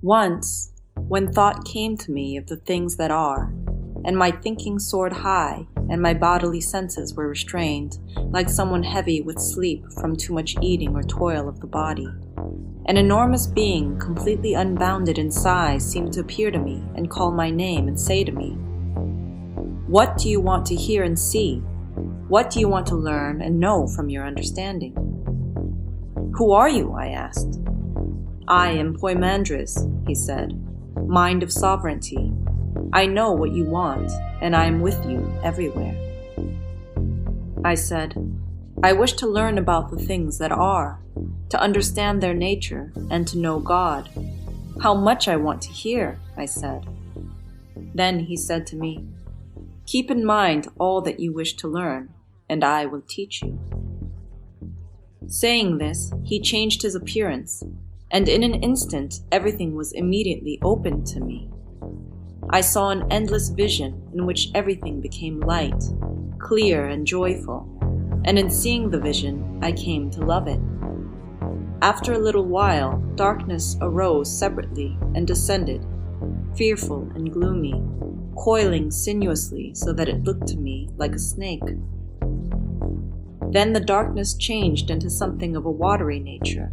Once, when thought came to me of the things that are, and my thinking soared high, and my bodily senses were restrained, like someone heavy with sleep from too much eating or toil of the body, an enormous being, completely unbounded in size, seemed to appear to me and call my name and say to me, "What do you want to hear and see? What do you want to learn and know from your understanding?" "Who are you?" I asked. "I am Poimandres," he said, "mind of sovereignty. I know what you want, and I am with you everywhere." I said, "I wish to learn about the things that are, to understand their nature, and to know God. How much I want to hear," I said. Then he said to me, "Keep in mind all that you wish to learn, and I will teach you." Saying this, he changed his appearance, and in an instant everything was immediately opened to me. I saw an endless vision in which everything became light, clear and joyful, and in seeing the vision, I came to love it. After a little while, darkness arose separately and descended, fearful and gloomy, coiling sinuously so that it looked to me like a snake. Then the darkness changed into something of a watery nature,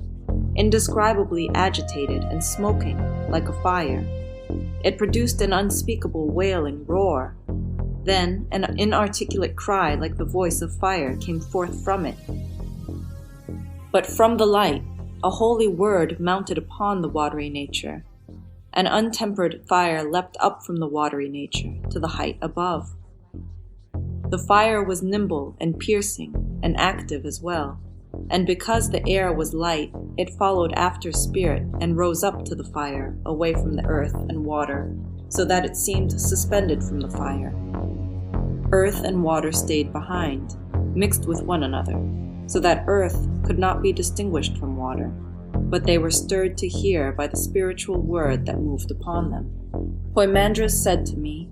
indescribably agitated and smoking like a fire. It produced an unspeakable wailing roar. Then an inarticulate cry like the voice of fire came forth from it. But from the light, a holy word mounted upon the watery nature. An untempered fire leapt up from the watery nature to the height above. The fire was nimble and piercing and active as well, and because the air was light, it followed after spirit and rose up to the fire, away from the earth and water, so that it seemed suspended from the fire. Earth and water stayed behind, mixed with one another, so that earth could not be distinguished from water, but they were stirred to hear by the spiritual word that moved upon them. Poimandres said to me,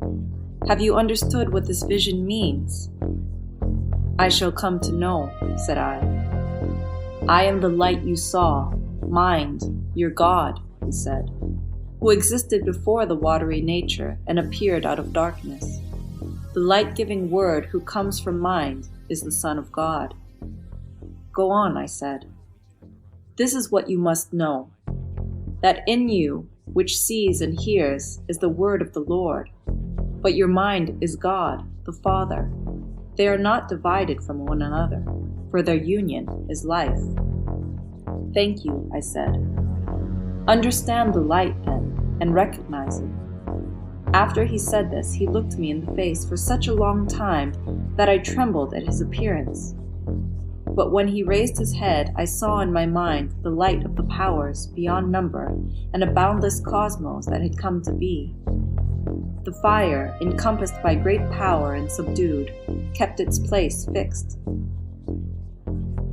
"Have you understood what this vision means?" "I shall come to know," said I. "I am the light you saw, mind, your God," he said, "who existed before the watery nature and appeared out of darkness. The light-giving word who comes from mind is the Son of God." "Go on," I said. "This is what you must know, that in you, which sees and hears, is the word of the Lord, but your mind is God, the Father. They are not divided from one another, for their union is life." "Thank you," I said. "Understand the light, then, and recognize it." After he said this, he looked me in the face for such a long time that I trembled at his appearance. But when he raised his head, I saw in my mind the light of the powers beyond number and a boundless cosmos that had come to be. The fire, encompassed by great power and subdued, kept its place fixed.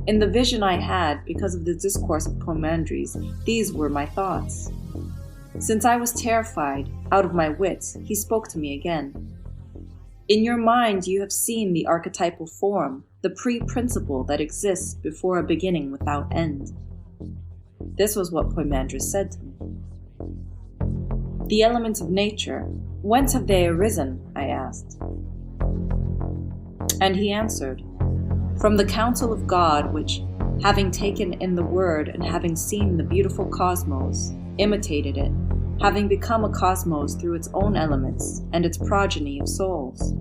In the vision I had, because of the discourse of Poimandres, these were my thoughts. Since I was terrified, out of my wits, he spoke to me again. "In your mind you have seen the archetypal form, the pre-principle that exists before a beginning without end." This was what Poimandres said to me. "The elements of nature, whence have they arisen?" I asked. And he answered, "From the counsel of God which, having taken in the word and having seen the beautiful cosmos, imitated it, having become a cosmos through its own elements and its progeny of souls.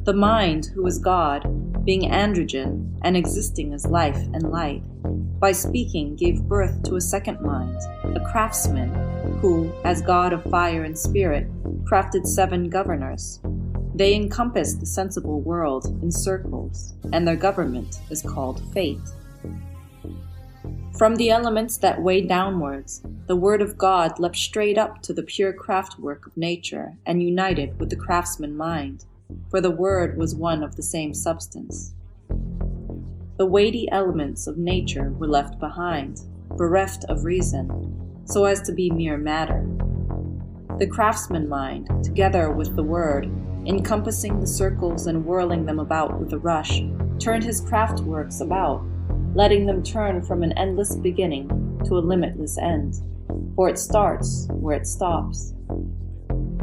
The mind, who is God, being androgen and existing as life and light, by speaking gave birth to a second mind, a craftsman, who, as God of fire and spirit, crafted 7 governors. They encompass the sensible world in circles, and their government is called fate. From the elements that weigh downwards, the word of God leapt straight up to the pure craftwork of nature and united with the craftsman mind, for the word was one of the same substance. The weighty elements of nature were left behind, bereft of reason, so as to be mere matter. The craftsman mind, together with the word, encompassing the circles and whirling them about with a rush, turned his craftworks about, letting them turn from an endless beginning to a limitless end. for it starts where it stops.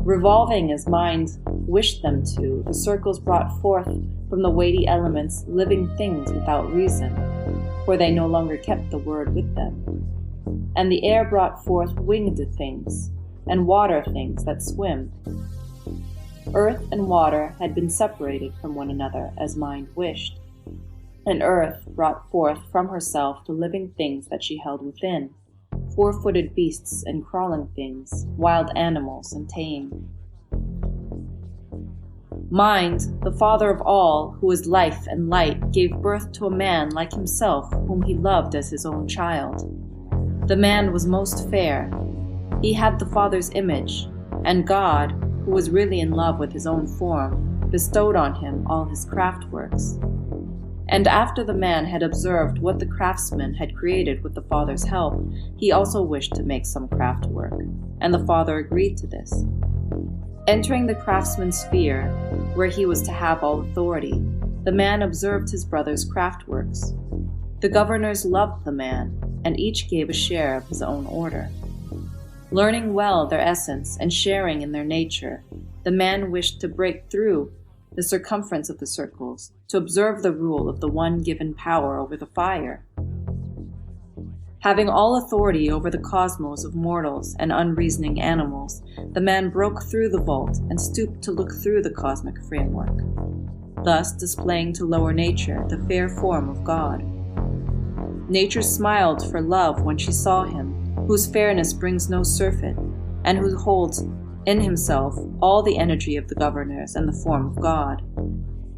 Revolving as mind wished them to, the circles brought forth from the weighty elements living things without reason, for they no longer kept the word with them. And the air brought forth winged things, and water things that swim. Earth and water had been separated from one another as mind wished, and earth brought forth from herself the living things that she held within, four-footed beasts and crawling things, wild animals and tame. Mind, the father of all, who is life and light, gave birth to a man like himself, whom he loved as his own child. The man was most fair. He had the Father's image, and God, who was really in love with his own form, bestowed on him all his craft works. And after the man had observed what the craftsman had created with the Father's help, he also wished to make some craft work, and the Father agreed to this. Entering the craftsman's sphere, where he was to have all authority, the man observed his brother's craft works. The governors loved the man, and each gave a share of his own order. Learning well their essence and sharing in their nature, the man wished to break through the circumference of the circles, to observe the rule of the one given power over the fire. Having all authority over the cosmos of mortals and unreasoning animals, the man broke through the vault and stooped to look through the cosmic framework, thus displaying to lower nature the fair form of God. Nature smiled for love when she saw him, whose fairness brings no surfeit, and who holds in himself all the energy of the governors and the form of God.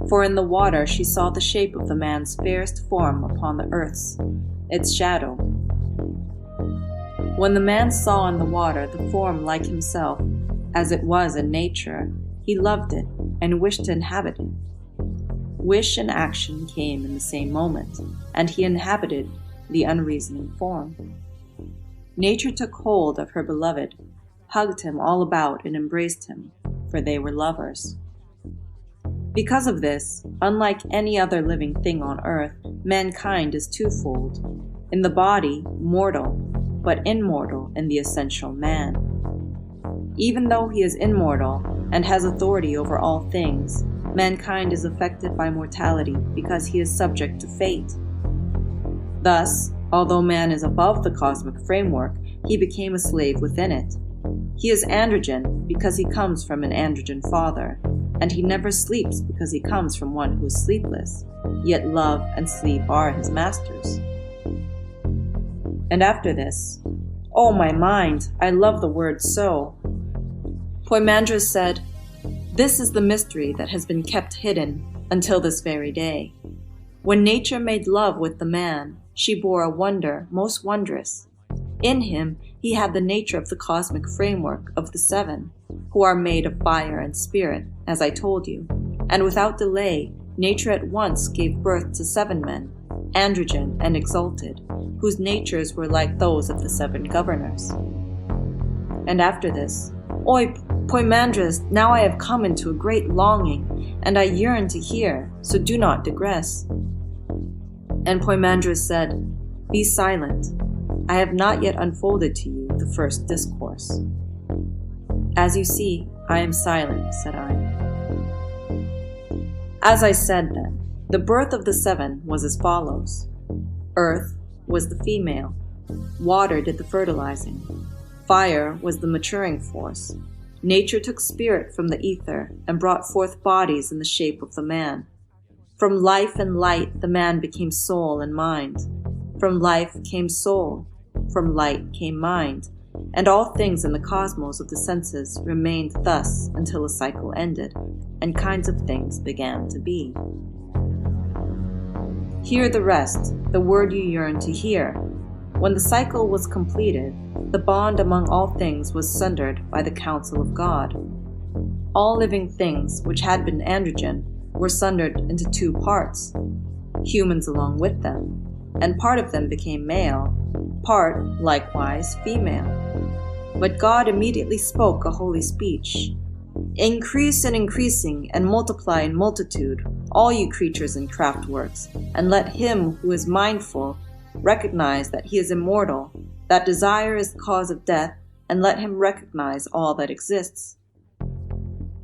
For in the water she saw the shape of the man's fairest form upon the earth's, its shadow. When the man saw in the water the form like himself, as it was in nature, he loved it and wished to inhabit it. Wish and action came in the same moment, and he inhabited the unreasoning form. Nature took hold of her beloved, hugged him all about and embraced him, for they were lovers. Because of this, unlike any other living thing on earth, mankind is twofold. In the body, mortal, but immortal in the essential man. Even though he is immortal and has authority over all things, mankind is affected by mortality because he is subject to fate. Thus, although man is above the cosmic framework, he became a slave within it. He is androgen because he comes from an androgen father, and he never sleeps because he comes from one who is sleepless, yet love and sleep are his masters. And after this, oh my mind, I love the word so. Poimandres said, "This is the mystery that has been kept hidden until this very day. When nature made love with the man, she bore a wonder most wondrous. In him he had the nature of the cosmic framework of the seven, who are made of fire and spirit, as I told you, and without delay, nature at once gave birth to 7 men, androgen and exalted, whose natures were like those of the 7 governors. And after this, Oi, Poimandres, now I have come into a great longing, and I yearn to hear, so do not digress." And Poimandres said, "Be silent. I have not yet unfolded to you the first discourse." "As you see, I am silent," said I. As I said then, the birth of the 7 was as follows. Earth was the female. Water did the fertilizing. Fire was the maturing force. Nature took spirit from the ether and brought forth bodies in the shape of the man. From life and light the man became soul and mind. From life came soul. From light came mind. And all things in the cosmos of the senses remained thus until a cycle ended, and kinds of things began to be. Hear the rest, the word you yearn to hear. When the cycle was completed, the bond among all things was sundered by the counsel of God. All living things which had been androgen were sundered into 2 parts, humans along with them, and part of them became male, part, likewise, female. But God immediately spoke a holy speech. "Increase in increasing, and multiply in multitude, all you creatures and craft works, and let him who is mindful recognize that he is immortal, that desire is the cause of death, and let him recognize all that exists.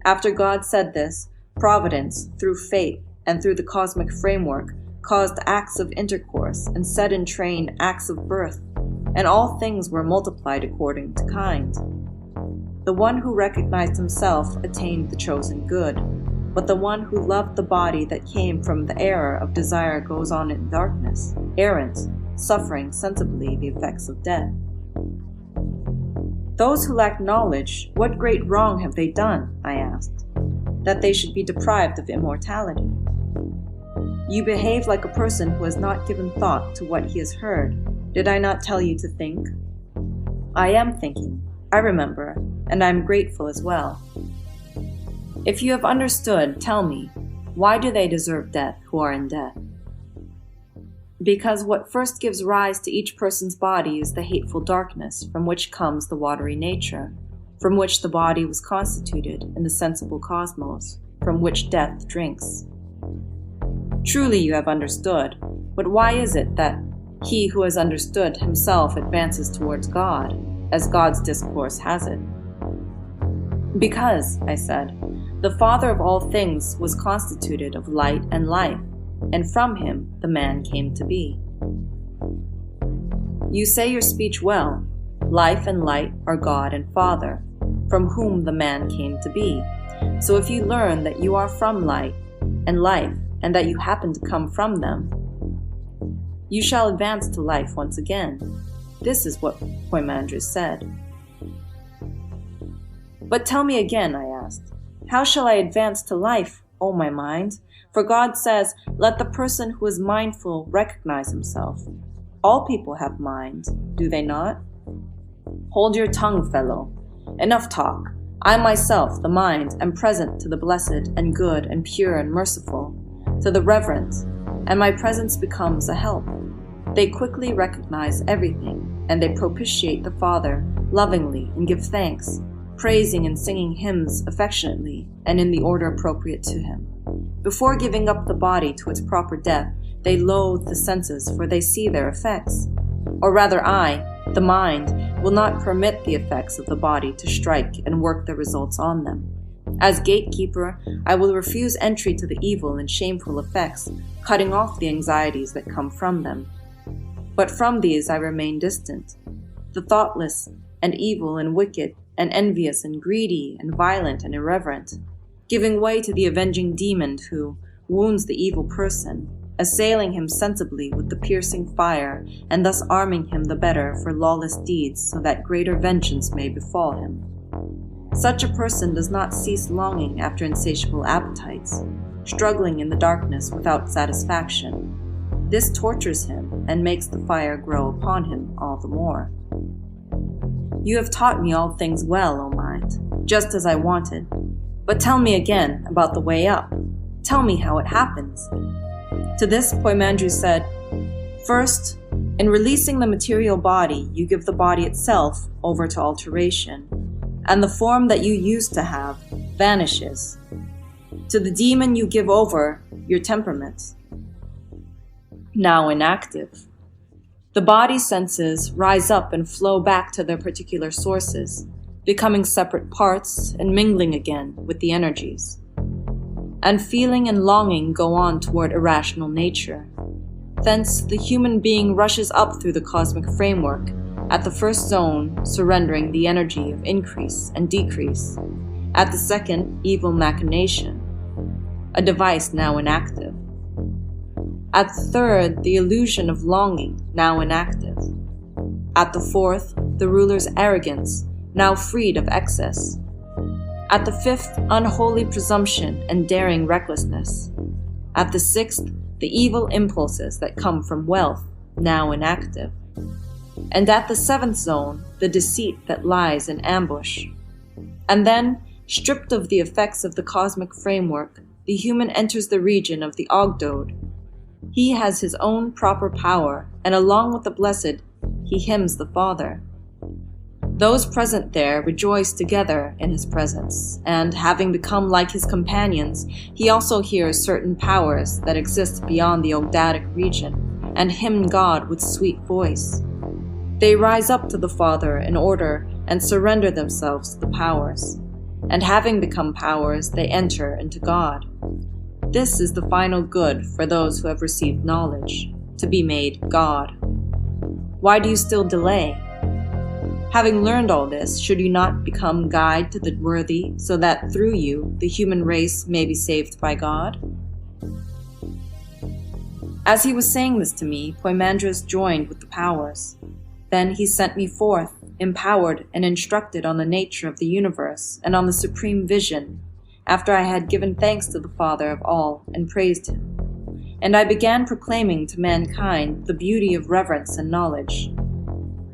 After God said this, Providence, through fate and through the cosmic framework, caused acts of intercourse and set in train acts of birth, and all things were multiplied according to kind. The one who recognized himself attained the chosen good, but the one who loved the body that came from the error of desire goes on in darkness, errant, suffering sensibly the effects of death. Those who lack knowledge, what great wrong have they done, I asked, that they should be deprived of immortality? You behave like a person who has not given thought to what he has heard. Did I not tell you to think? I am thinking, I remember, and I am grateful as well. If you have understood, tell me, why do they deserve death who are in death? Because what first gives rise to each person's body is the hateful darkness from which comes the watery nature, from which the body was constituted in the sensible cosmos, from which death drinks. Truly you have understood, but why is it that he who has understood himself advances towards God, as God's discourse has it? Because, I said, the Father of all things was constituted of light and life, and from him the man came to be. You say your speech well. Life and light are God and Father, from whom the man came to be. So if you learn that you are from light and life, and that you happen to come from them, you shall advance to life once again. This is what Poimandres said. But tell me again, I asked, how shall I advance to life, O my mind? For God says, let the person who is mindful recognize himself. All people have minds, do they not? Hold your tongue, fellow. Enough talk. I myself, the mind, am present to the blessed and good and pure and merciful, to the reverent, and my presence becomes a help. They quickly recognize everything, and they propitiate the Father lovingly and give thanks, praising and singing hymns affectionately and in the order appropriate to him. Before giving up the body to its proper death, they loathe the senses, for they see their effects. Or rather I, the mind, will not permit the effects of the body to strike and work their results on them. As gatekeeper, I will refuse entry to the evil and shameful effects, cutting off the anxieties that come from them. But from these I remain distant. The thoughtless, and evil and wicked, and envious and greedy, and violent and irreverent, giving way to the avenging demon who wounds the evil person, assailing him sensibly with the piercing fire, and thus arming him the better for lawless deeds so that greater vengeance may befall him. Such a person does not cease longing after insatiable appetites, struggling in the darkness without satisfaction. This tortures him and makes the fire grow upon him all the more. You have taught me all things well, O mind, just as I wanted. But tell me again about the way up. Tell me how it happens. To this, Poimandres said, first, in releasing the material body, you give the body itself over to alteration, and the form that you used to have vanishes. To the demon you give over your temperament, now inactive. The body senses rise up and flow back to their particular sources, becoming separate parts and mingling again with the energies. And feeling and longing go on toward irrational nature. Thence the human being rushes up through the cosmic framework, at the first zone surrendering the energy of increase and decrease, at the second evil machination, a device now inactive, at the third the illusion of longing now inactive, at the fourth the ruler's arrogance now freed of excess, at the fifth unholy presumption and daring recklessness, at the sixth the evil impulses that come from wealth now inactive, and at the seventh zone the deceit that lies in ambush. And then, stripped of the effects of the cosmic framework, the human enters the region of the Ogdoad. He has his own proper power, and along with the blessed, he hymns the Father. Those present there rejoice together in his presence, and having become like his companions, he also hears certain powers that exist beyond the Ogdadic region, and hymn God with sweet voice. They rise up to the Father in order and surrender themselves to the powers. And having become powers, they enter into God. This is the final good for those who have received knowledge, to be made God. Why do you still delay? Having learned all this, should you not become guide to the worthy, so that through you the human race may be saved by God? As he was saying this to me, Poimandres joined with the powers. Then he sent me forth, empowered and instructed on the nature of the universe and on the supreme vision, after I had given thanks to the Father of all and praised him. And I began proclaiming to mankind the beauty of reverence and knowledge.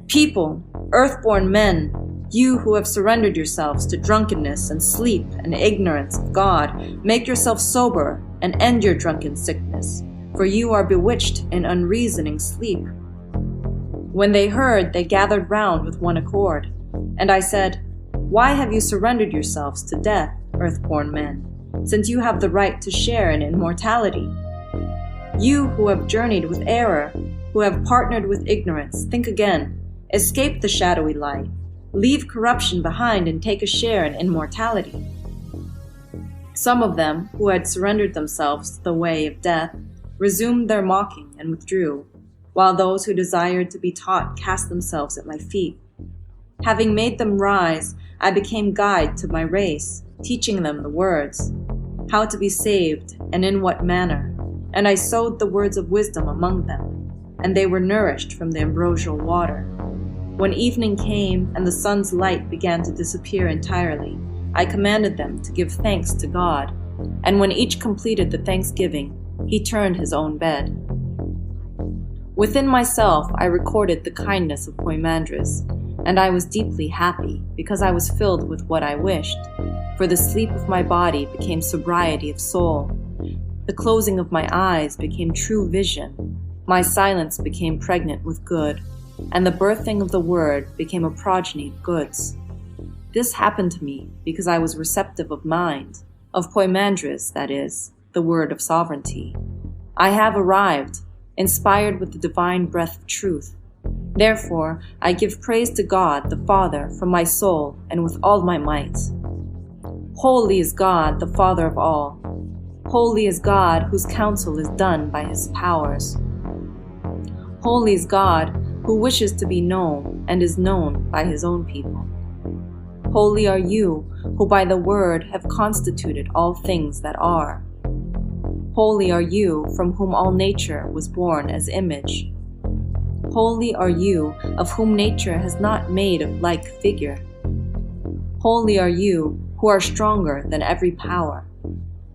People, earthborn men, you who have surrendered yourselves to drunkenness and sleep and ignorance of God, make yourself sober and end your drunken sickness, for you are bewitched in unreasoning sleep. When they heard, they gathered round with one accord. And I said, Why have you surrendered yourselves to death, earthborn men, since you have the right to share in immortality? You who have journeyed with error, who have partnered with ignorance, think again. Escape the shadowy light. Leave corruption behind and take a share in immortality. Some of them, who had surrendered themselves to the way of death, resumed their mocking and withdrew, while those who desired to be taught cast themselves at my feet. Having made them rise, I became guide to my race, teaching them the words, how to be saved and in what manner, and I sowed the words of wisdom among them, and they were nourished from the ambrosial water. When evening came and the sun's light began to disappear entirely, I commanded them to give thanks to God, and when each completed the thanksgiving, he turned his own bed. Within myself I recorded the kindness of Poimandres, and I was deeply happy because I was filled with what I wished, for the sleep of my body became sobriety of soul, the closing of my eyes became true vision, my silence became pregnant with good, and the birthing of the word became a progeny of goods. This happened to me because I was receptive of mind, of Poimandres, that is, the word of sovereignty. I have arrived, inspired with the divine breath of truth. Therefore, I give praise to God the Father from my soul and with all my might. Holy is God, the Father of all. Holy is God, whose counsel is done by his powers. Holy is God, who wishes to be known and is known by his own people. Holy are you, who by the word have constituted all things that are. Holy are you, from whom all nature was born as image. Holy are you, of whom nature has not made a like figure. Holy are you, who are stronger than every power.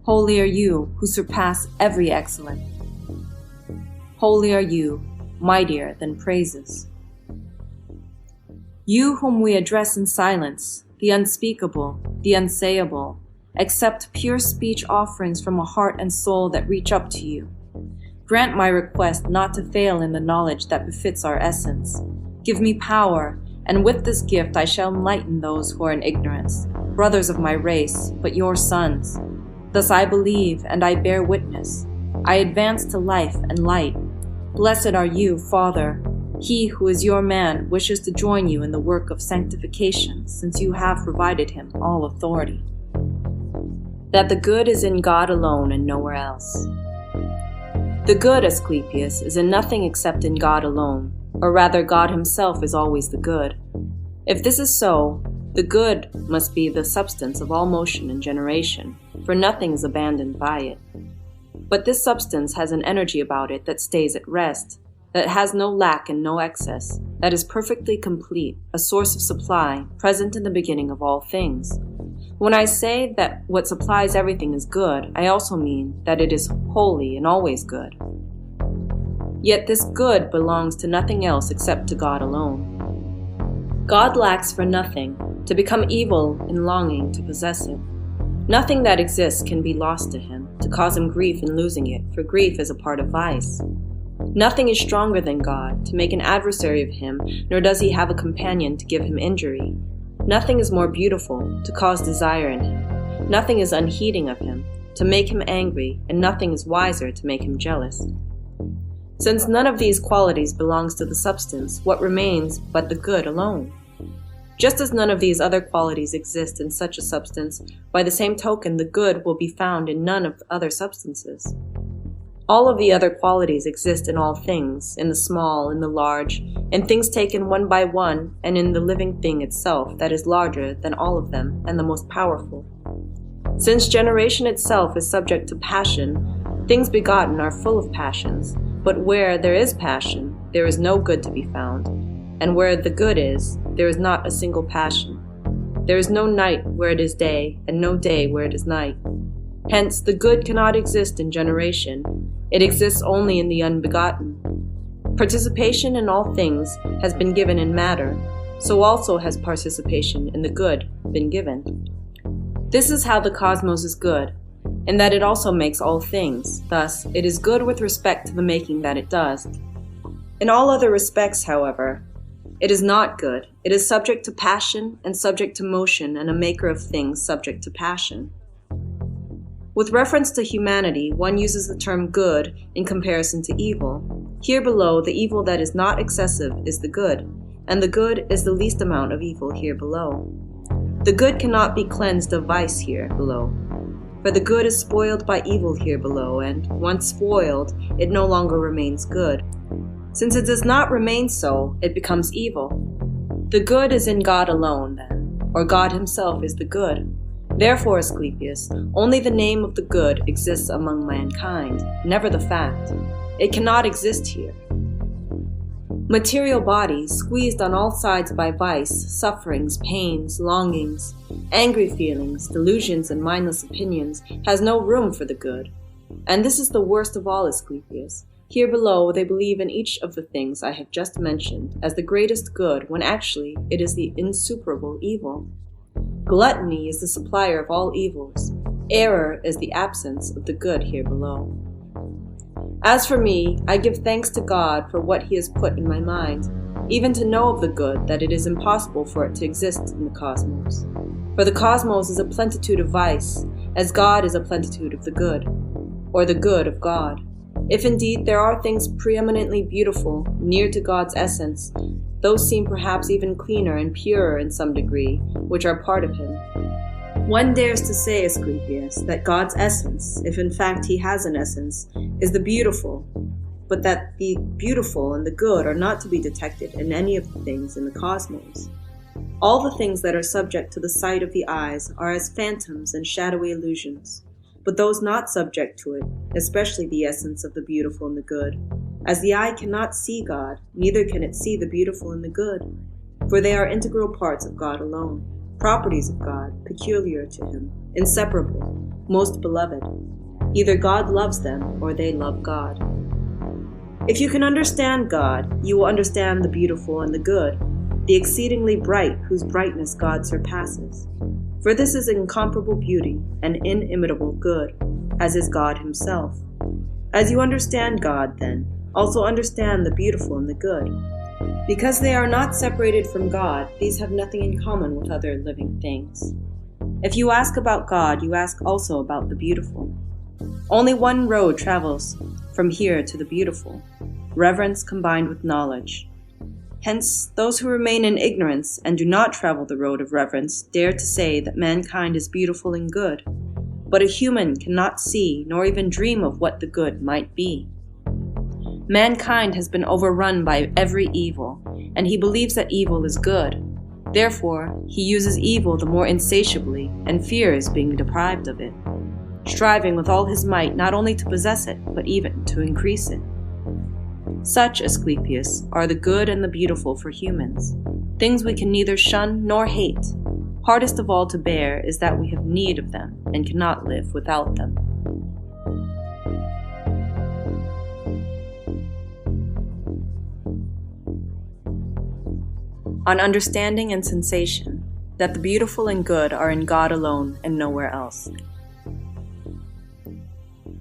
Holy are you, who surpass every excellence. Holy are you, mightier than praises. You whom we address in silence, the unspeakable, the unsayable, accept pure speech offerings from a heart and soul that reach up to you. Grant my request not to fail in the knowledge that befits our essence. Give me power, and with this gift I shall enlighten those who are in ignorance, brothers of my race, but your sons. Thus I believe, and I bear witness. I advance to life and light. Blessed are you, Father. He who is your man wishes to join you in the work of sanctification, since you have provided him all authority. That the good is in God alone and nowhere else. The good, Asclepius, is in nothing except in God alone, or rather God himself is always the good. If this is so, the good must be the substance of all motion and generation, for nothing is abandoned by it. But this substance has an energy about it that stays at rest, that has no lack and no excess, that is perfectly complete, a source of supply, present in the beginning of all things. When I say that what supplies everything is good, I also mean that it is holy and always good. Yet this good belongs to nothing else except to God alone. God lacks for nothing, to become evil in longing to possess it. Nothing that exists can be lost to him, to cause him grief in losing it, for grief is a part of vice. Nothing is stronger than God, to make an adversary of him, nor does he have a companion to give him injury. Nothing is more beautiful, to cause desire in him. Nothing is unheeding of him, to make him angry, and nothing is wiser to make him jealous. Since none of these qualities belongs to the substance, what remains but the good alone? Just as none of these other qualities exist in such a substance, by the same token the good will be found in none of the other substances. All of the other qualities exist in all things, in the small, in the large, in things taken one by one, and in the living thing itself that is larger than all of them and the most powerful. Since generation itself is subject to passion, things begotten are full of passions, but where there is passion, there is no good to be found, and where the good is, there is not a single passion. There is no night where it is day, and no day where it is night. Hence, the good cannot exist in generation. It exists only in the unbegotten. Participation in all things has been given in matter, so also has participation in the good been given. This is how the cosmos is good, in that it also makes all things. Thus, it is good with respect to the making that it does. In all other respects, however, it is not good. It is subject to passion and subject to motion, and a maker of things subject to passion. With reference to humanity, one uses the term good in comparison to evil. Here below, the evil that is not excessive is the good, and the good is the least amount of evil here below. The good cannot be cleansed of vice here below, for the good is spoiled by evil here below, and once spoiled, it no longer remains good. Since it does not remain so, it becomes evil. The good is in God alone, then, or God himself is the good. Therefore, Asclepius, only the name of the good exists among mankind, never the fact. It cannot exist here. Material bodies, squeezed on all sides by vice, sufferings, pains, longings, angry feelings, delusions, and mindless opinions, has no room for the good. And this is the worst of all, Asclepius. Here below, they believe in each of the things I have just mentioned as the greatest good, when actually it is the insuperable evil. Gluttony is the supplier of all evils. Error is the absence of the good here below. As for me, I give thanks to God for what he has put in my mind, even to know of the good, that it is impossible for it to exist in the cosmos. For the cosmos is a plenitude of vice, as God is a plenitude of the good, or the good of God. If indeed there are things preeminently beautiful, near to God's essence, those seem perhaps even cleaner and purer in some degree, which are part of him. One dares to say, Asclepius, that God's essence, if in fact he has an essence, is the beautiful, but that the beautiful and the good are not to be detected in any of the things in the cosmos. All the things that are subject to the sight of the eyes are as phantoms and shadowy illusions, but those not subject to it, especially the essence of the beautiful and the good, as the eye cannot see God, neither can it see the beautiful and the good, for they are integral parts of God alone, properties of God, peculiar to him, inseparable, most beloved. Either God loves them, or they love God. If you can understand God, you will understand the beautiful and the good, the exceedingly bright, whose brightness God surpasses. For this is incomparable beauty and inimitable good, as is God himself. As you understand God, then, also understand the beautiful and the good. Because they are not separated from God, these have nothing in common with other living things. If you ask about God, you ask also about the beautiful. Only one road travels from here to the beautiful, reverence combined with knowledge. Hence, those who remain in ignorance and do not travel the road of reverence dare to say that mankind is beautiful and good, but a human cannot see nor even dream of what the good might be. Mankind has been overrun by every evil, and he believes that evil is good. Therefore, he uses evil the more insatiably and fears being deprived of it, striving with all his might not only to possess it, but even to increase it. Such, Asclepius, are the good and the beautiful for humans, things we can neither shun nor hate. Hardest of all to bear is that we have need of them and cannot live without them. On understanding and sensation, that the beautiful and good are in God alone and nowhere else.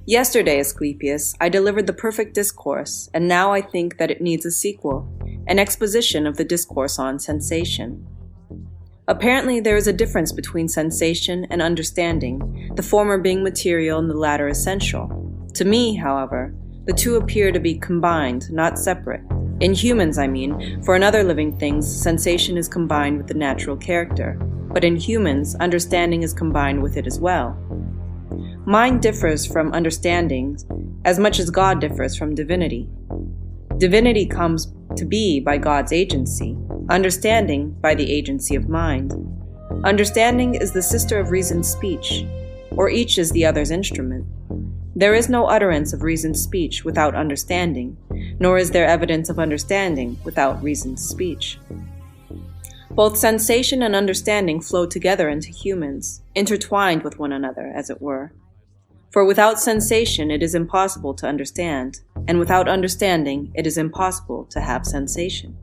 Yesterday, Asclepius, I delivered the perfect discourse, and now I think that it needs a sequel, an exposition of the discourse on sensation. Apparently, there is a difference between sensation and understanding, the former being material and the latter essential. To me, however, The two appear to be combined, not separate. In humans, I mean, for in other living things, sensation is combined with the natural character, but in humans, understanding is combined with it as well. Mind differs from understanding as much as God differs from divinity. Divinity comes to be by God's agency, understanding by the agency of mind. Understanding is the sister of reasoned speech, or each is the other's instrument. There is no utterance of reasoned speech without understanding, nor is there evidence of understanding without reasoned speech. Both sensation and understanding flow together into humans, intertwined with one another, as it were. For without sensation it is impossible to understand, and without understanding it is impossible to have sensation.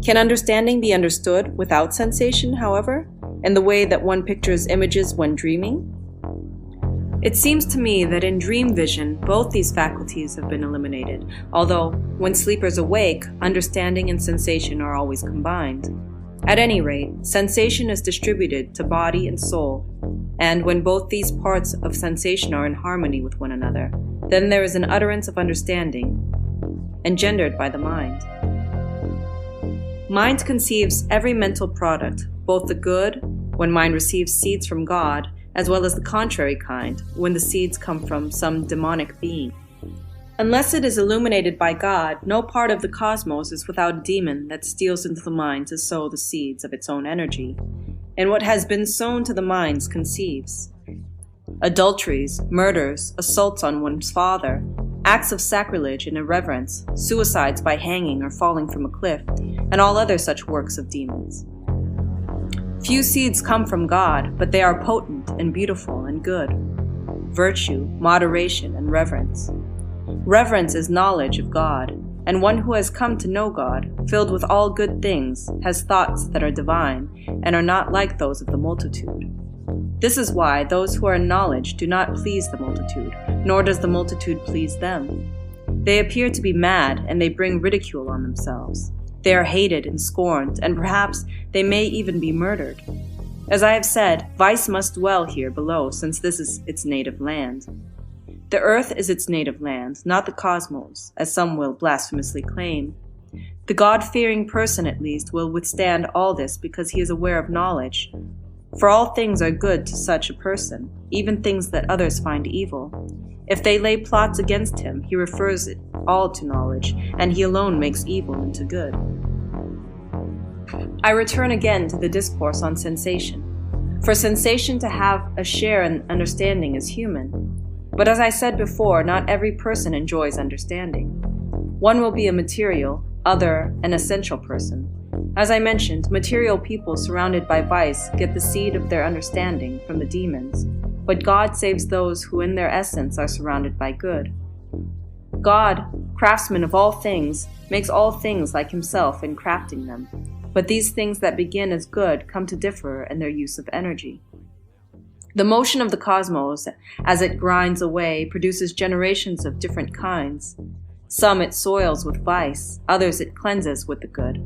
Can understanding be understood without sensation, however, in the way that one pictures images when dreaming? It seems to me that in dream vision, both these faculties have been eliminated, although, when sleepers awake, understanding and sensation are always combined. At any rate, sensation is distributed to body and soul, and when both these parts of sensation are in harmony with one another, then there is an utterance of understanding, engendered by the mind. Mind conceives every mental product, both the good, when mind receives seeds from God, as well as the contrary kind, when the seeds come from some demonic being. Unless it is illuminated by God, no part of the cosmos is without a demon that steals into the mind to sow the seeds of its own energy, and what has been sown to the minds conceives. Adulteries, murders, assaults on one's father, acts of sacrilege and irreverence, suicides by hanging or falling from a cliff, and all other such works of demons. Few seeds come from God, but they are potent and beautiful and good. Virtue, moderation, and reverence. Reverence is knowledge of God, and one who has come to know God, filled with all good things, has thoughts that are divine, and are not like those of the multitude. This is why those who are in knowledge do not please the multitude, nor does the multitude please them. They appear to be mad, and they bring ridicule on themselves. They are hated and scorned, and perhaps they may even be murdered. As I have said, vice must dwell here below, since this is its native land. The earth is its native land, not the cosmos, as some will blasphemously claim. The God-fearing person, at least, will withstand all this because he is aware of knowledge. For all things are good to such a person, even things that others find evil. If they lay plots against him, he refers it all to knowledge, and he alone makes evil into good. I return again to the discourse on sensation. For sensation to have a share in understanding is human. But as I said before, not every person enjoys understanding. One will be a material, other an essential person. As I mentioned, material people surrounded by vice get the seed of their understanding from the demons, but God saves those who in their essence are surrounded by good. God, craftsman of all things, makes all things like himself in crafting them, but these things that begin as good come to differ in their use of energy. The motion of the cosmos, as it grinds away, produces generations of different kinds. Some it soils with vice, others it cleanses with the good.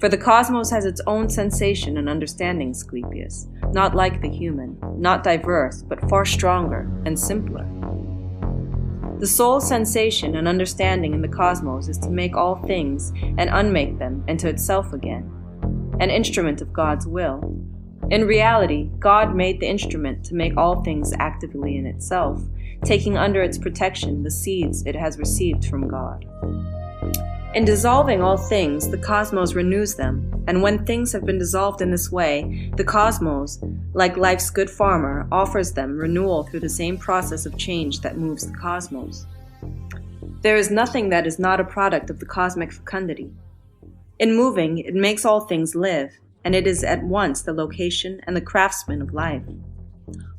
For the cosmos has its own sensation and understanding, Asclepius, not like the human, not diverse, but far stronger and simpler. The sole sensation and understanding in the cosmos is to make all things and unmake them into itself again, an instrument of God's will. In reality, God made the instrument to make all things actively in itself, taking under its protection the seeds it has received from God. In dissolving all things, the cosmos renews them, and when things have been dissolved in this way, the cosmos, like life's good farmer, offers them renewal through the same process of change that moves the cosmos. There is nothing that is not a product of the cosmic fecundity. In moving, it makes all things live, and it is at once the location and the craftsman of life.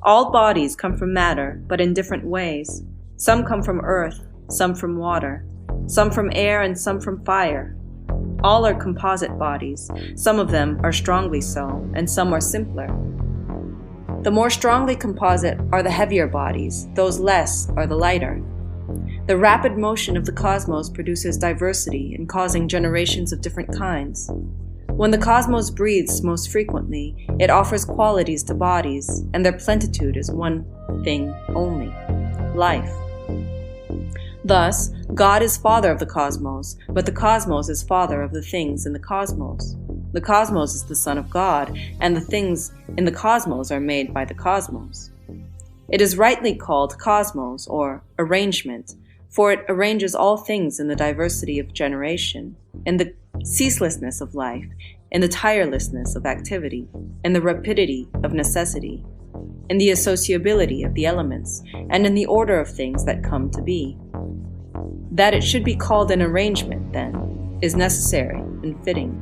All bodies come from matter, but in different ways. Some come from earth, some from water, some from air and some from fire. All are composite bodies. Some of them are strongly so, and some are simpler. The more strongly composite are the heavier bodies, those less are the lighter. The rapid motion of the cosmos produces diversity in causing generations of different kinds. When the cosmos breathes most frequently, it offers qualities to bodies, and their plenitude is one thing only: life. Thus, God is father of the cosmos, but the cosmos is father of the things in the cosmos. The cosmos is the son of God, and the things in the cosmos are made by the cosmos. It is rightly called cosmos, or arrangement, for it arranges all things in the diversity of generation, in the ceaselessness of life, in the tirelessness of activity, in the rapidity of necessity, in the associability of the elements, and in the order of things that come to be. That it should be called an arrangement, then, is necessary and fitting.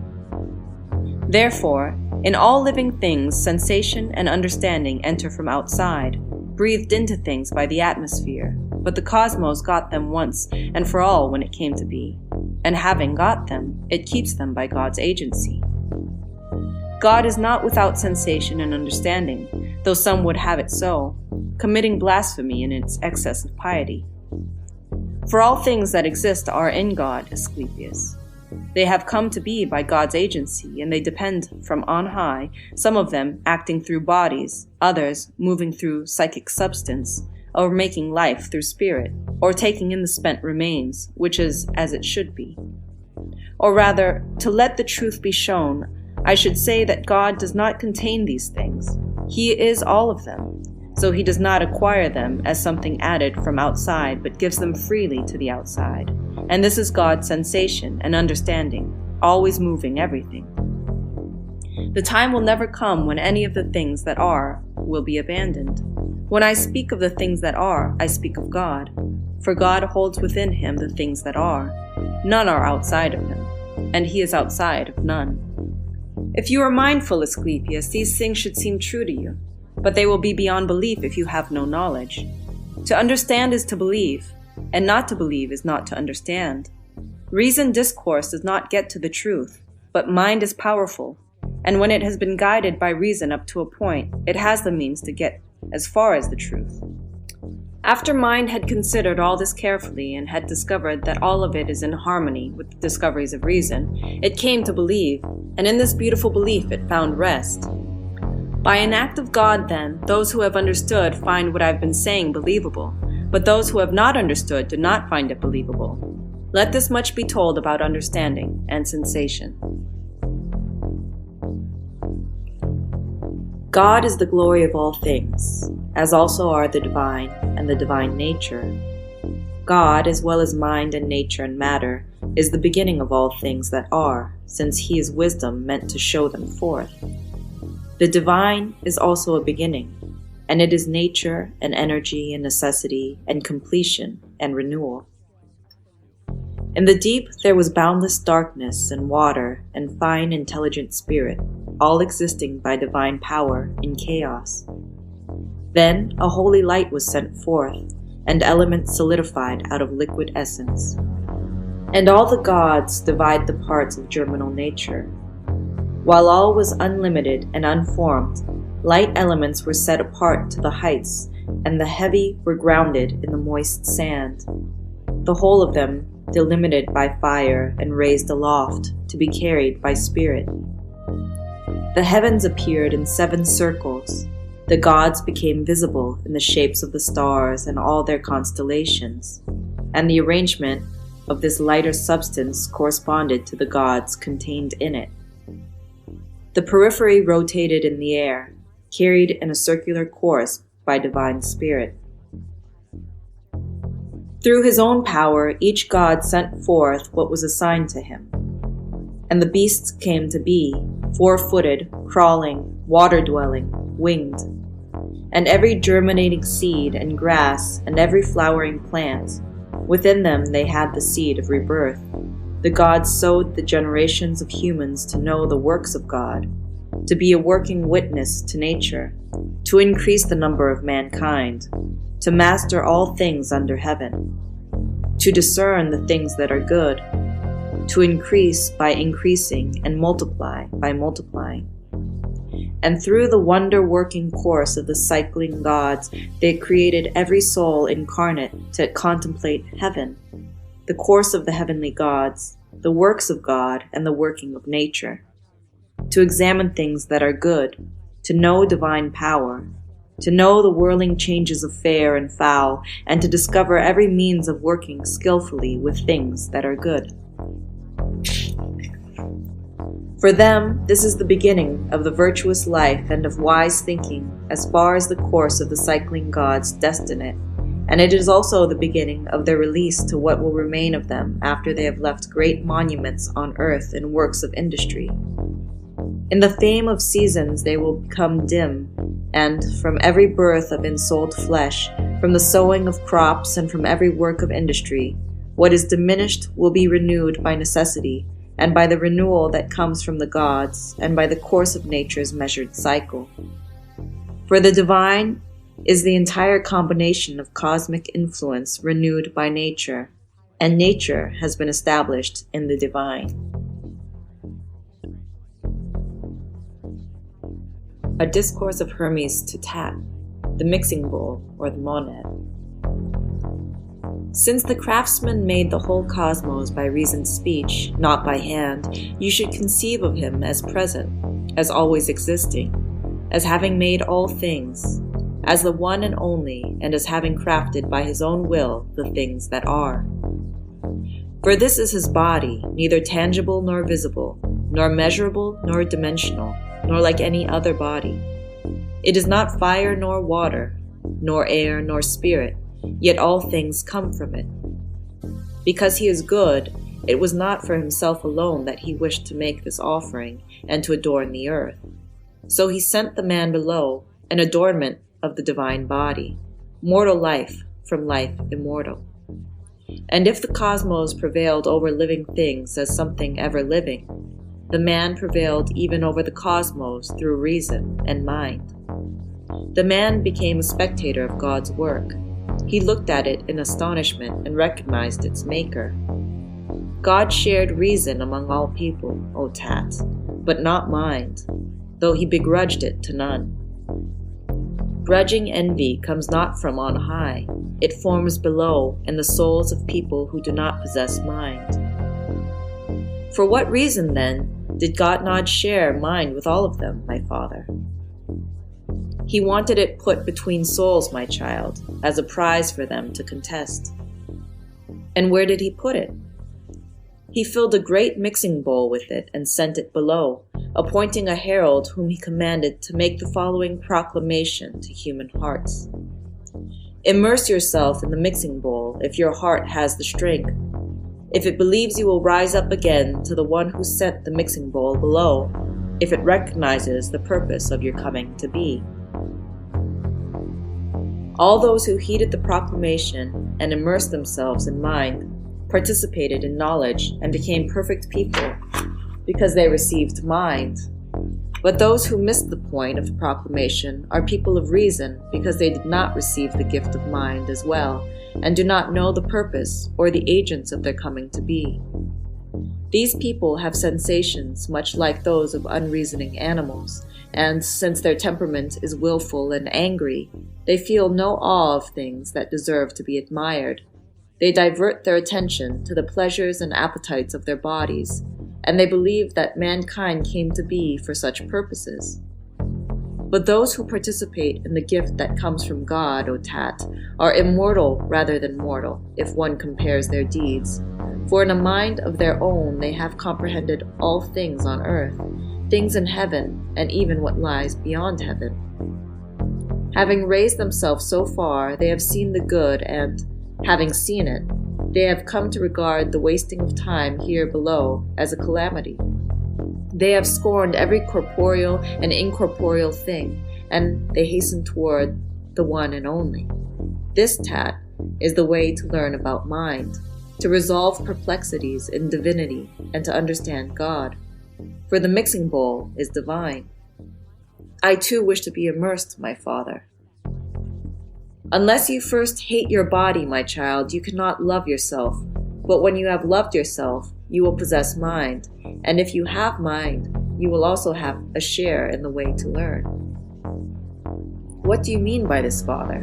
Therefore, in all living things, sensation and understanding enter from outside, breathed into things by the atmosphere, but the cosmos got them once and for all when it came to be, and having got them, it keeps them by God's agency. God is not without sensation and understanding, though some would have it so, committing blasphemy in its excess of piety. For all things that exist are in God, Asclepius. They have come to be by God's agency, and they depend from on high, some of them acting through bodies, others moving through psychic substance, or making life through spirit, or taking in the spent remains, which is as it should be. Or rather, to let the truth be shown, I should say that God does not contain these things. He is all of them, so he does not acquire them as something added from outside, but gives them freely to the outside. And this is God's sensation and understanding, always moving everything. The time will never come when any of the things that are will be abandoned. When I speak of the things that are, I speak of God, for God holds within him the things that are. None are outside of him, and he is outside of none. If you are mindful, Asclepius, these things should seem true to you, but they will be beyond belief if you have no knowledge. To understand is to believe, and not to believe is not to understand. Reason discourse does not get to the truth, but mind is powerful, and when it has been guided by reason up to a point, it has the means to get as far as the truth. After mind had considered all this carefully and had discovered that all of it is in harmony with the discoveries of reason, it came to believe, and in this beautiful belief it found rest. By an act of God, then, those who have understood find what I've been saying believable, but those who have not understood do not find it believable. Let this much be told about understanding and sensation. God is the glory of all things, as also are the divine and the divine nature. God, as well as mind and nature and matter, is the beginning of all things that are, since he is wisdom meant to show them forth. The divine is also a beginning, and it is nature and energy and necessity and completion and renewal. In the deep there was boundless darkness and water and fine intelligent spirit, all existing by divine power in chaos. Then a holy light was sent forth, and elements solidified out of liquid essence. And all the gods divide the parts of germinal nature. While all was unlimited and unformed, light elements were set apart to the heights, and the heavy were grounded in the moist sand, the whole of them delimited by fire and raised aloft to be carried by spirit. The heavens appeared in 7 circles. The gods became visible in the shapes of the stars and all their constellations, and the arrangement of this lighter substance corresponded to the gods contained in it. The periphery rotated in the air, carried in a circular course by divine spirit. Through his own power, each god sent forth what was assigned to him. And the beasts came to be, 4-footed, crawling, water-dwelling, winged. And every germinating seed and grass and every flowering plant, within them they had the seed of rebirth. The gods sowed the generations of humans to know the works of God, to be a working witness to nature, to increase the number of mankind, to master all things under heaven, to discern the things that are good, to increase by increasing and multiply by multiplying. And through the wonder-working course of the cycling gods, they created every soul incarnate to contemplate heaven, the course of the heavenly gods, the works of God, and the working of nature, to examine things that are good, to know divine power, to know the whirling changes of fair and foul, and to discover every means of working skillfully with things that are good. For them, this is the beginning of the virtuous life and of wise thinking, as far as the course of the cycling gods destine it, and it is also the beginning of their release to what will remain of them after they have left great monuments on earth and works of industry. In the fame of seasons they will become dim, and from every birth of ensouled flesh, from the sowing of crops, and from every work of industry, what is diminished will be renewed by necessity, and by the renewal that comes from the gods, and by the course of nature's measured cycle. For the divine is the entire combination of cosmic influence renewed by nature, and nature has been established in the divine. A discourse of Hermes to Tat, the mixing bowl or the monad. Since the craftsman made the whole cosmos by reasoned speech, not by hand, you should conceive of him as present, as always existing, as having made all things, as the one and only, and as having crafted by his own will the things that are. For this is his body, neither tangible nor visible, nor measurable nor dimensional, nor like any other body. It is not fire nor water, nor air nor spirit, yet all things come from it. Because he is good, it was not for himself alone that he wished to make this offering and to adorn the earth. So he sent the man below an adornment of the divine body, mortal life from life immortal. And if the cosmos prevailed over living things as something ever living, the man prevailed even over the cosmos through reason and mind. The man became a spectator of God's work. He looked at it in astonishment and recognized its maker. God shared reason among all people, O Tat, but not mind, though he begrudged it to none. Grudging envy comes not from on high. It forms below in the souls of people who do not possess mind. For what reason, then, did God not share mind with all of them, my father? He wanted it put between souls, my child, as a prize for them to contest. And where did he put it? He filled a great mixing bowl with it and sent it below, appointing a herald whom he commanded to make the following proclamation to human hearts. Immerse yourself in the mixing bowl if your heart has the strength. If it believes you will rise up again to the one who sent the mixing bowl below, if it recognizes the purpose of your coming to be. All those who heeded the proclamation and immersed themselves in mind participated in knowledge and became perfect people because they received mind. But those who missed the point of the proclamation are people of reason because they did not receive the gift of mind as well and do not know the purpose or the agents of their coming to be. These people have sensations much like those of unreasoning animals, and since their temperament is willful and angry, they feel no awe of things that deserve to be admired. They divert their attention to the pleasures and appetites of their bodies, and they believe that mankind came to be for such purposes. But those who participate in the gift that comes from God, O Tat, are immortal rather than mortal, if one compares their deeds. For in a mind of their own they have comprehended all things on earth, things in heaven, and even what lies beyond heaven. Having raised themselves so far, they have seen the good, and, having seen it, they have come to regard the wasting of time here below as a calamity. They have scorned every corporeal and incorporeal thing, and they hasten toward the one and only. This, Tat, is the way to learn about mind, to resolve perplexities in divinity, and to understand God. For the mixing bowl is divine. I too wish to be immersed, my father. Unless you first hate your body, my child, you cannot love yourself. But when you have loved yourself, you will possess mind. And if you have mind, you will also have a share in the way to learn. What do you mean by this, father?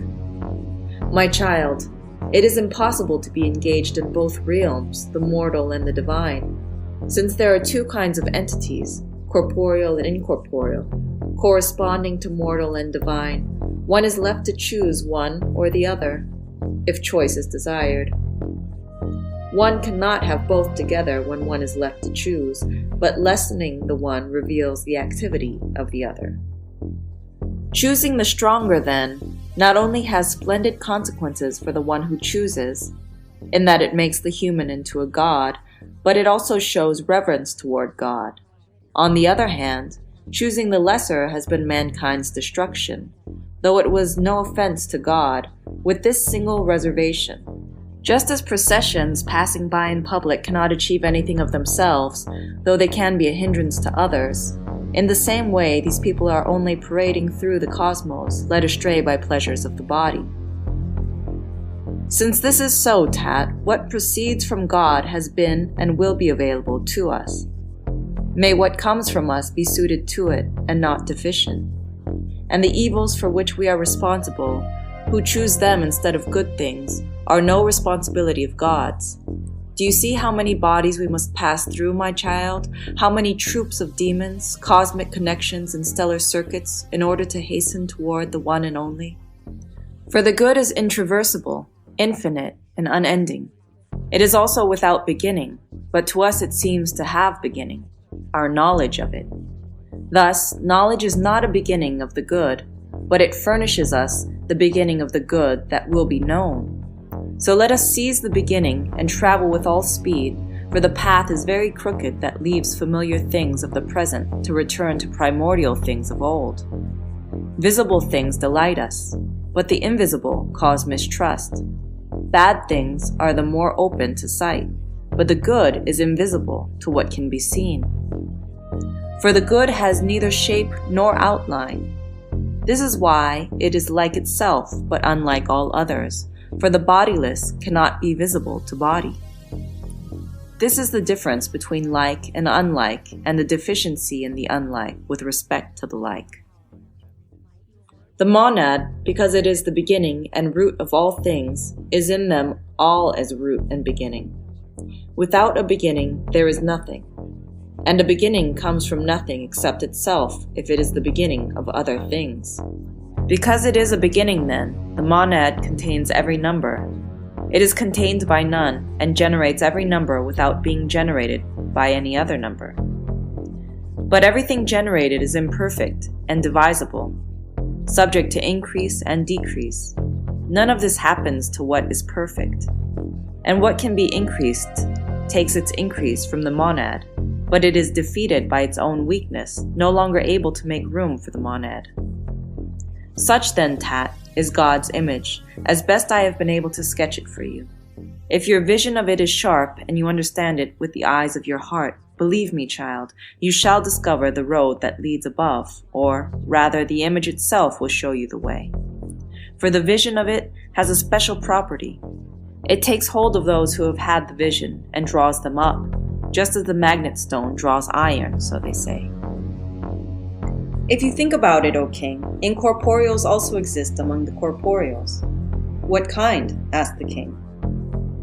My child, it is impossible to be engaged in both realms, the mortal and the divine. Since there are two kinds of entities, corporeal and incorporeal, corresponding to mortal and divine, One is left to choose one or the other, if choice is desired. One cannot have both together when one is left to choose, but lessening the one reveals the activity of the other. Choosing the stronger, then, not only has splendid consequences for the one who chooses, in that it makes the human into a god, but it also shows reverence toward God. On the other hand, choosing the lesser has been mankind's destruction, though it was no offense to God, with this single reservation. Just as processions passing by in public cannot achieve anything of themselves, though they can be a hindrance to others, in the same way these people are only parading through the cosmos, led astray by pleasures of the body. Since this is so, Tat, what proceeds from God has been and will be available to us. May what comes from us be suited to it and not deficient. And the evils for which we are responsible, who choose them instead of good things, are no responsibility of God's. Do you see how many bodies we must pass through, my child? How many troops of demons, cosmic connections, and stellar circuits in order to hasten toward the one and only? For the good is intraversible, infinite, and unending. It is also without beginning, but to us it seems to have beginning, our knowledge of it. Thus, knowledge is not a beginning of the good, but it furnishes us the beginning of the good that will be known. So let us seize the beginning and travel with all speed, for the path is very crooked that leaves familiar things of the present to return to primordial things of old. Visible things delight us, but the invisible cause mistrust. Bad things are the more open to sight, but the good is invisible to what can be seen. For the good has neither shape nor outline. This is why it is like itself, but unlike all others, for the bodiless cannot be visible to body. This is the difference between like and unlike, and the deficiency in the unlike with respect to the like. The monad, because it is the beginning and root of all things, is in them all as root and beginning. Without a beginning, there is nothing, and a beginning comes from nothing except itself if it is the beginning of other things. Because it is a beginning, then, the monad contains every number. It is contained by none and generates every number without being generated by any other number. But everything generated is imperfect and divisible, subject to increase and decrease. None of this happens to what is perfect. And what can be increased takes its increase from the monad, but it is defeated by its own weakness, no longer able to make room for the monad. Such then, Tat, is God's image, as best I have been able to sketch it for you. If your vision of it is sharp and you understand it with the eyes of your heart, believe me, child, you shall discover the road that leads above, or, rather, the image itself will show you the way. For the vision of it has a special property. It takes hold of those who have had the vision and draws them up, just as the magnet stone draws iron, so they say. If you think about it, O king, incorporeals also exist among the corporeals. What kind? Asked the king.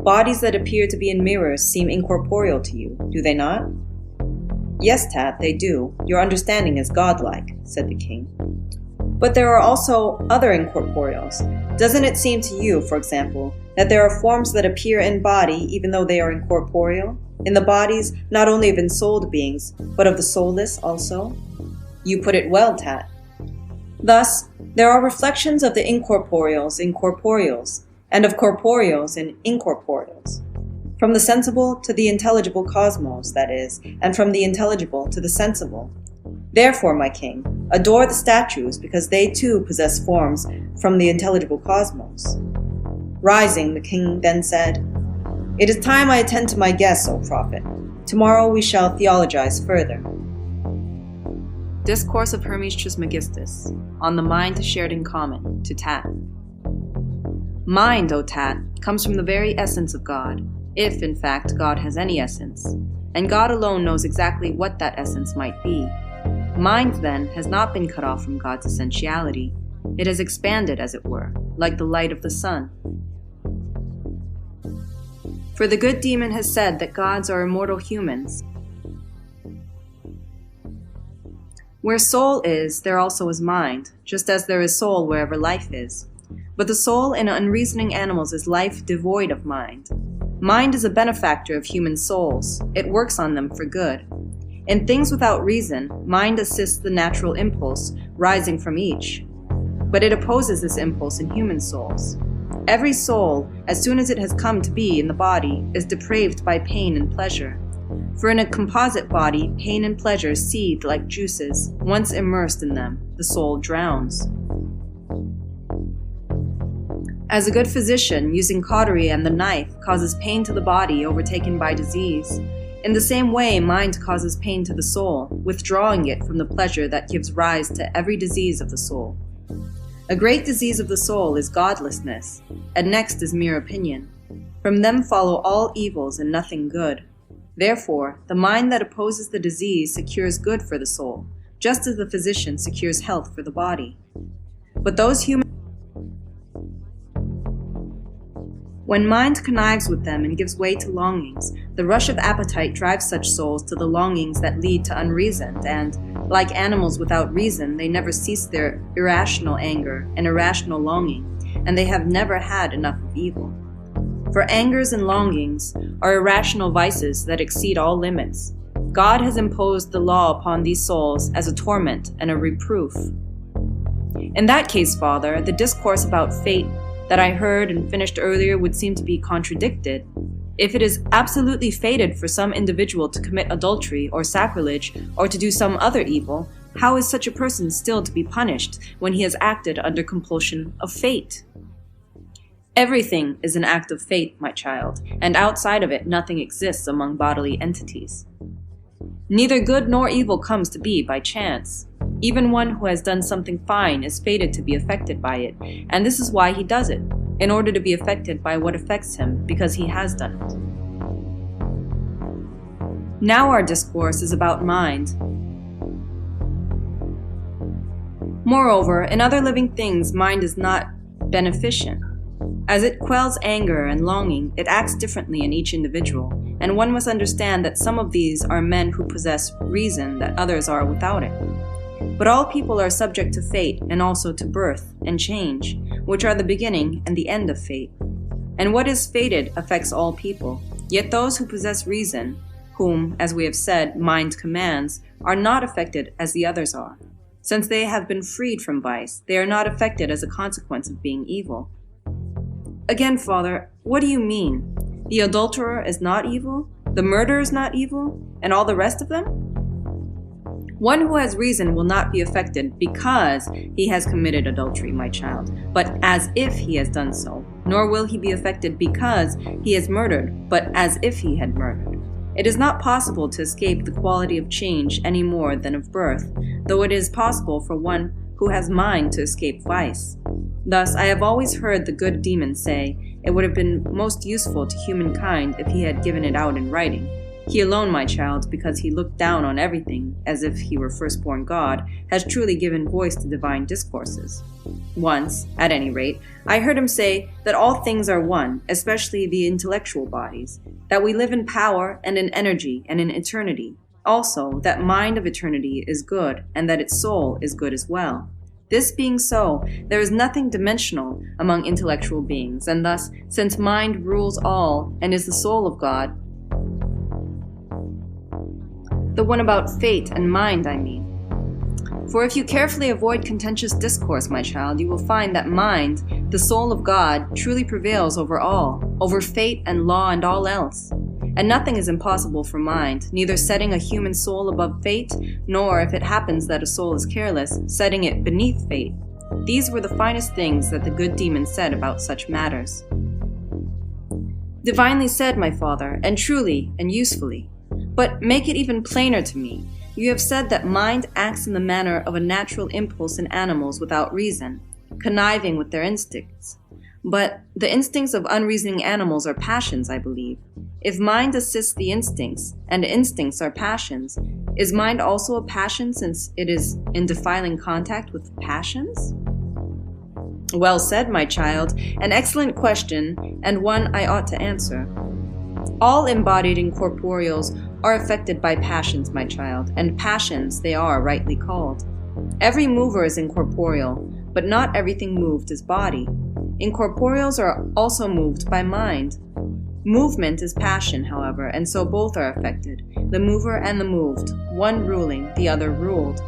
Bodies that appear to be in mirrors seem incorporeal to you, do they not? Yes, Tat, they do. Your understanding is godlike, said the king. But there are also other incorporeals. Doesn't it seem to you, for example, that there are forms that appear in body even though they are incorporeal? In the bodies not only of ensouled beings, but of the soulless also? You put it well, Tat. Thus, there are reflections of the incorporeals in corporeals, and of corporeals in incorporeals. From the sensible to the intelligible cosmos, that is, and from the intelligible to the sensible. Therefore, my king, adore the statues because they too possess forms from the intelligible cosmos. Rising, the king then said, It is time I attend to my guests, O prophet. Tomorrow we shall theologize further. Discourse of Hermes Trismegistus, on the mind shared in common, to Tat. Mind, O Tat, comes from the very essence of God, if, in fact, God has any essence, and God alone knows exactly what that essence might be. Mind, then, has not been cut off from God's essentiality. It has expanded, as it were, like the light of the sun. For the good demon has said that gods are immortal humans. Where soul is, there also is mind, just as there is soul wherever life is. But the soul in unreasoning animals is life devoid of mind. Mind is a benefactor of human souls. It works on them for good. In things without reason, mind assists the natural impulse rising from each. But it opposes this impulse in human souls. Every soul, as soon as it has come to be in the body, is depraved by pain and pleasure. For in a composite body, pain and pleasure seethe like juices. Once immersed in them, the soul drowns. As a good physician, using cautery and the knife, causes pain to the body overtaken by disease, in the same way mind causes pain to the soul, withdrawing it from the pleasure that gives rise to every disease of the soul. A great disease of the soul is godlessness, and next is mere opinion. From them follow all evils and nothing good. Therefore, the mind that opposes the disease secures good for the soul, just as the physician secures health for the body. But when mind connives with them and gives way to longings, the rush of appetite drives such souls to the longings that lead to unreasoned, and, like animals without reason, they never cease their irrational anger and irrational longing, and they have never had enough of evil. For angers and longings are irrational vices that exceed all limits. God has imposed the law upon these souls as a torment and a reproof. In that case, Father, the discourse about fate that I heard and finished earlier would seem to be contradicted. If it is absolutely fated for some individual to commit adultery or sacrilege or to do some other evil, how is such a person still to be punished when he has acted under compulsion of fate? Everything is an act of fate, my child, and outside of it nothing exists among bodily entities. Neither good nor evil comes to be by chance. Even one who has done something fine is fated to be affected by it, and this is why he does it, in order to be affected by what affects him because he has done it. Now our discourse is about mind. Moreover, in other living things, mind is not beneficent. As it quells anger and longing, it acts differently in each individual, and one must understand that some of these are men who possess reason that others are without it. But all people are subject to fate and also to birth and change, which are the beginning and the end of fate. And what is fated affects all people, yet those who possess reason, whom, as we have said, mind commands, are not affected as the others are. Since they have been freed from vice, they are not affected as a consequence of being evil. Again, Father, what do you mean? The adulterer is not evil? The murderer is not evil? And all the rest of them? One who has reason will not be affected because he has committed adultery, my child, but as if he has done so. Nor will he be affected because he has murdered, but as if he had murdered. It is not possible to escape the quality of change any more than of birth, though it is possible for one who has mind to escape vice. Thus, I have always heard the good demon say, it would have been most useful to humankind if he had given it out in writing. He alone, my child, because he looked down on everything, as if he were firstborn God, has truly given voice to divine discourses. Once, at any rate, I heard him say that all things are one, especially the intellectual bodies, that we live in power and in energy and in eternity. Also, that mind of eternity is good, and that its soul is good as well. This being so, there is nothing dimensional among intellectual beings, and thus, since mind rules all and is the soul of God, the one about fate and mind, I mean. For if you carefully avoid contentious discourse, my child, you will find that mind, the soul of God, truly prevails over all, over fate and law and all else. And nothing is impossible for mind, neither setting a human soul above fate, nor, if it happens that a soul is careless, setting it beneath fate. These were the finest things that the good demon said about such matters. Divinely said, my father, and truly and usefully. But make it even plainer to me. You have said that mind acts in the manner of a natural impulse in animals without reason, conniving with their instincts. But the instincts of unreasoning animals are passions, I believe. If mind assists the instincts, and instincts are passions, is mind also a passion since it is in defiling contact with passions? Well said, my child. An excellent question, and one I ought to answer. All embodied incorporeals are affected by passions, my child, and passions they are rightly called. Every mover is incorporeal, but not everything moved is body. Incorporeals are also moved by mind. Movement is passion, however, and so both are affected, the mover and the moved, one ruling, the other ruled.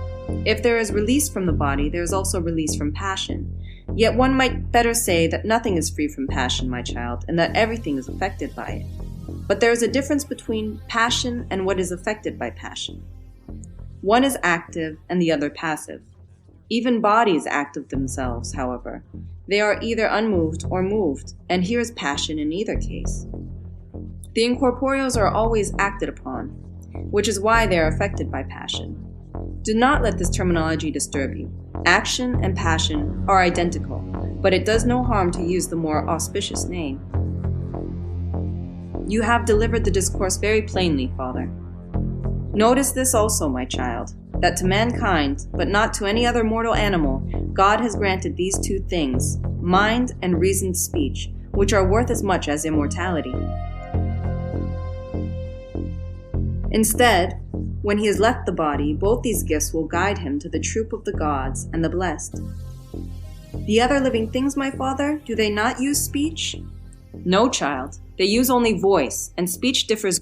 If there is release from the body, there is also release from passion. Yet one might better say that nothing is free from passion, my child, and that everything is affected by it. But there is a difference between passion and what is affected by passion. One is active and the other passive. Even bodies act of themselves, however. They are either unmoved or moved, and here is passion in either case. The incorporeals are always acted upon, which is why they are affected by passion. Do not let this terminology disturb you. Action and passion are identical, but it does no harm to use the more auspicious name. You have delivered the discourse very plainly, Father. Notice this also, my child, that to mankind, but not to any other mortal animal, God has granted these two things, mind and reasoned speech, which are worth as much as immortality. Instead, when he has left the body, both these gifts will guide him to the troop of the gods and the blessed. The other living things, my father, do they not use speech? No, child. They use only voice, and speech differs.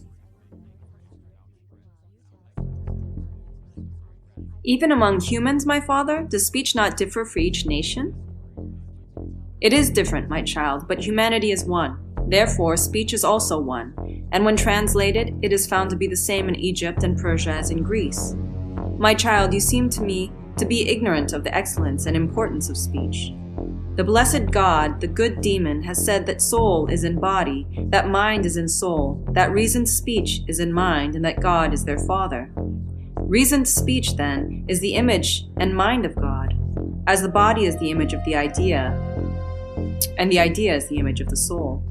Even among humans, my father, does speech not differ for each nation? It is different, my child, but humanity is one. Therefore, speech is also one, and when translated, it is found to be the same in Egypt and Persia as in Greece. My child, you seem to me to be ignorant of the excellence and importance of speech. The blessed God, the good demon, has said that soul is in body, that mind is in soul, that reasoned speech is in mind, and that God is their Father. Reasoned speech, then, is the image and mind of God, as the body is the image of the idea, and the idea is the image of the soul.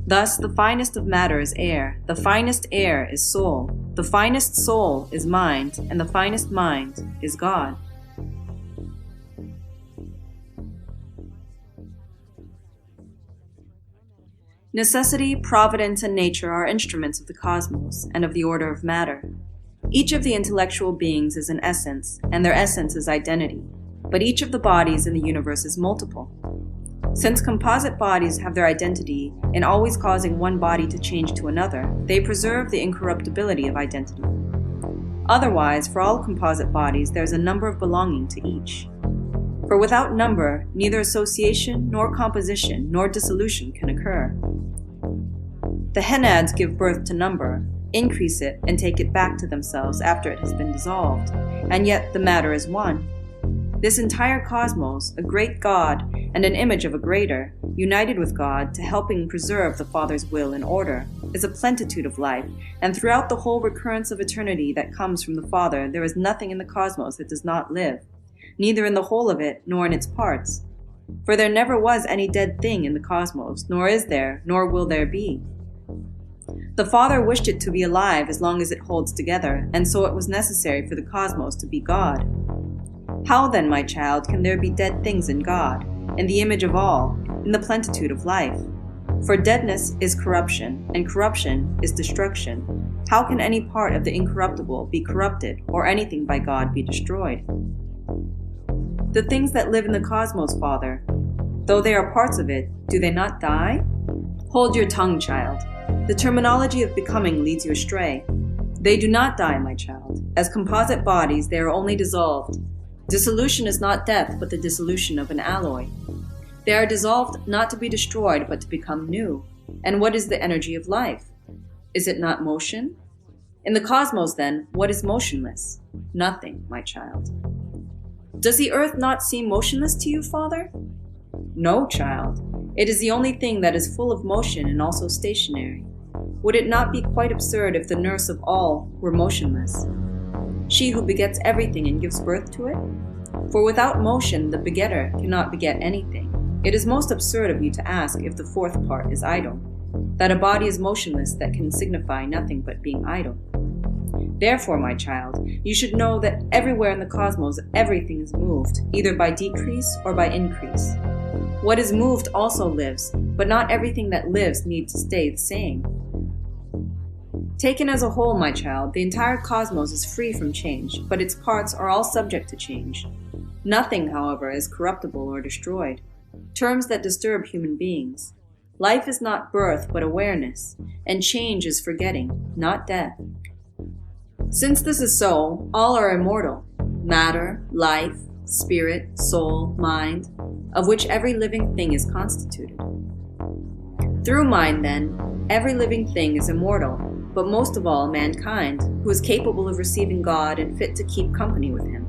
Thus, the finest of matter is air, the finest air is soul, the finest soul is mind, and the finest mind is God. Necessity, providence, and nature are instruments of the cosmos and of the order of matter. Each of the intellectual beings is an essence, and their essence is identity, but each of the bodies in the universe is multiple. Since composite bodies have their identity in always causing one body to change to another, they preserve the incorruptibility of identity. Otherwise, for all composite bodies, there is a number of belonging to each. For without number, neither association, nor composition, nor dissolution can occur. The henads give birth to number, increase it, and take it back to themselves after it has been dissolved, and yet the matter is one. This entire cosmos, a great God and an image of a greater, united with God to helping preserve the Father's will and order, is a plenitude of life, and throughout the whole recurrence of eternity that comes from the Father, there is nothing in the cosmos that does not live, neither in the whole of it nor in its parts. For there never was any dead thing in the cosmos, nor is there, nor will there be. The Father wished it to be alive as long as it holds together, and so it was necessary for the cosmos to be God. How then, my child, can there be dead things in God, in the image of all, in the plenitude of life? For deadness is corruption, and corruption is destruction. How can any part of the incorruptible be corrupted, or anything by God be destroyed? The things that live in the cosmos, Father, though they are parts of it, do they not die? Hold your tongue, child. The terminology of becoming leads you astray. They do not die, my child. As composite bodies, they are only dissolved. Dissolution is not death, but the dissolution of an alloy. They are dissolved not to be destroyed, but to become new. And what is the energy of life? Is it not motion? In the cosmos, then, what is motionless? Nothing, my child. Does the earth not seem motionless to you, Father? No, child. It is the only thing that is full of motion and also stationary. Would it not be quite absurd if the nurse of all were motionless? She who begets everything and gives birth to it? For without motion, the begetter cannot beget anything. It is most absurd of you to ask if the fourth part is idle, that a body is motionless that can signify nothing but being idle. Therefore, my child, you should know that everywhere in the cosmos everything is moved, either by decrease or by increase. What is moved also lives, but not everything that lives needs to stay the same. Taken as a whole, my child, the entire cosmos is free from change, but its parts are all subject to change. Nothing, however, is corruptible or destroyed, terms that disturb human beings. Life is not birth, but awareness, and change is forgetting, not death. Since this is so, all are immortal. Matter, life, spirit, soul, mind, of which every living thing is constituted. Through mind, then, every living thing is immortal, but most of all mankind, who is capable of receiving God and fit to keep company with him.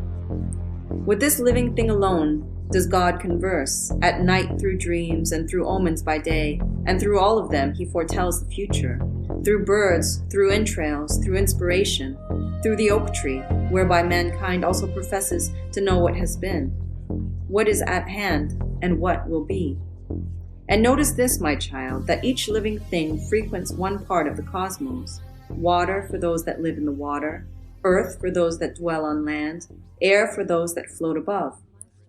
With this living thing alone does God converse, at night through dreams and through omens by day, and through all of them he foretells the future, through birds, through entrails, through inspiration, through the oak tree, whereby mankind also professes to know what has been, what is at hand, and what will be. And notice this, my child, that each living thing frequents one part of the cosmos: water for those that live in the water, earth for those that dwell on land, air for those that float above.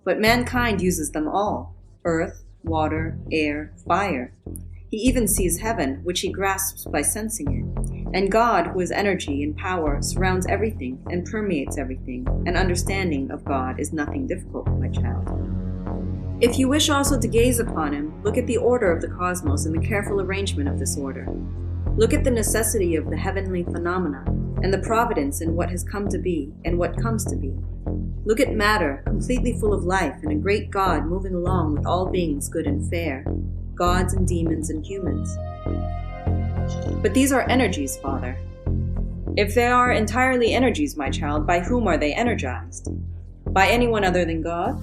But mankind uses them all: earth, water, air, fire. He even sees heaven, which he grasps by sensing it. And God, who is energy and power, surrounds everything and permeates everything, and understanding of God is nothing difficult, my child. If you wish also to gaze upon him, look at the order of the cosmos and the careful arrangement of this order. Look at the necessity of the heavenly phenomena, and the providence in what has come to be and what comes to be. Look at matter, completely full of life, and a great God moving along with all beings good and fair, gods and demons and humans. But these are energies, Father. If they are entirely energies, my child, by whom are they energized? By anyone other than God?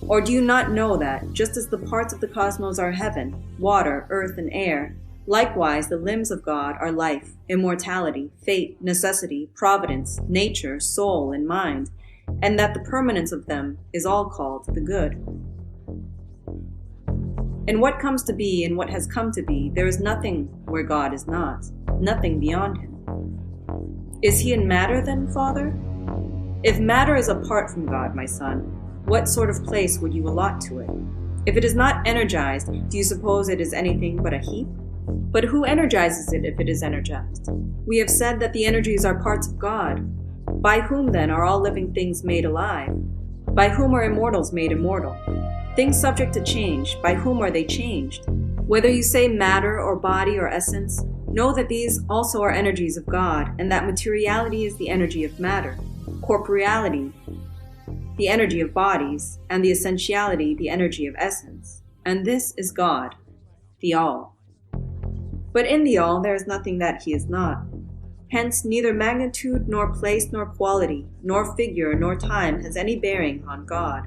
Or do you not know that, just as the parts of the cosmos are heaven, water, earth, and air, likewise the limbs of God are life, immortality, fate, necessity, providence, nature, soul, and mind, and that the permanence of them is all called the good? In what comes to be and what has come to be, there is nothing where God is not, nothing beyond him. Is he in matter then, Father? If matter is apart from God, my son, what sort of place would you allot to it? If it is not energized, do you suppose it is anything but a heap? But who energizes it if it is energized? We have said that the energies are parts of God. By whom then are all living things made alive? By whom are immortals made immortal? Things subject to change, by whom are they changed? Whether you say matter or body or essence, know that these also are energies of God, and that materiality is the energy of matter, corporeality the energy of bodies, and the essentiality the energy of essence. And this is God, the All. But in the All there is nothing that he is not. Hence neither magnitude, nor place, nor quality, nor figure, nor time has any bearing on God.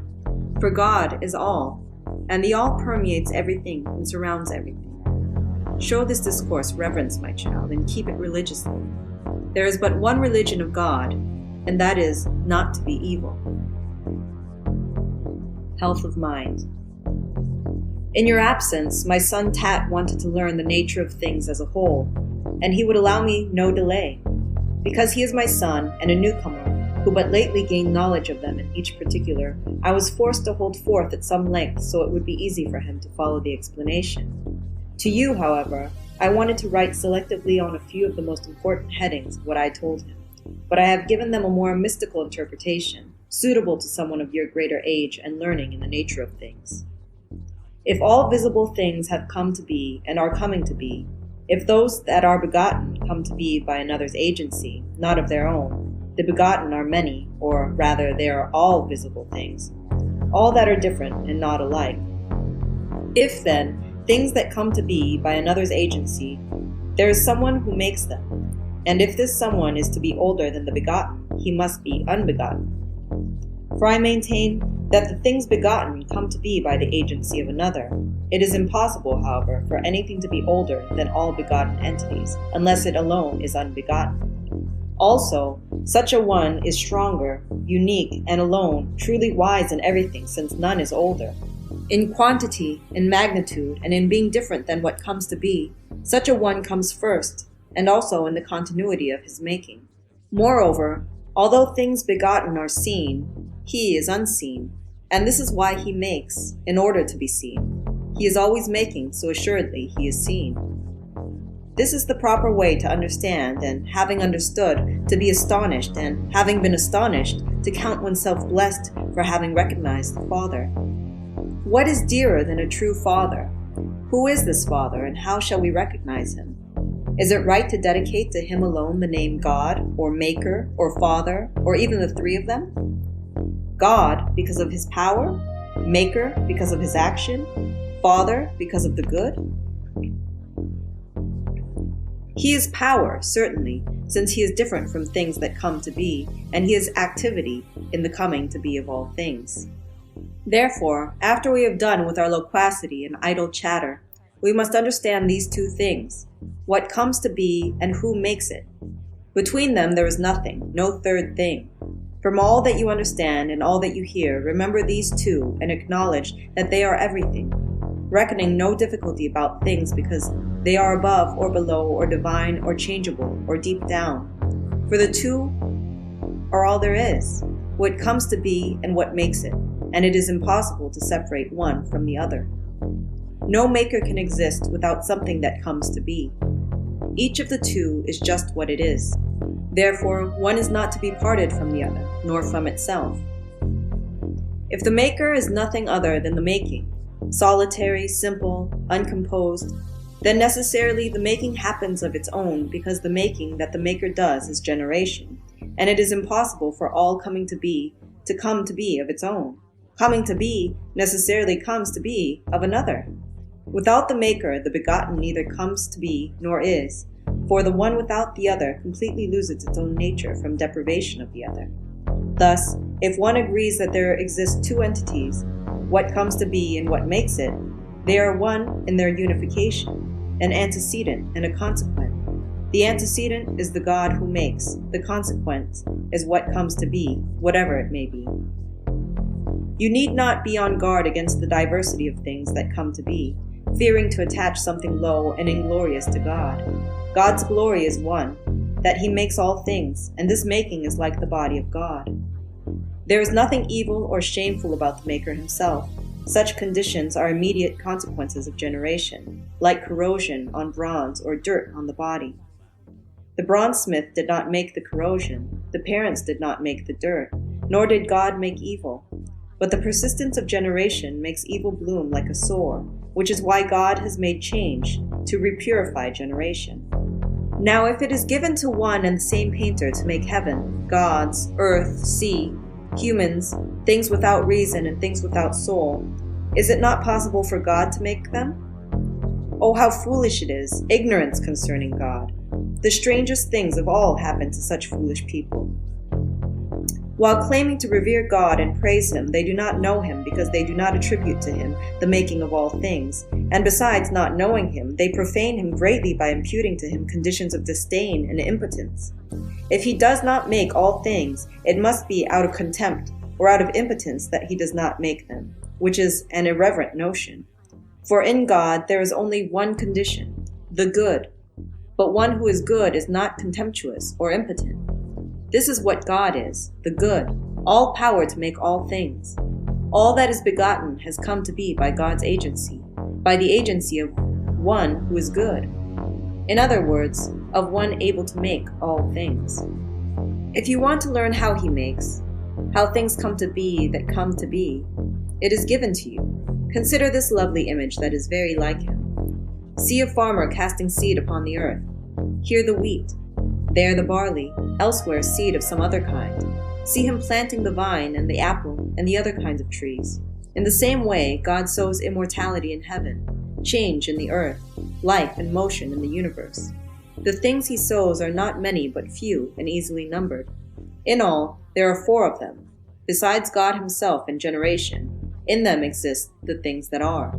For God is all, and the All permeates everything and surrounds everything. Show this discourse reverence, my child, and keep it religiously. There is but one religion of God, and that is not to be evil. Health of mind. In your absence, my son Tat wanted to learn the nature of things as a whole, and he would allow me no delay. Because he is my son and a newcomer, who but lately gained knowledge of them in each particular, I was forced to hold forth at some length so it would be easy for him to follow the explanation. To you, however, I wanted to write selectively on a few of the most important headings of what I told him, but I have given them a more mystical interpretation, suitable to someone of your greater age and learning in the nature of things. If all visible things have come to be and are coming to be, if those that are begotten come to be by another's agency, not of their own, the begotten are many, or rather they are all visible things, all that are different and not alike. If then, things that come to be by another's agency, there is someone who makes them, and if this someone is to be older than the begotten, he must be unbegotten. For I maintain that the things begotten come to be by the agency of another. It is impossible, however, for anything to be older than all begotten entities, unless it alone is unbegotten. Also, such a one is stronger, unique, and alone, truly wise in everything, since none is older. In quantity, in magnitude, and in being different than what comes to be, such a one comes first, and also in the continuity of his making. Moreover, although things begotten are seen, he is unseen, and this is why he makes, in order to be seen. He is always making, so assuredly he is seen. This is the proper way to understand, and having understood, to be astonished, and having been astonished, to count oneself blessed for having recognized the Father. What is dearer than a true Father? Who is this Father, and how shall we recognize him? Is it right to dedicate to him alone the name God, or Maker, or Father, or even the three of them? God, because of his power, Maker, because of his action, Father, because of the good? He is power, certainly, since he is different from things that come to be, and he is activity in the coming to be of all things. Therefore, after we have done with our loquacity and idle chatter, we must understand these two things, what comes to be and who makes it. Between them there is nothing, no third thing. From all that you understand and all that you hear, remember these two and acknowledge that they are everything, reckoning no difficulty about things because they are above or below or divine or changeable or deep down. For the two are all there is, what comes to be and what makes it, and it is impossible to separate one from the other. No maker can exist without something that comes to be. Each of the two is just what it is. Therefore, one is not to be parted from the other, nor from itself. If the maker is nothing other than the making, solitary, simple, uncomposed, then necessarily the making happens of its own because the making that the maker does is generation, and it is impossible for all coming to come to be of its own. Coming to be necessarily comes to be of another. Without the maker, the begotten neither comes to be nor is, for the one without the other completely loses its own nature from deprivation of the other. Thus, if one agrees that there exist two entities, what comes to be and what makes it, they are one in their unification, an antecedent and a consequent. The antecedent is the God who makes, the consequent is what comes to be, whatever it may be. You need not be on guard against the diversity of things that come to be, fearing to attach something low and inglorious to God. God's glory is one, that he makes all things, and this making is like the body of God. There is nothing evil or shameful about the Maker himself. Such conditions are immediate consequences of generation, like corrosion on bronze or dirt on the body. The bronzesmith did not make the corrosion, the parents did not make the dirt, nor did God make evil. But the persistence of generation makes evil bloom like a sore, which is why God has made change, to repurify generation. Now if it is given to one and the same painter to make heaven, gods, earth, sea, humans, things without reason and things without soul, is it not possible for God to make them? Oh, how foolish it is, ignorance concerning God. The strangest things of all happen to such foolish people. While claiming to revere God and praise him, they do not know him because they do not attribute to him the making of all things. And besides not knowing him, they profane him greatly by imputing to him conditions of disdain and impotence. If he does not make all things, it must be out of contempt or out of impotence that he does not make them, which is an irreverent notion. For in God there is only one condition, the good. But one who is good is not contemptuous or impotent. This is what God is, the good, all power to make all things. All that is begotten has come to be by God's agency, by the agency of one who is good. In other words, of one able to make all things. If you want to learn how he makes, how things come to be that come to be, it is given to you. Consider this lovely image that is very like him. See a farmer casting seed upon the earth. Here the wheat, there the barley, elsewhere seed of some other kind. See him planting the vine and the apple and the other kinds of trees. In the same way, God sows immortality in heaven, change in the earth, life and motion in the universe. The things he sows are not many but few and easily numbered. In all, there are 4 of them. Besides God himself and generation, in them exist the things that are.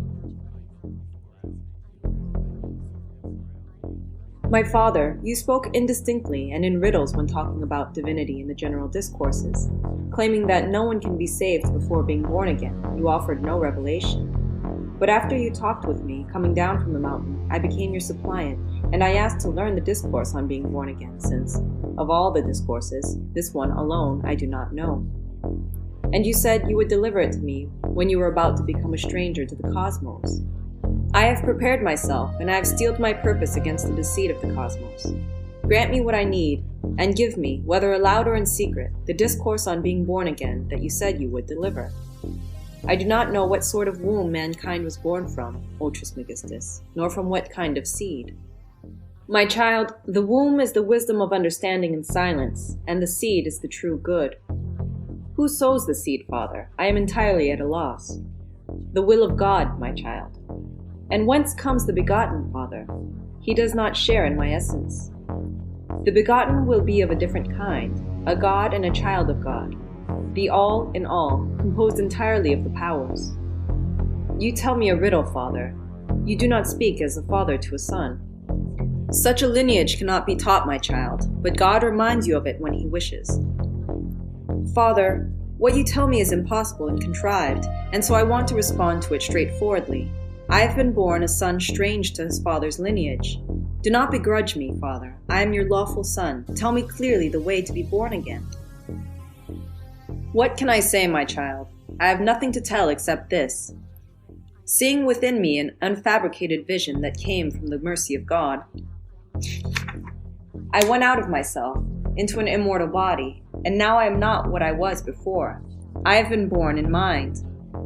My father, you spoke indistinctly and in riddles when talking about divinity in the general discourses. Claiming that no one can be saved before being born again, you offered no revelation. But after you talked with me, coming down from the mountain, I became your suppliant, and I asked to learn the discourse on being born again, since, of all the discourses, this one alone I do not know. And you said you would deliver it to me when you were about to become a stranger to the cosmos. I have prepared myself, and I have steeled my purpose against the deceit of the cosmos. Grant me what I need, and give me, whether aloud or in secret, the discourse on being born again that you said you would deliver. I do not know what sort of womb mankind was born from, O Trismegistus, nor from what kind of seed. My child, the womb is the wisdom of understanding and silence, and the seed is the true good. Who sows the seed, Father? I am entirely at a loss. The will of God, my child. And whence comes the begotten, Father? He does not share in my essence. The begotten will be of a different kind, a God and a child of God, the all in all, composed entirely of the powers. You tell me a riddle, Father. You do not speak as a father to a son. Such a lineage cannot be taught, my child, but God reminds you of it when he wishes. Father, what you tell me is impossible and contrived, and so I want to respond to it straightforwardly. I have been born a son strange to his father's lineage. Do not begrudge me, Father. I am your lawful son. Tell me clearly the way to be born again. What can I say, my child? I have nothing to tell except this. Seeing within me an unfabricated vision that came from the mercy of God, I went out of myself into an immortal body, and now I am not what I was before. I have been born in mind.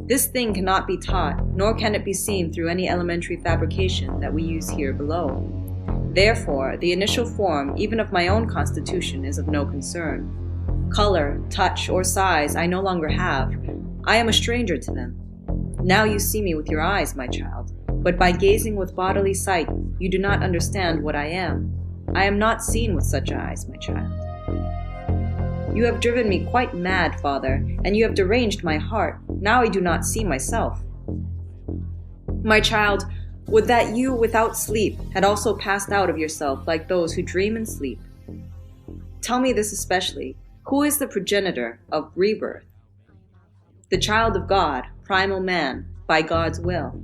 This thing cannot be taught, nor can it be seen through any elementary fabrication that we use here below. Therefore, the initial form, even of my own constitution, is of no concern. Color, touch, or size I no longer have. I am a stranger to them. Now you see me with your eyes, my child, but by gazing with bodily sight, you do not understand what I am. I am not seen with such eyes, my child. You have driven me quite mad, Father, and you have deranged my heart. Now I do not see myself. My child, would that you, without sleep, had also passed out of yourself like those who dream and sleep. Tell me this especially. Who is the progenitor of rebirth? The child of God, primal man, by God's will.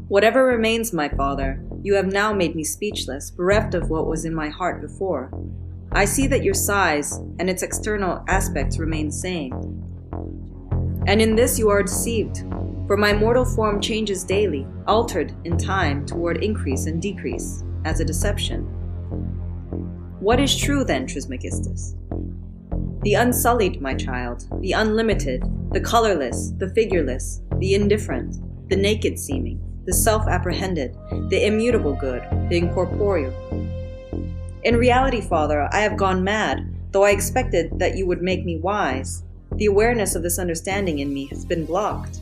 Whatever remains, my Father, you have now made me speechless, bereft of what was in my heart before. I see that your size and its external aspects remain same. And in this you are deceived, for my mortal form changes daily, altered in time toward increase and decrease, as a deception. What is true then, Trismegistus? The unsullied, my child, the unlimited, the colorless, the figureless, the indifferent, the naked seeming, the self-apprehended, the immutable good, the incorporeal. In reality, Father, I have gone mad, though I expected that you would make me wise. The awareness of this understanding in me has been blocked.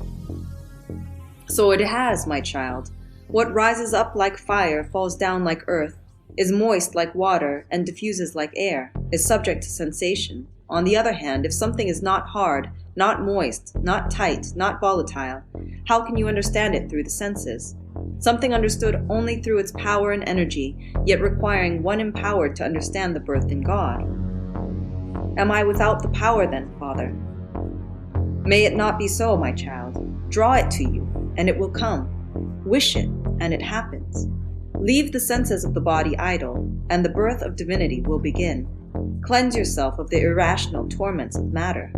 So it has, my child. What rises up like fire, falls down like earth, is moist like water, and diffuses like air, is subject to sensation. On the other hand, if something is not hard, not moist, not tight, not volatile, how can you understand it through the senses? Something understood only through its power and energy, yet requiring one empowered to understand the birth in God. Am I without the power then, Father? May it not be so, my child. Draw it to you, and it will come. Wish it, and it happens. Leave the senses of the body idle, and the birth of divinity will begin. Cleanse yourself of the irrational torments of matter.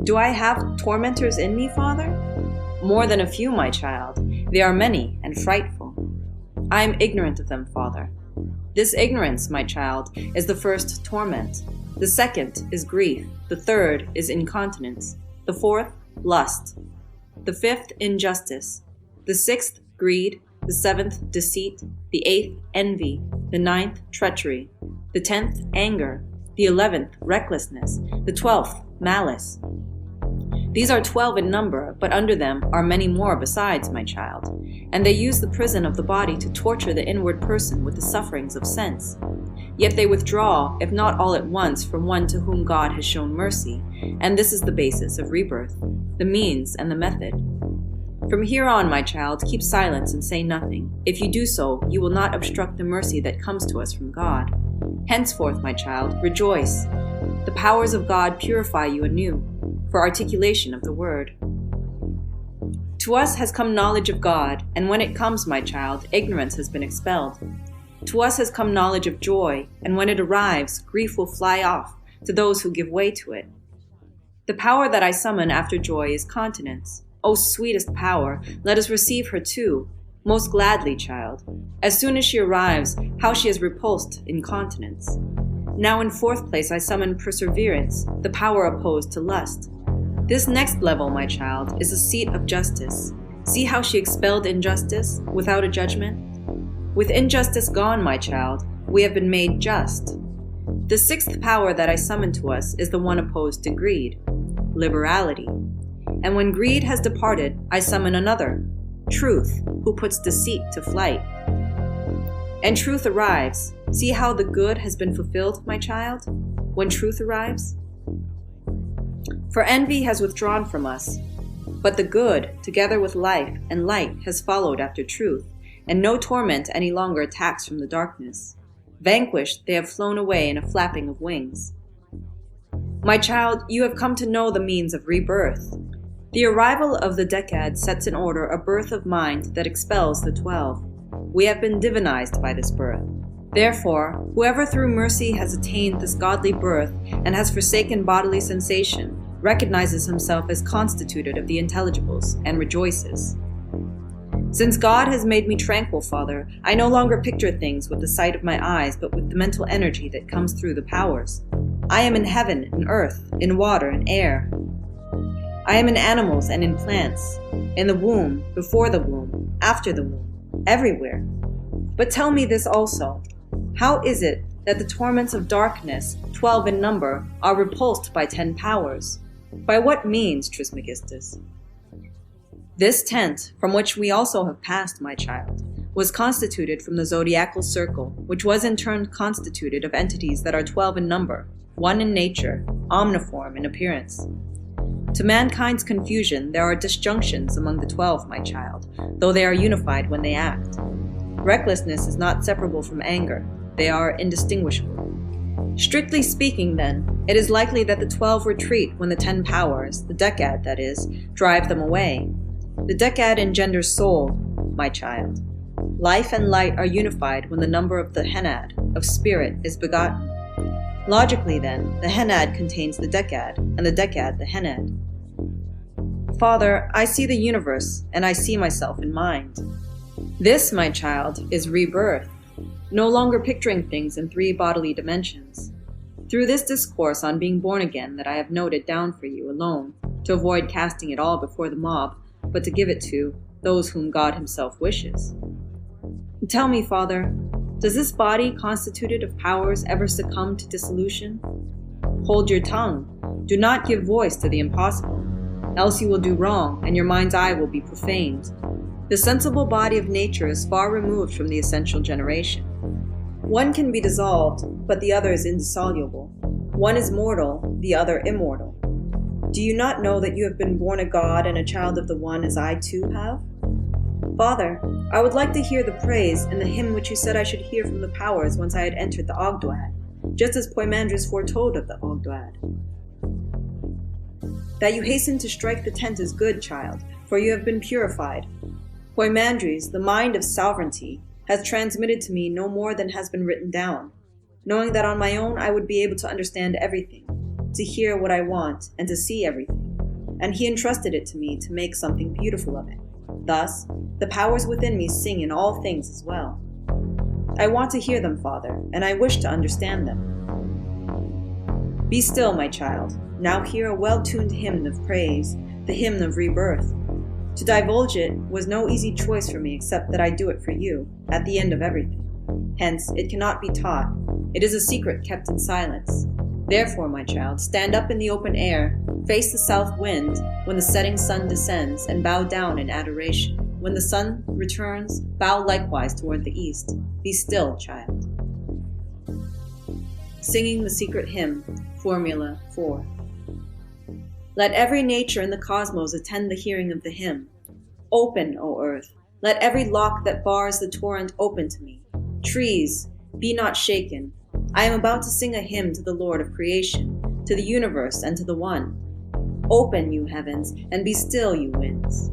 Do I have tormentors in me, Father? More than a few, my child. They are many and frightful. I am ignorant of them, Father. This ignorance, my child, is the first torment. The second is grief. The third is incontinence. The fourth, lust. The fifth, injustice. The sixth, greed. The seventh, deceit. The eighth, envy. The ninth, treachery. The 10th, anger. The 11th, recklessness. The 12th, malice. These are 12 in number, but under them are many more besides, my child, and they use the prison of the body to torture the inward person with the sufferings of sense. Yet they withdraw, if not all at once, from one to whom God has shown mercy, and this is the basis of rebirth, the means and the method. From here on, my child, keep silence and say nothing. If you do so, you will not obstruct the mercy that comes to us from God. Henceforth, my child, rejoice. The powers of God purify you anew, for articulation of the word. To us has come knowledge of God, and when it comes, my child, ignorance has been expelled. To us has come knowledge of joy, and when it arrives, grief will fly off to those who give way to it. The power that I summon after joy is continence. O sweetest power, let us receive her too. Most gladly, child. As soon as she arrives, how she has repulsed incontinence. Now in fourth place I summon perseverance, the power opposed to lust. This next level, my child, is a seat of justice. See how she expelled injustice without a judgment? With injustice gone, my child, we have been made just. The sixth power that I summon to us is the one opposed to greed, liberality. And when greed has departed, I summon another, truth, who puts deceit to flight. And truth arrives. See how the good has been fulfilled, my child, when truth arrives? For envy has withdrawn from us, but the good, together with life and light, has followed after truth, and no torment any longer attacks from the darkness. Vanquished, they have flown away in a flapping of wings. My child, you have come to know the means of rebirth. The arrival of the Decad sets in order a birth of mind that expels the 12. We have been divinized by this birth. Therefore, whoever through mercy has attained this godly birth and has forsaken bodily sensation, recognizes himself as constituted of the intelligibles and rejoices. Since God has made me tranquil, Father, I no longer picture things with the sight of my eyes, but with the mental energy that comes through the powers. I am in heaven, in earth, in water, and air. I am in animals and in plants, in the womb, before the womb, after the womb, everywhere. But tell me this also. How is it that the torments of darkness, 12 in number, are repulsed by 10 powers? By what means, Trismegistus? This tent, from which we also have passed, my child, was constituted from the zodiacal circle, which was in turn constituted of entities that are 12 in number, 1 in nature, omniform in appearance. To mankind's confusion, there are disjunctions among the 12, my child, though they are unified when they act. Recklessness is not separable from anger. They are indistinguishable. Strictly speaking, then, it is likely that the 12 retreat when the 10 powers, the Decad that is, drive them away. The Decad engenders soul, my child. Life and light are unified when the number of the Henad, of spirit, is begotten. Logically, then, the Henad contains the Decad, and the Decad the Henad. Father, I see the universe, and I see myself in mind. This, my child, is rebirth, no longer picturing things in 3 bodily dimensions. Through this discourse on being born again that I have noted down for you alone, to avoid casting it all before the mob, but to give it to those whom God himself wishes. Tell me, Father, does this body constituted of powers ever succumb to dissolution? Hold your tongue. Do not give voice to the impossible, else you will do wrong, and your mind's eye will be profaned. The sensible body of nature is far removed from the essential generation. One can be dissolved, but the other is indissoluble. One is mortal, the other immortal. Do you not know that you have been born a god and a child of the One as I too have? Father, I would like to hear the praise and the hymn which you said I should hear from the powers once I had entered the Ogdoad, just as Poimandres foretold of the Ogdoad. That you hasten to strike the tent is good, child, for you have been purified. Poimandres, the mind of sovereignty, has transmitted to me no more than has been written down, knowing that on my own I would be able to understand everything, to hear what I want, and to see everything, and he entrusted it to me to make something beautiful of it. Thus, the powers within me sing in all things as well. I want to hear them, Father, and I wish to understand them. Be still, my child. Now hear a well-tuned hymn of praise, the hymn of rebirth. To divulge it was no easy choice for me except that I do it for you, at the end of everything. Hence, it cannot be taught. It is a secret kept in silence. Therefore, my child, stand up in the open air, face the south wind when the setting sun descends, and bow down in adoration. When the sun returns, bow likewise toward the east. Be still, child. Singing the secret hymn, Formula 4. Let every nature in the cosmos attend the hearing of the hymn. Open, O earth, let every lock that bars the torrent open to me. Trees, be not shaken. I am about to sing a hymn to the Lord of creation, to the universe and to the One. Open, you heavens, and be still, you winds.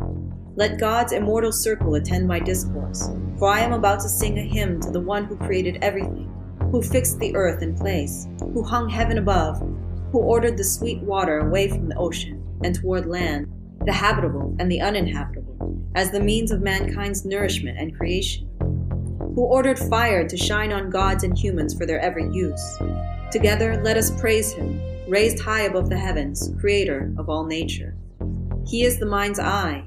Let God's immortal circle attend my discourse, for I am about to sing a hymn to the One who created everything, who fixed the earth in place, who hung heaven above, who ordered the sweet water away from the ocean and toward land, the habitable and the uninhabitable, as the means of mankind's nourishment and creation, who ordered fire to shine on gods and humans for their every use. Together let us praise him, raised high above the heavens, creator of all nature. He is the mind's eye.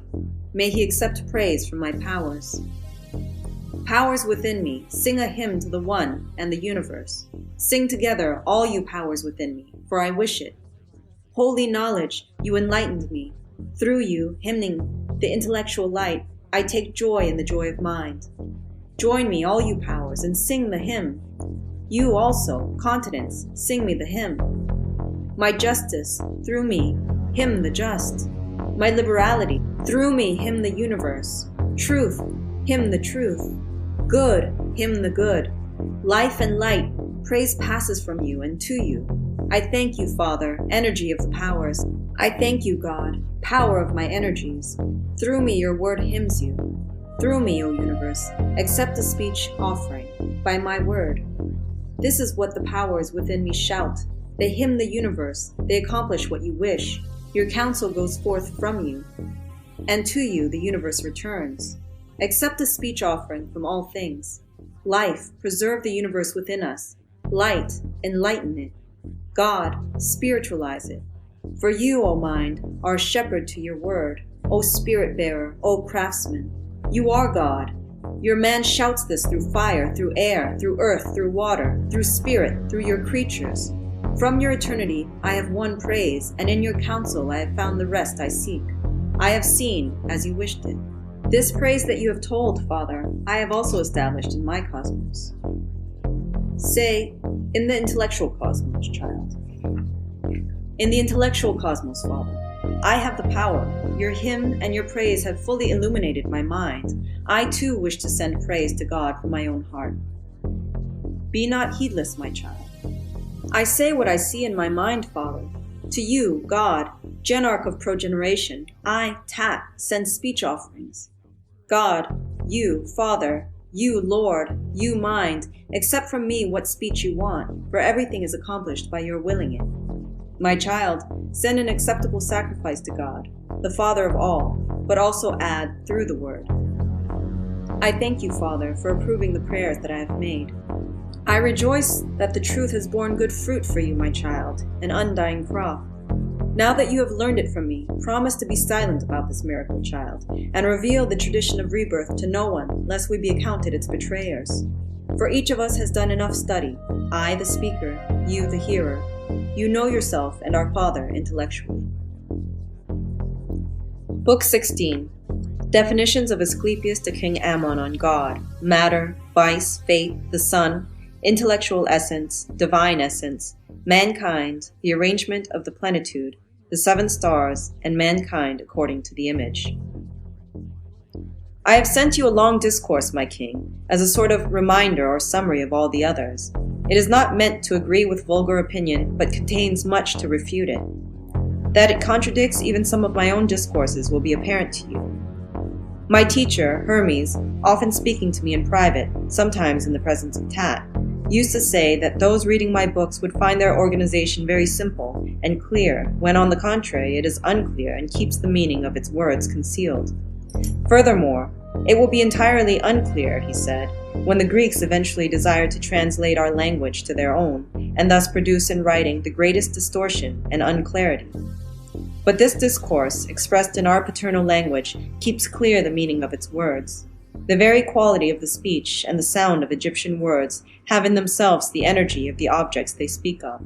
May he accept praise from my powers. Powers within me, sing a hymn to the one and the universe. Sing together, all you powers within me, for I wish it. Holy knowledge, you enlightened me. Through you, hymning the intellectual light, I take joy in the joy of mind. Join me, all you powers, and sing the hymn. You also, continents, sing me the hymn. My justice, through me, hymn the just. My liberality, through me, hymn the universe. Truth, hymn the truth. Good, hymn the good. Life and light, praise passes from you and to you. I thank you, Father, energy of the powers. I thank you, God, power of my energies. Through me your word hymns you. Through me, O universe, accept a speech offering by my word. This is what the powers within me shout. They hymn the universe, they accomplish what you wish. Your counsel goes forth from you, and to you the universe returns. Accept a speech offering from all things. Life, preserve the universe within us. Light, enlighten it. God, spiritualize it. For you, O mind, are a shepherd to your word. O spirit bearer, O craftsman, you are God. Your man shouts this through fire, through air, through earth, through water, through spirit, through your creatures. From your eternity I have won praise, and in your counsel I have found the rest I seek. I have seen as you wished it. This praise that you have told, Father, I have also established in my cosmos. Say, in the intellectual cosmos, child. In the intellectual cosmos, Father, I have the power. Your hymn and your praise have fully illuminated my mind. I too wish to send praise to God from my own heart. Be not heedless, my child. I say what I see in my mind, Father. To you, God, Genarch of progeneration, I, Tat, send speech offerings. God, you, Father, you, Lord, you, Mind, accept from me what speech you want, for everything is accomplished by your willing it. My child, send an acceptable sacrifice to God, the Father of all, but also add through the word. I thank you, Father, for approving the prayers that I have made. I rejoice that the truth has borne good fruit for you, my child, an undying crop. Now that you have learned it from me, promise to be silent about this miracle, child, and reveal the tradition of rebirth to no one, lest we be accounted its betrayers. For each of us has done enough study, I the speaker, you the hearer. You know yourself and our Father intellectually. Book 16. Definitions of Asclepius to King Ammon on God, matter, vice, faith, the sun, intellectual essence, divine essence, mankind, the arrangement of the plenitude, the 7 stars, and mankind according to the image. I have sent you a long discourse, my king, as a sort of reminder or summary of all the others. It is not meant to agree with vulgar opinion, but contains much to refute it. That it contradicts even some of my own discourses will be apparent to you. My teacher, Hermes, often speaking to me in private, sometimes in the presence of Tat, used to say that those reading my books would find their organization very simple and clear, when on the contrary it is unclear and keeps the meaning of its words concealed. Furthermore, it will be entirely unclear, he said, when the Greeks eventually desire to translate our language to their own, and thus produce in writing the greatest distortion and unclarity. But this discourse, expressed in our paternal language, keeps clear the meaning of its words. The very quality of the speech and the sound of Egyptian words have in themselves the energy of the objects they speak of.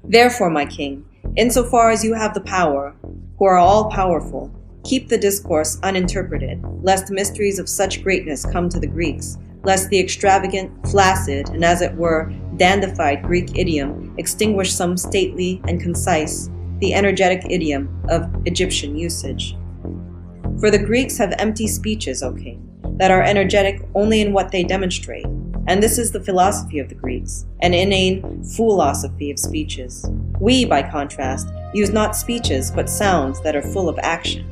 Therefore, my king, insofar as you have the power, who are all-powerful, keep the discourse uninterpreted, lest mysteries of such greatness come to the Greeks, lest the extravagant, flaccid, and as it were, dandified Greek idiom extinguish some stately and concise, the energetic idiom of Egyptian usage. For the Greeks have empty speeches, O king, that are energetic only in what they demonstrate, and this is the philosophy of the Greeks, an inane foolosophy of speeches. We, by contrast, use not speeches but sounds that are full of action.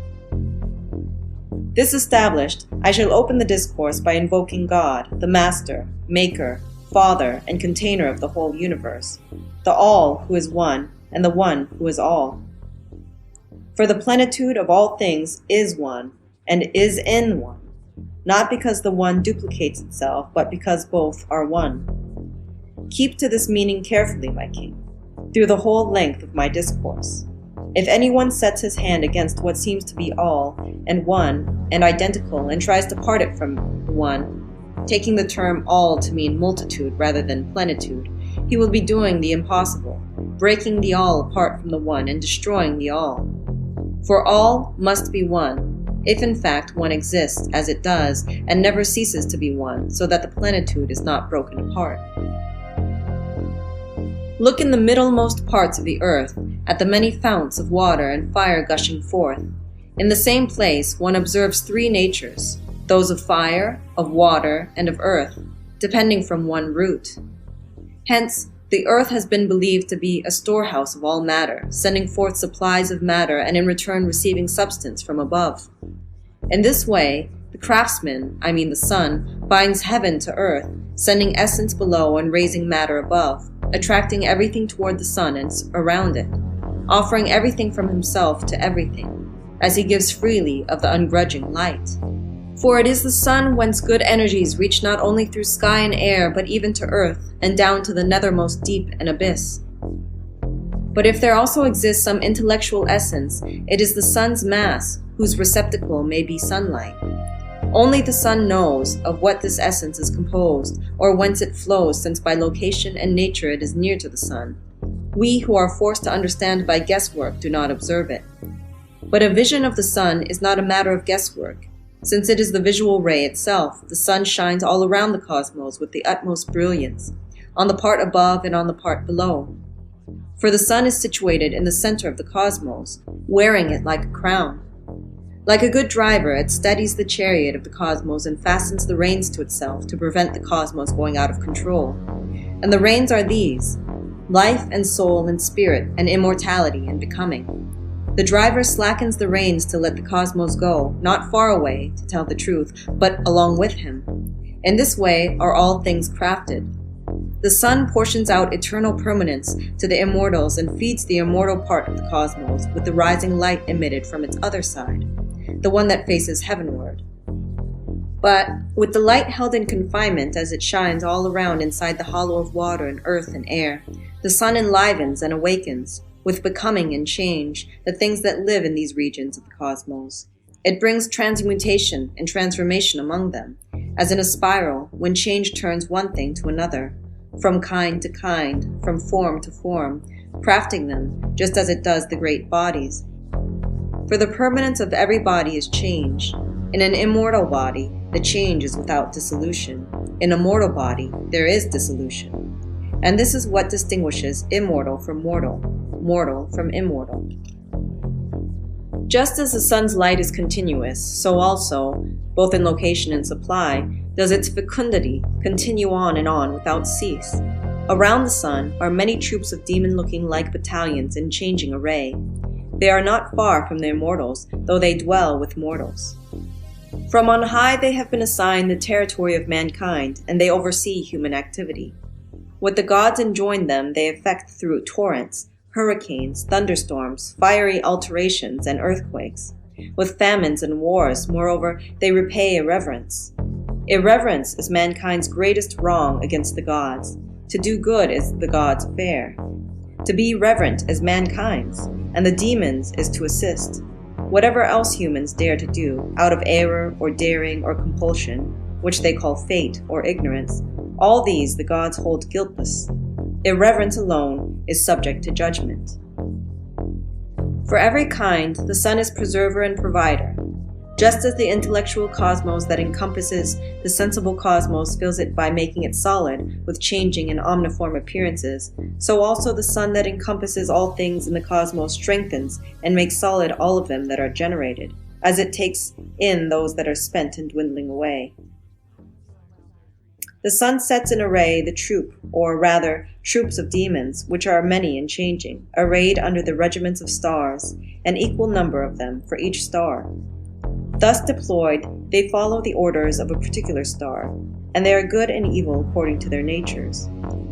This established, I shall open the discourse by invoking God, the Master, Maker, Father, and Container of the whole universe, the All who is one, and the One who is all. For the plenitude of all things is one, and is in one, not because the one duplicates itself, but because both are one. Keep to this meaning carefully, my king, through the whole length of my discourse. If anyone sets his hand against what seems to be all, and one, and identical, and tries to part it from the one, taking the term all to mean multitude rather than plenitude, he will be doing the impossible, breaking the all apart from the one and destroying the all. For all must be one, if in fact one exists as it does and never ceases to be one, so that the plenitude is not broken apart. Look in the middlemost parts of the earth at the many founts of water and fire gushing forth. In the same place one observes three natures, those of fire, of water, and of earth, depending from one root. Hence, the earth has been believed to be a storehouse of all matter, sending forth supplies of matter and in return receiving substance from above. In this way, the craftsman, I mean the sun, binds heaven to earth, sending essence below and raising matter above, attracting everything toward the sun and around it, offering everything from himself to everything, as he gives freely of the ungrudging light. For it is the sun whence good energies reach not only through sky and air, but even to earth, and down to the nethermost deep and abyss. But if there also exists some intellectual essence, it is the sun's mass, whose receptacle may be sunlight. Only the sun knows of what this essence is composed, or whence it flows, since by location and nature it is near to the sun. We who are forced to understand by guesswork do not observe it. But a vision of the sun is not a matter of guesswork. Since it is the visual ray itself, the sun shines all around the cosmos with the utmost brilliance, on the part above and on the part below. For the sun is situated in the center of the cosmos, wearing it like a crown. Like a good driver, it steadies the chariot of the cosmos and fastens the reins to itself to prevent the cosmos going out of control. And the reins are these: life and soul and spirit and immortality and becoming. The driver slackens the reins to let the cosmos go, not far away, to tell the truth, but along with him. In this way are all things crafted. The sun portions out eternal permanence to the immortals and feeds the immortal part of the cosmos with the rising light emitted from its other side, the one that faces heavenward. But, with the light held in confinement as it shines all around inside the hollow of water and earth and air, the sun enlivens and awakens, with becoming and change, the things that live in these regions of the cosmos. It brings transmutation and transformation among them, as in a spiral, when change turns one thing to another, from kind to kind, from form to form, crafting them, just as it does the great bodies. For the permanence of every body is change. In an immortal body, the change is without dissolution. In a mortal body, there is dissolution. And this is what distinguishes immortal from mortal, mortal from immortal. Just as the sun's light is continuous, so also, both in location and supply, does its fecundity continue on and on without cease. Around the sun are many troops of demon-looking like battalions in changing array. They are not far from the immortals, though they dwell with mortals. From on high they have been assigned the territory of mankind, and they oversee human activity. What the gods enjoin them they effect through torrents, hurricanes, thunderstorms, fiery alterations, and earthquakes. With famines and wars, moreover, they repay irreverence. Irreverence is mankind's greatest wrong against the gods. To do good is the gods' affair. To be reverent is mankind's, and the demons' is to assist. Whatever else humans dare to do, out of error or daring or compulsion, which they call fate or ignorance, all these the gods hold guiltless. Irreverence alone is subject to judgment. For every kind, the sun is preserver and provider. Just as the intellectual cosmos that encompasses the sensible cosmos fills it by making it solid with changing and omniform appearances, so also the sun that encompasses all things in the cosmos strengthens and makes solid all of them that are generated, as it takes in those that are spent and dwindling away. The sun sets in array the troop, or rather, troops of demons, which are many and changing, arrayed under the regiments of stars, an equal number of them for each star. Thus deployed, they follow the orders of a particular star, and they are good and evil according to their natures.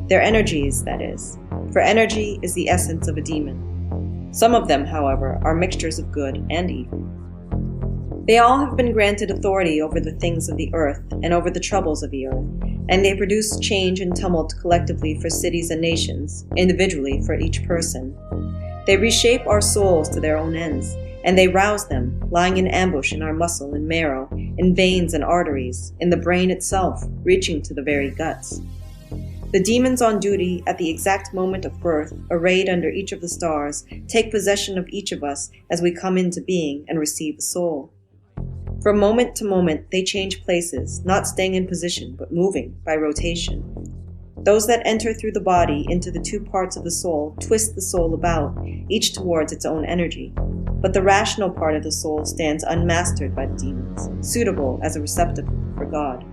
Their energies, that is, for energy is the essence of a demon. Some of them, however, are mixtures of good and evil. They all have been granted authority over the things of the earth and over the troubles of the earth, and they produce change and tumult collectively for cities and nations, individually for each person. They reshape our souls to their own ends, and they rouse them, lying in ambush in our muscle and marrow, in veins and arteries, in the brain itself, reaching to the very guts. The demons on duty at the exact moment of birth, arrayed under each of the stars, take possession of each of us as we come into being and receive a soul. From moment to moment, they change places, not staying in position, but moving by rotation. Those that enter through the body into the two parts of the soul twist the soul about, each towards its own energy. But the rational part of the soul stands unmastered by the demons, suitable as a receptacle for God.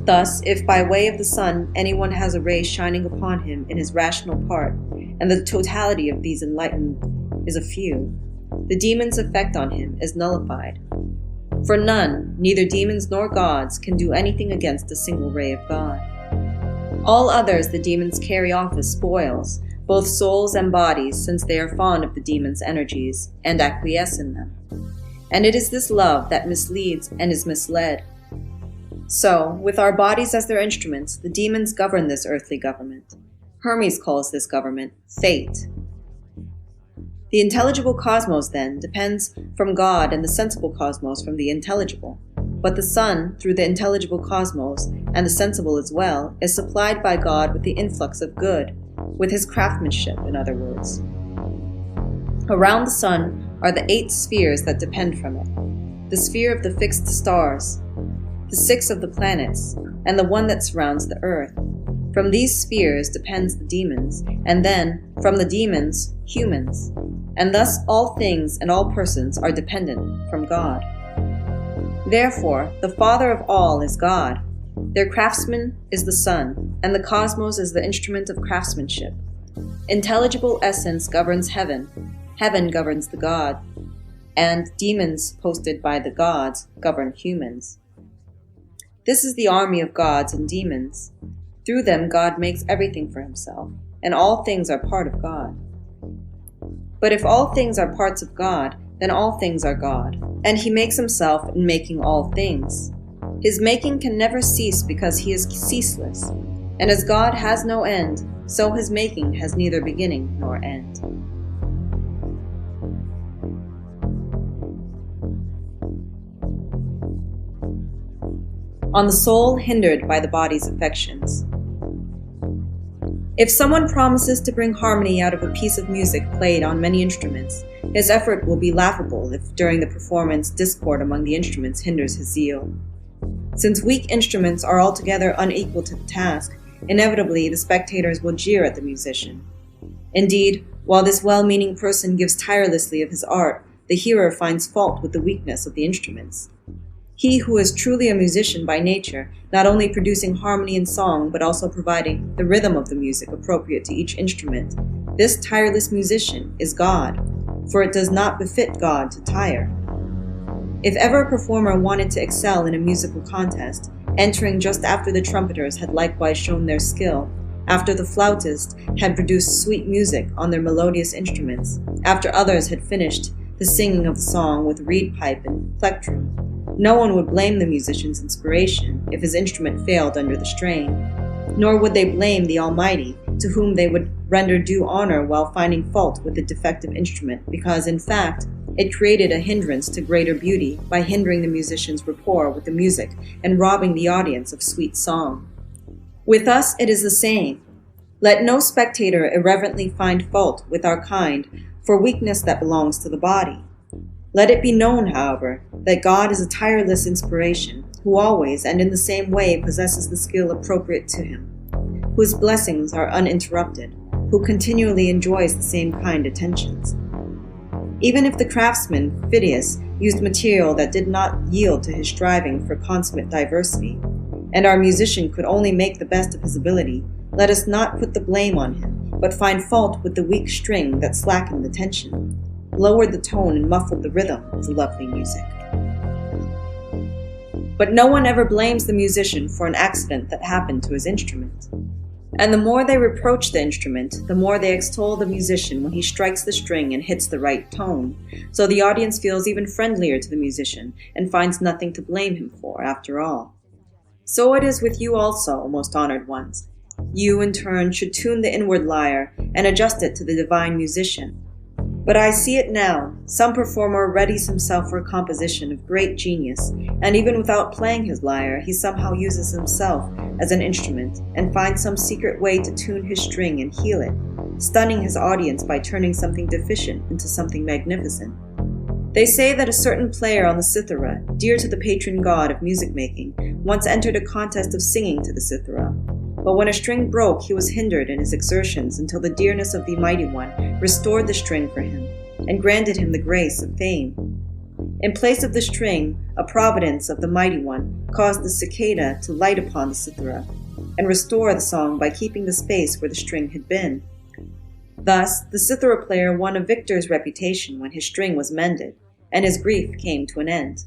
Thus, if by way of the sun anyone has a ray shining upon him in his rational part, and the totality of these enlightened is a few, the demon's effect on him is nullified. For none, neither demons nor gods, can do anything against a single ray of God. All others the demons carry off as spoils, both souls and bodies, since they are fond of the demon's energies and acquiesce in them. And it is this love that misleads and is misled. So, with our bodies as their instruments, the demons govern this earthly government. Hermes calls this government fate. The intelligible cosmos, then, depends from God, and the sensible cosmos from the intelligible. But the sun, through the intelligible cosmos, and the sensible as well, is supplied by God with the influx of good, with his craftsmanship, in other words. Around the sun are the 8 spheres that depend from it, the sphere of the fixed stars, the 6 of the planets, and the one that surrounds the earth. From these spheres depends the demons, and then, from the demons, humans. And thus all things and all persons are dependent from God. Therefore, the Father of all is God. Their craftsman is the sun, and the cosmos is the instrument of craftsmanship. Intelligible essence governs heaven, heaven governs the god, and demons posted by the gods govern humans. This is the army of gods and demons. Through them God makes everything for himself, and all things are part of God. But if all things are parts of God, then all things are God, and he makes himself in making all things. His making can never cease because he is ceaseless, and as God has no end, so his making has neither beginning nor end. On the soul hindered by the body's affections. If someone promises to bring harmony out of a piece of music played on many instruments, his effort will be laughable if during the performance discord among the instruments hinders his zeal. Since weak instruments are altogether unequal to the task, inevitably the spectators will jeer at the musician. Indeed, while this well-meaning person gives tirelessly of his art, the hearer finds fault with the weakness of the instruments. He who is truly a musician by nature, not only producing harmony in song, but also providing the rhythm of the music appropriate to each instrument, this tireless musician is God, for it does not befit God to tire. If ever a performer wanted to excel in a musical contest, entering just after the trumpeters had likewise shown their skill, after the flautists had produced sweet music on their melodious instruments, after others had finished the singing of the song with reed pipe and plectrum, no one would blame the musician's inspiration if his instrument failed under the strain, nor would they blame the Almighty, to whom they would render due honor while finding fault with the defective instrument, because, in fact, it created a hindrance to greater beauty by hindering the musician's rapport with the music and robbing the audience of sweet song. With us it is the same. Let no spectator irreverently find fault with our kind for weakness that belongs to the body. Let it be known, however, that God is a tireless inspiration, who always and in the same way possesses the skill appropriate to him, whose blessings are uninterrupted, who continually enjoys the same kind attentions. Even if the craftsman, Phidias, used material that did not yield to his striving for consummate diversity, and our musician could only make the best of his ability, let us not put the blame on him, but find fault with the weak string that slackened the tension, lowered the tone and muffled the rhythm of the lovely music. But no one ever blames the musician for an accident that happened to his instrument. And the more they reproach the instrument, the more they extol the musician when he strikes the string and hits the right tone, so the audience feels even friendlier to the musician and finds nothing to blame him for, after all. So it is with you also, most honored ones. You, in turn, should tune the inward lyre and adjust it to the divine musician. But I see it now. Some performer readies himself for a composition of great genius, and even without playing his lyre, he somehow uses himself as an instrument and finds some secret way to tune his string and heal it, stunning his audience by turning something deficient into something magnificent. They say that a certain player on the cithara, dear to the patron god of music-making, once entered a contest of singing to the cithara. But when a string broke, he was hindered in his exertions until the dearness of the Mighty One restored the string for him and granted him the grace of fame. In place of the string, a providence of the Mighty One caused the cicada to light upon the cithara and restore the song by keeping the space where the string had been. Thus, the cithara player won a victor's reputation when his string was mended, and his grief came to an end.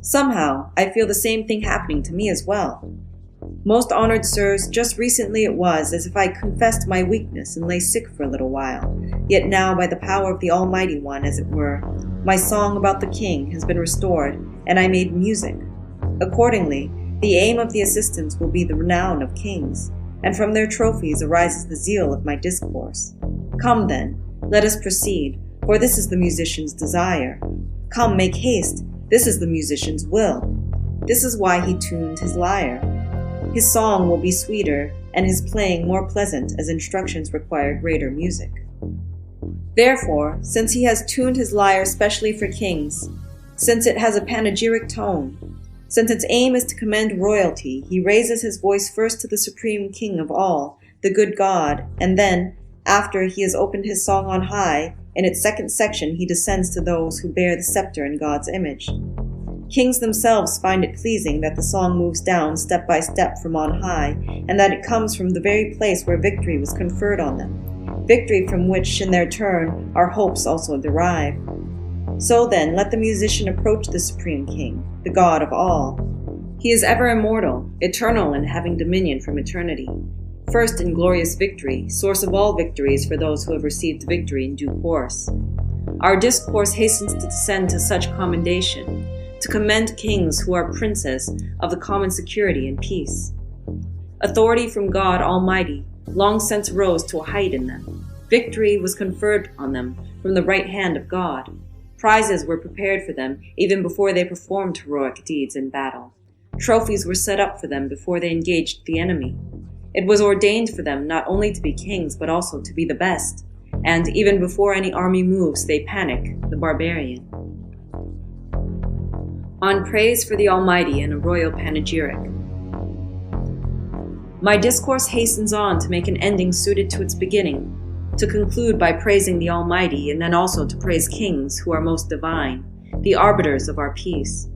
Somehow, I feel the same thing happening to me as well. Most honored sirs, just recently it was as if I confessed my weakness and lay sick for a little while, yet now by the power of the Almighty One, as it were, my song about the king has been restored, and I made music. Accordingly, the aim of the assistants will be the renown of kings, and from their trophies arises the zeal of my discourse. Come then, let us proceed, for this is the musician's desire. Come, make haste, this is the musician's will. This is why he tuned his lyre. His song will be sweeter, and his playing more pleasant, as instructions require greater music. Therefore, since he has tuned his lyre specially for kings, since it has a panegyric tone, since its aim is to commend royalty, he raises his voice first to the supreme king of all, the good God, and then, after he has opened his song on high, in its second section he descends to those who bear the scepter in God's image. Kings themselves find it pleasing that the song moves down step by step from on high, and that it comes from the very place where victory was conferred on them, victory from which, in their turn, our hopes also derive. So then, let the musician approach the Supreme King, the God of all. He is ever immortal, eternal and having dominion from eternity. First in glorious victory, source of all victories for those who have received victory in due course. Our discourse hastens to descend to such commendation, to commend kings who are princes of the common security and peace. Authority from God Almighty long since rose to a height in them. Victory was conferred on them from the right hand of God. Prizes were prepared for them even before they performed heroic deeds in battle. Trophies were set up for them before they engaged the enemy. It was ordained for them not only to be kings but also to be the best, and even before any army moves they panic the barbarian. On praise for the Almighty and a royal panegyric. My discourse hastens on to make an ending suited to its beginning, to conclude by praising the Almighty and then also to praise kings who are most divine, the arbiters of our peace.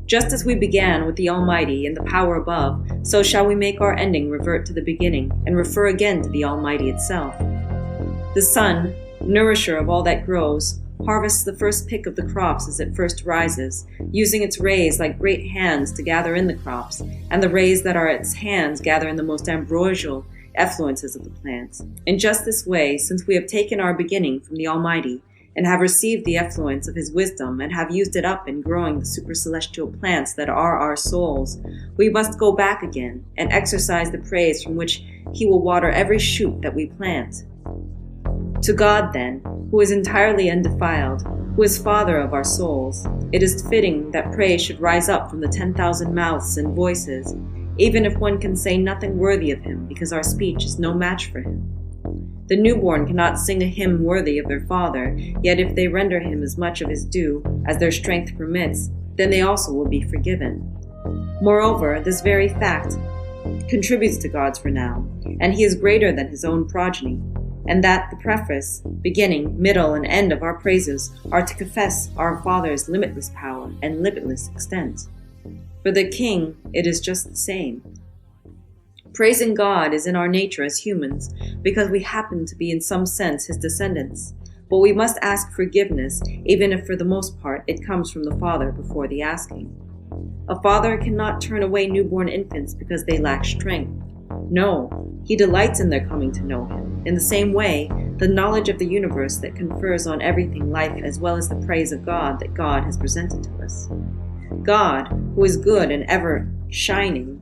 Just as we began with the Almighty and the power above, so shall we make our ending revert to the beginning and refer again to the Almighty itself. The sun, nourisher of all that grows, harvests the first pick of the crops as it first rises, using its rays like great hands to gather in the crops, and the rays that are its hands gather in the most ambrosial effluences of the plants. In just this way, since we have taken our beginning from the Almighty, and have received the effluence of his wisdom, and have used it up in growing the supercelestial plants that are our souls, we must go back again, and exercise the praise from which he will water every shoot that we plant. To God, then, who is entirely undefiled, who is Father of our souls, it is fitting that praise should rise up from the 10,000 mouths and voices, even if one can say nothing worthy of him, because our speech is no match for him. The newborn cannot sing a hymn worthy of their father, yet if they render him as much of his due as their strength permits, then they also will be forgiven. Moreover, this very fact contributes to God's renown, and he is greater than his own progeny, and that the preface, beginning, middle, and end of our praises are to confess our Father's limitless power and limitless extent. For the King, it is just the same. Praising God is in our nature as humans, because we happen to be in some sense his descendants, but we must ask forgiveness, even if for the most part it comes from the Father before the asking. A father cannot turn away newborn infants because they lack strength. No, he delights in their coming to know him. In the same way, the knowledge of the universe that confers on everything life as well as the praise of God that God has presented to us. God, who is good and ever shining,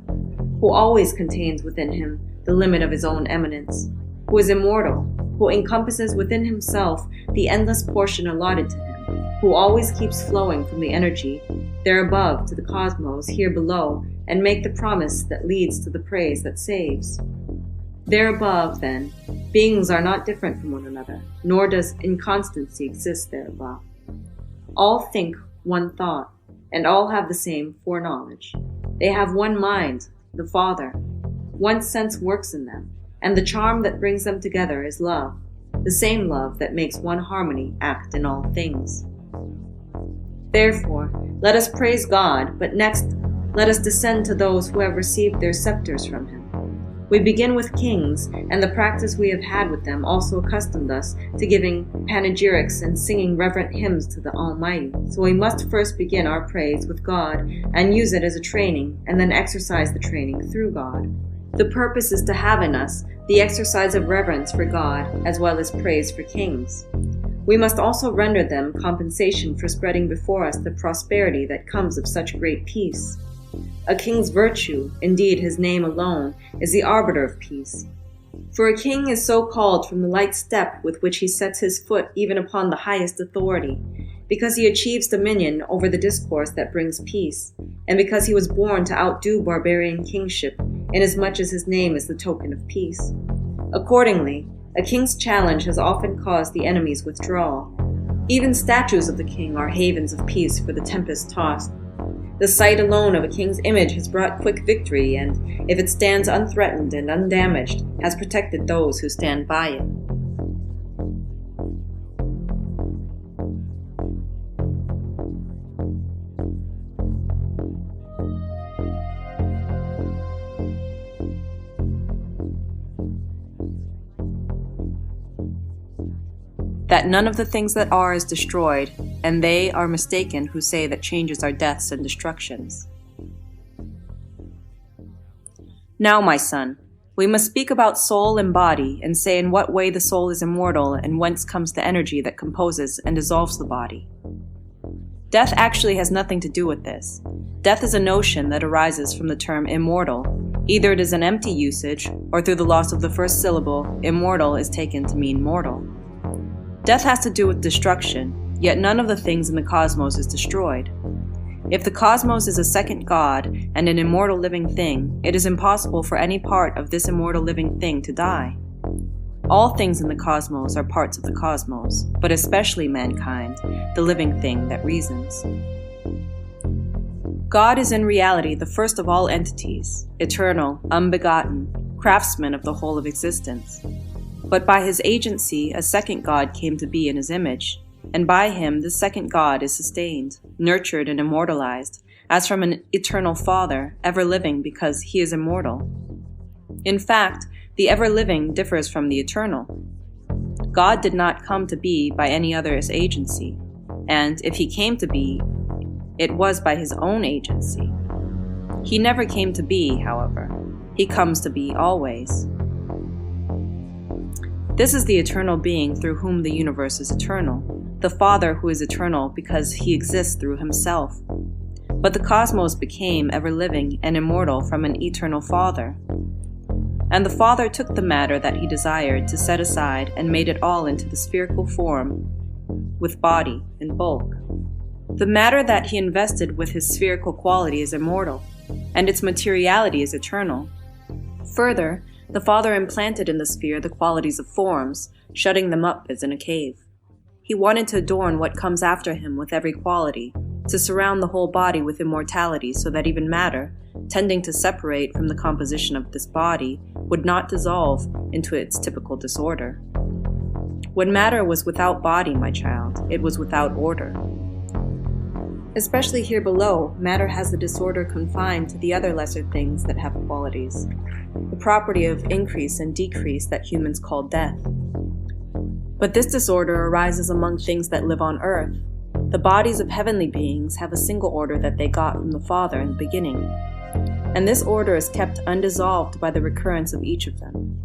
who always contains within him the limit of his own eminence, who is immortal, who encompasses within himself the endless portion allotted to him, who always keeps flowing from the energy there above to the cosmos here below, and make the promise that leads to the praise that saves. There above, then, beings are not different from one another, nor does inconstancy exist there above. All think one thought, and all have the same foreknowledge. They have one mind, the Father. One sense works in them, and the charm that brings them together is love, the same love that makes one harmony act in all things. Therefore, let us praise God, but next let us descend to those who have received their scepters from him. We begin with kings, and the practice we have had with them also accustomed us to giving panegyrics and singing reverent hymns to the Almighty. So we must first begin our praise with God and use it as a training, and then exercise the training through God. The purpose is to have in us the exercise of reverence for God as well as praise for kings. We must also render them compensation for spreading before us the prosperity that comes of such great peace. A king's virtue, indeed his name alone, is the arbiter of peace. For a king is so called from the light step with which he sets his foot even upon the highest authority, because he achieves dominion over the discourse that brings peace, and because he was born to outdo barbarian kingship, inasmuch as his name is the token of peace. Accordingly, a king's challenge has often caused the enemy's withdrawal. Even statues of the king are havens of peace for the tempest-tossed. The sight alone of a king's image has brought quick victory, and, if it stands unthreatened and undamaged, has protected those who stand by it. That none of the things that are is destroyed, and they are mistaken who say that changes are deaths and destructions. Now, my son, we must speak about soul and body, and say in what way the soul is immortal and whence comes the energy that composes and dissolves the body. Death actually has nothing to do with this. Death is a notion that arises from the term immortal. Either it is an empty usage, or through the loss of the first syllable, immortal is taken to mean mortal. Death has to do with destruction, yet none of the things in the cosmos is destroyed. If the cosmos is a second God and an immortal living thing, it is impossible for any part of this immortal living thing to die. All things in the cosmos are parts of the cosmos, but especially mankind, the living thing that reasons. God is in reality the first of all entities, eternal, unbegotten, craftsman of the whole of existence. But by his agency, a second God came to be in his image, and by him this second God is sustained, nurtured, and immortalized, as from an eternal Father, ever-living because he is immortal. In fact, the ever-living differs from the eternal. God did not come to be by any other's agency, and if he came to be, it was by his own agency. He never came to be, however. He comes to be always. This is the eternal being through whom the universe is eternal, the Father who is eternal because he exists through himself. But the cosmos became ever-living and immortal from an eternal Father. And the Father took the matter that he desired to set aside and made it all into the spherical form, with body and bulk. The matter that he invested with his spherical quality is immortal, and its materiality is eternal. Further, the Father implanted in the sphere the qualities of forms, shutting them up as in a cave. He wanted to adorn what comes after him with every quality, to surround the whole body with immortality so that even matter, tending to separate from the composition of this body, would not dissolve into its typical disorder. When matter was without body, my child, it was without order. Especially here below, matter has the disorder confined to the other lesser things that have qualities, the property of increase and decrease that humans call death. But this disorder arises among things that live on earth. The bodies of heavenly beings have a single order that they got from the Father in the beginning. and this order is kept undissolved by the recurrence of each of them.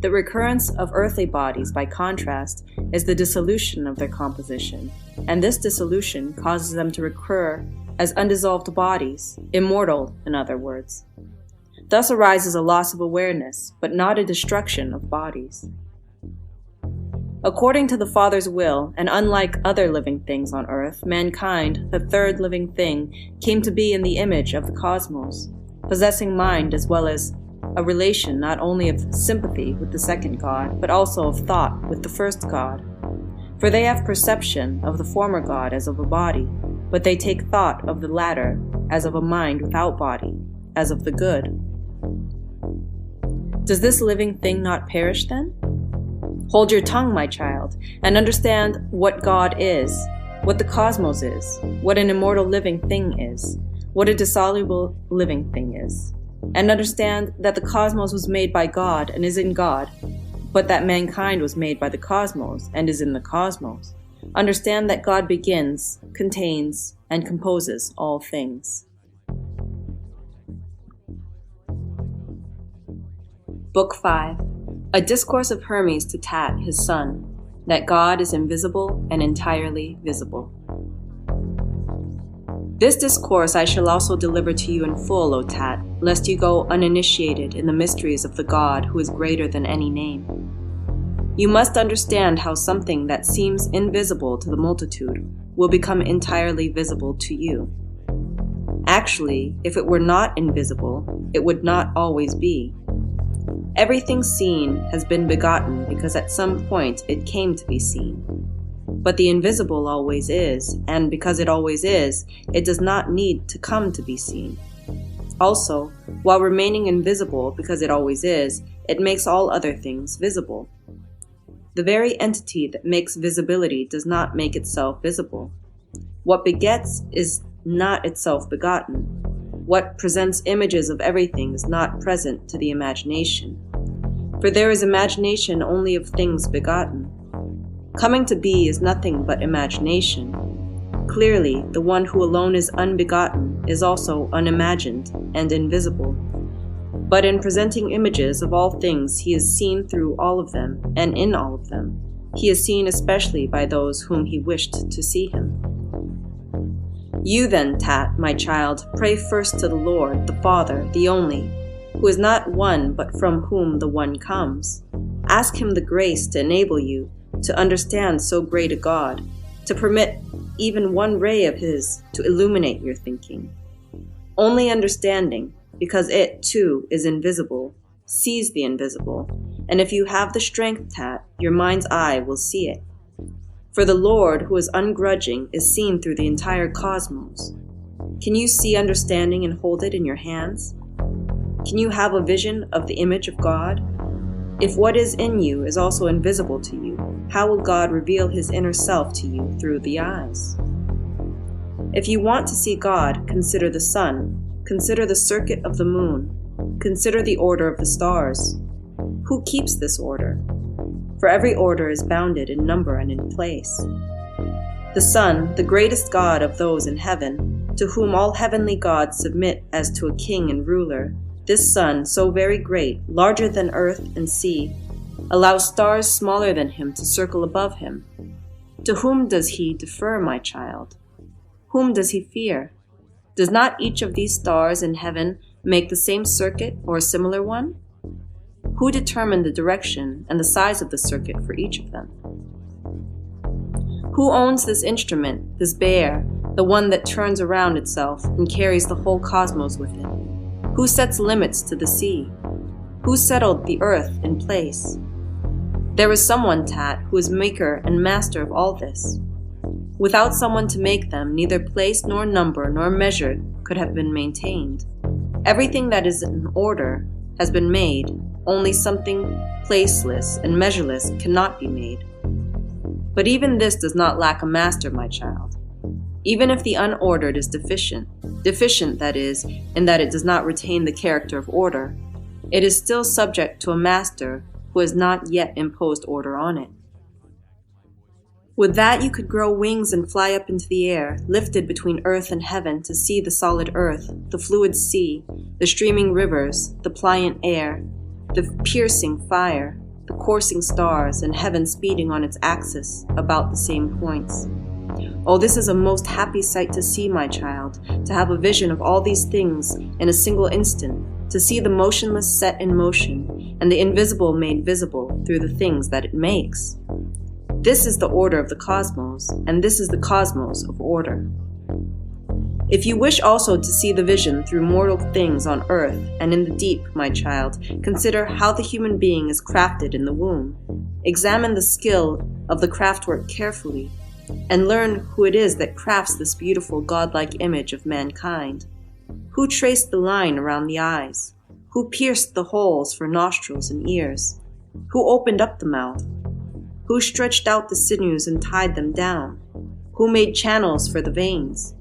The recurrence of earthly bodies, by contrast, is the dissolution of their composition, and this dissolution causes them to recur as undissolved bodies, immortal, in other words. Thus arises a loss of awareness, but not a destruction of bodies. According to the Father's will, and unlike other living things on earth, mankind, the third living thing, came to be in the image of the cosmos, possessing mind as well as a relation not only of sympathy with the second God, but also of thought with the first God. For they have perception of the former God as of a body, but they take thought of the latter as of a mind without body, as of the good. Does this living thing not perish then? Hold your tongue, my child, and understand what God is, what the cosmos is, what an immortal living thing is, what a dissoluble living thing is. And understand that the cosmos was made by God and is in God, but that mankind was made by the cosmos and is in the cosmos. Understand that God begins, contains, and composes all things. Book 5. A Discourse of Hermes to Tat, his son, that God is invisible and entirely visible. This discourse I shall also deliver to you in full, O Tat, lest you go uninitiated in the mysteries of the God who is greater than any name. You must understand how something that seems invisible to the multitude will become entirely visible to you. Actually, if it were not invisible, it would not always be. Everything seen has been begotten because at some point it came to be seen. But the invisible always is, and because it always is, it does not need to come to be seen. Also, while remaining invisible because it always is, it makes all other things visible. The very entity that makes visibility does not make itself visible. What begets is not itself begotten. What presents images of everything is not present to the imagination. For there is imagination only of things begotten. Coming to be is nothing but imagination. Clearly, the one who alone is unbegotten is also unimagined and invisible. But in presenting images of all things, he is seen through all of them and in all of them. He is seen especially by those whom he wished to see him. You then, Tat, my child, pray first to the Lord, the Father, the Only, who is not one but from whom the One comes. Ask him the grace to enable you to understand so great a God, to permit even one ray of his to illuminate your thinking. Only understanding, because it, too, is invisible, sees the invisible, and if you have the strength, Tat, your mind's eye will see it. For the Lord, who is ungrudging, is seen through the entire cosmos. Can you see understanding and hold it in your hands? Can you have a vision of the image of God? If what is in you is also invisible to you, how will God reveal his inner self to you through the eyes? If you want to see God, consider the sun, consider the circuit of the moon, consider the order of the stars. Who keeps this order? For every order is bounded in number and in place. The sun, the greatest God of those in heaven, to whom all heavenly gods submit as to a king and ruler, this sun, so very great, larger than earth and sea, allows stars smaller than him to circle above him. To whom does he defer, my child? Whom does he fear? Does not each of these stars in heaven make the same circuit or a similar one? Who determined the direction and the size of the circuit for each of them? Who owns this instrument, this bear, the one that turns around itself and carries the whole cosmos with it? Who sets limits to the sea? Who settled the earth in place? There is someone, Tat, who is maker and master of all this. Without someone to make them, neither place nor number nor measure could have been maintained. Everything that is in order has been made, only something placeless and measureless cannot be made. But even this does not lack a master, my child. Even if the unordered is deficient, that is, in that it does not retain the character of order, it is still subject to a master who has not yet imposed order on it. With that you could grow wings and fly up into the air, lifted between earth and heaven to see the solid earth, the fluid sea, the streaming rivers, the pliant air, the piercing fire, the coursing stars, and heaven speeding on its axis about the same points. Oh, this is a most happy sight to see, my child, to have a vision of all these things in a single instant, to see the motionless set in motion, and the invisible made visible through the things that it makes. This is the order of the cosmos, and this is the cosmos of order. If you wish also to see the vision through mortal things on earth and in the deep, my child, consider how the human being is crafted in the womb. Examine the skill of the craftwork carefully, and learn who it is that crafts this beautiful godlike image of mankind. Who traced the line around the eyes? Who pierced the holes for nostrils and ears? Who opened up the mouth? Who stretched out the sinews and tied them down? Who made channels for the veins?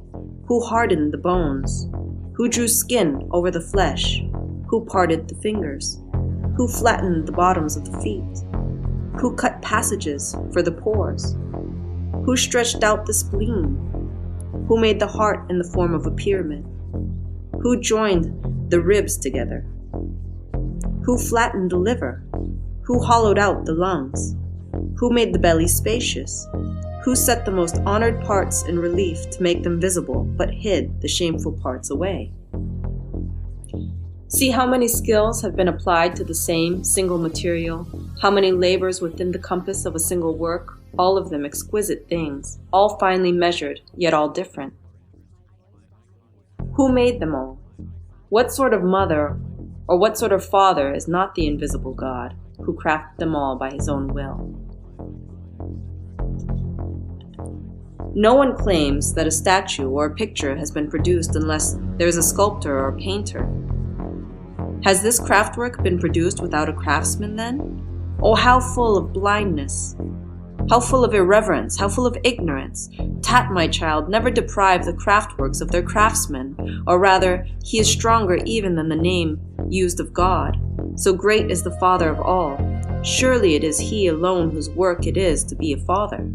Who hardened the bones? Who drew skin over the flesh? Who parted the fingers? Who flattened the bottoms of the feet? Who cut passages for the pores? Who stretched out the spleen? Who made the heart in the form of a pyramid? Who joined the ribs together? Who flattened the liver? Who hollowed out the lungs? Who made the belly spacious? Who set the most honored parts in relief to make them visible, but hid the shameful parts away? See how many skills have been applied to the same single material, how many labors within the compass of a single work, all of them exquisite things, all finely measured, yet all different. Who made them all? What sort of mother or what sort of father is not the invisible God, who crafted them all by his own will? No one claims that a statue or a picture has been produced unless there is a sculptor or a painter. Has this craftwork been produced without a craftsman then? Oh, how full of blindness! How full of irreverence, how full of ignorance! Tat, my child, never deprive the craftworks of their craftsmen, or rather, he is stronger even than the name used of God. So great is the Father of all. Surely it is he alone whose work it is to be a father.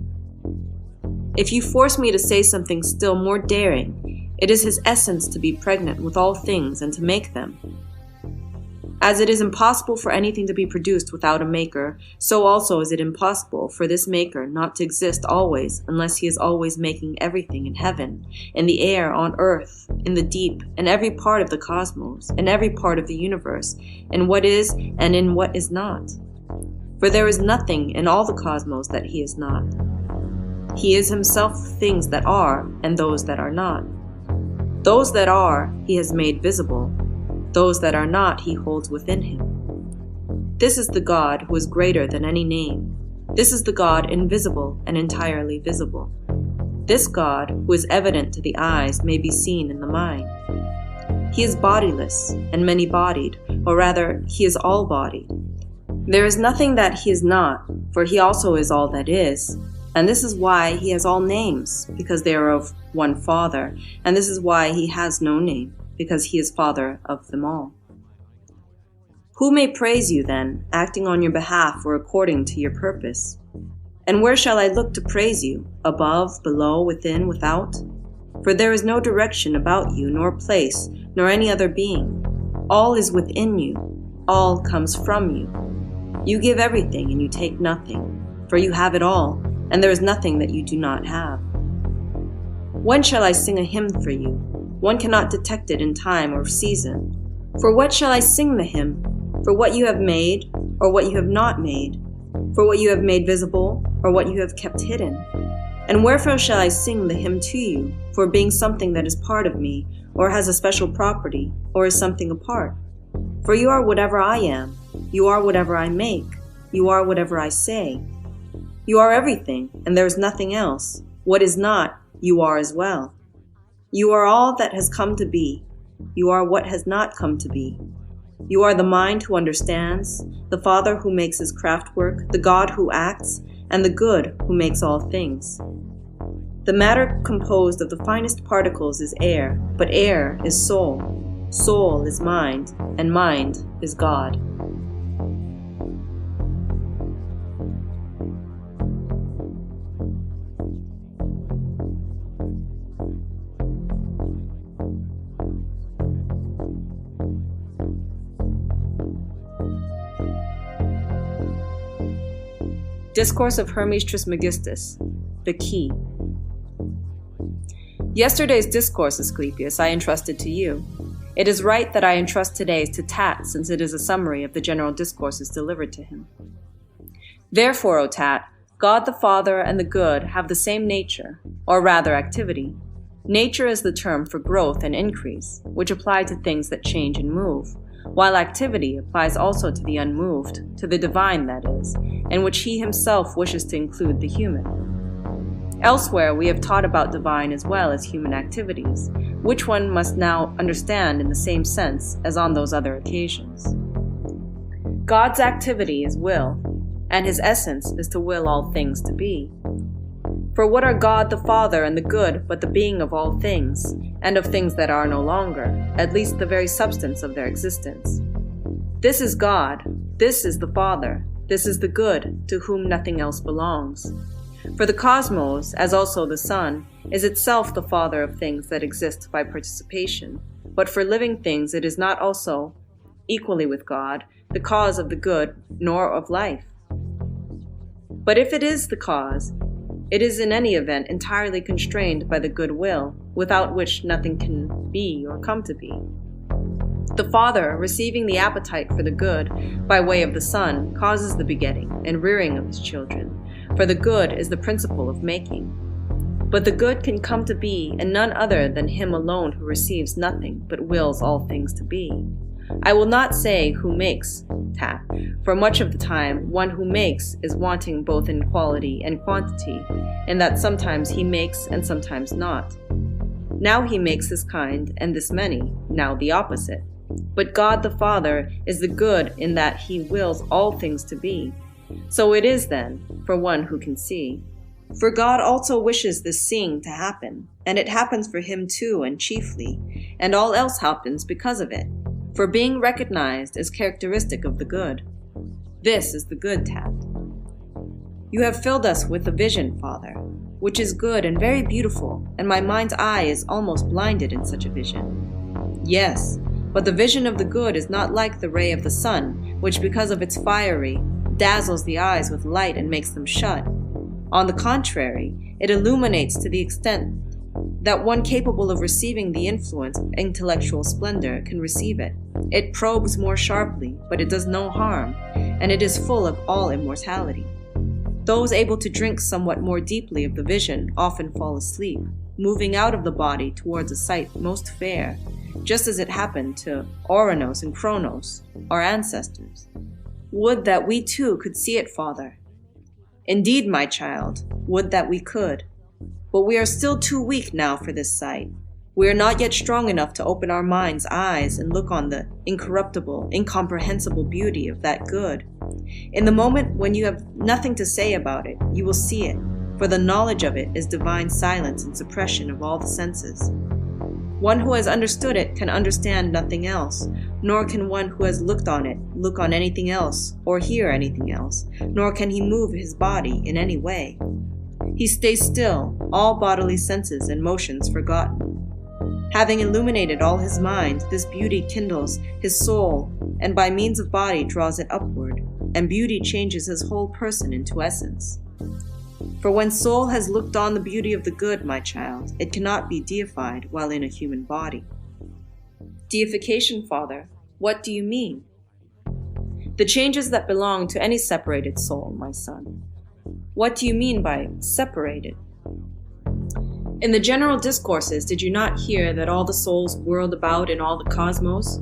If you force me to say something still more daring, it is his essence to be pregnant with all things and to make them. As it is impossible for anything to be produced without a maker, so also is it impossible for this maker not to exist always unless he is always making everything in heaven, in the air, on earth, in the deep, in every part of the cosmos, in every part of the universe, in what is and in what is not. For there is nothing in all the cosmos that he is not. He is himself things that are and those that are not. Those that are he has made visible. Those that are not he holds within him. This is the God who is greater than any name. This is the God invisible and entirely visible. This God who is evident to the eyes may be seen in the mind. He is bodiless and many-bodied, or rather, he is all-bodied. There is nothing that he is not, for he also is all that is. And this is why he has all names, because they are of one Father, and this is why he has no name, because he is Father of them all. Who may praise you then, acting on your behalf or according to your purpose? And where shall I look to praise you, above, below, within, without? For there is no direction about you, nor place, nor any other being. All is within you, all comes from you. You give everything and you take nothing, for you have it all, and there is nothing that you do not have. When shall I sing a hymn for you? One cannot detect it in time or season. For what shall I sing the hymn? For what you have made, or what you have not made? For what you have made visible, or what you have kept hidden? And wherefore shall I sing the hymn to you, for being something that is part of me, or has a special property, or is something apart? For you are whatever I am, you are whatever I make, you are whatever I say. You are everything, and there is nothing else. What is not, you are as well. You are all that has come to be. You are what has not come to be. You are the mind who understands, the Father who makes his craftwork, the God who acts, and the good who makes all things. The matter composed of the finest particles is air, but air is soul. Soul is mind, and mind is God. Discourse of Hermes Trismegistus, the key. Yesterday's discourse, Asclepius, I entrusted to you. It is right that I entrust today's to Tat, since it is a summary of the general discourses delivered to him. Therefore, O Tat, God the Father and the good have the same nature, or rather activity. Nature is the term for growth and increase, which apply to things that change and move, while activity applies also to the unmoved, to the divine, that is, in which he himself wishes to include the human. Elsewhere, we have taught about divine as well as human activities, which one must now understand in the same sense as on those other occasions. God's activity is will, and his essence is to will all things to be. For what are God the Father and the good but the being of all things, and of things that are no longer, at least the very substance of their existence? This is God, this is the Father, this is the good, to whom nothing else belongs. For the cosmos, as also the sun, is itself the father of things that exist by participation, but for living things it is not also, equally with God, the cause of the good, nor of life. But if it is the cause, it is in any event entirely constrained by the good will, without which nothing can be or come to be. The Father, receiving the appetite for the good by way of the Son, causes the begetting and rearing of his children, for the good is the principle of making. But the good can come to be in none other than him alone who receives nothing, but wills all things to be. I will not say who makes, Tat, for much of the time one who makes is wanting both in quality and quantity, in that sometimes he makes and sometimes not. Now he makes this kind and this many, now the opposite. But God the Father is the good in that he wills all things to be. So it is then, for one who can see. For God also wishes this seeing to happen, and it happens for him too and chiefly, and all else happens because of it. For being recognized is characteristic of the good. This is the good, Tat. You have filled us with a vision, Father, which is good and very beautiful, and my mind's eye is almost blinded in such a vision. Yes, but the vision of the good is not like the ray of the sun, which because of its fiery, dazzles the eyes with light and makes them shut. On the contrary, it illuminates to the extent that one capable of receiving the influence of intellectual splendor can receive it. It probes more sharply, but it does no harm, and it is full of all immortality. Those able to drink somewhat more deeply of the vision often fall asleep, moving out of the body towards a sight most fair, just as it happened to Ouranos and Kronos, our ancestors. Would that we too could see it, Father. Indeed, my child, would that we could. But we are still too weak now for this sight. We are not yet strong enough to open our mind's eyes and look on the incorruptible, incomprehensible beauty of that good. In the moment when you have nothing to say about it, you will see it, for the knowledge of it is divine silence and suppression of all the senses. One who has understood it can understand nothing else, nor can one who has looked on it look on anything else or hear anything else, nor can he move his body in any way. He stays still, all bodily senses and motions forgotten. Having illuminated all his mind, this beauty kindles his soul, and by means of body draws it upward, and beauty changes his whole person into essence. For when soul has looked on the beauty of the good, my child, it cannot be deified while in a human body. Deification, Father, what do you mean? The changes that belong to any separated soul, my son. What do you mean by separated? In the general discourses, did you not hear that all the souls whirled about in all the cosmos,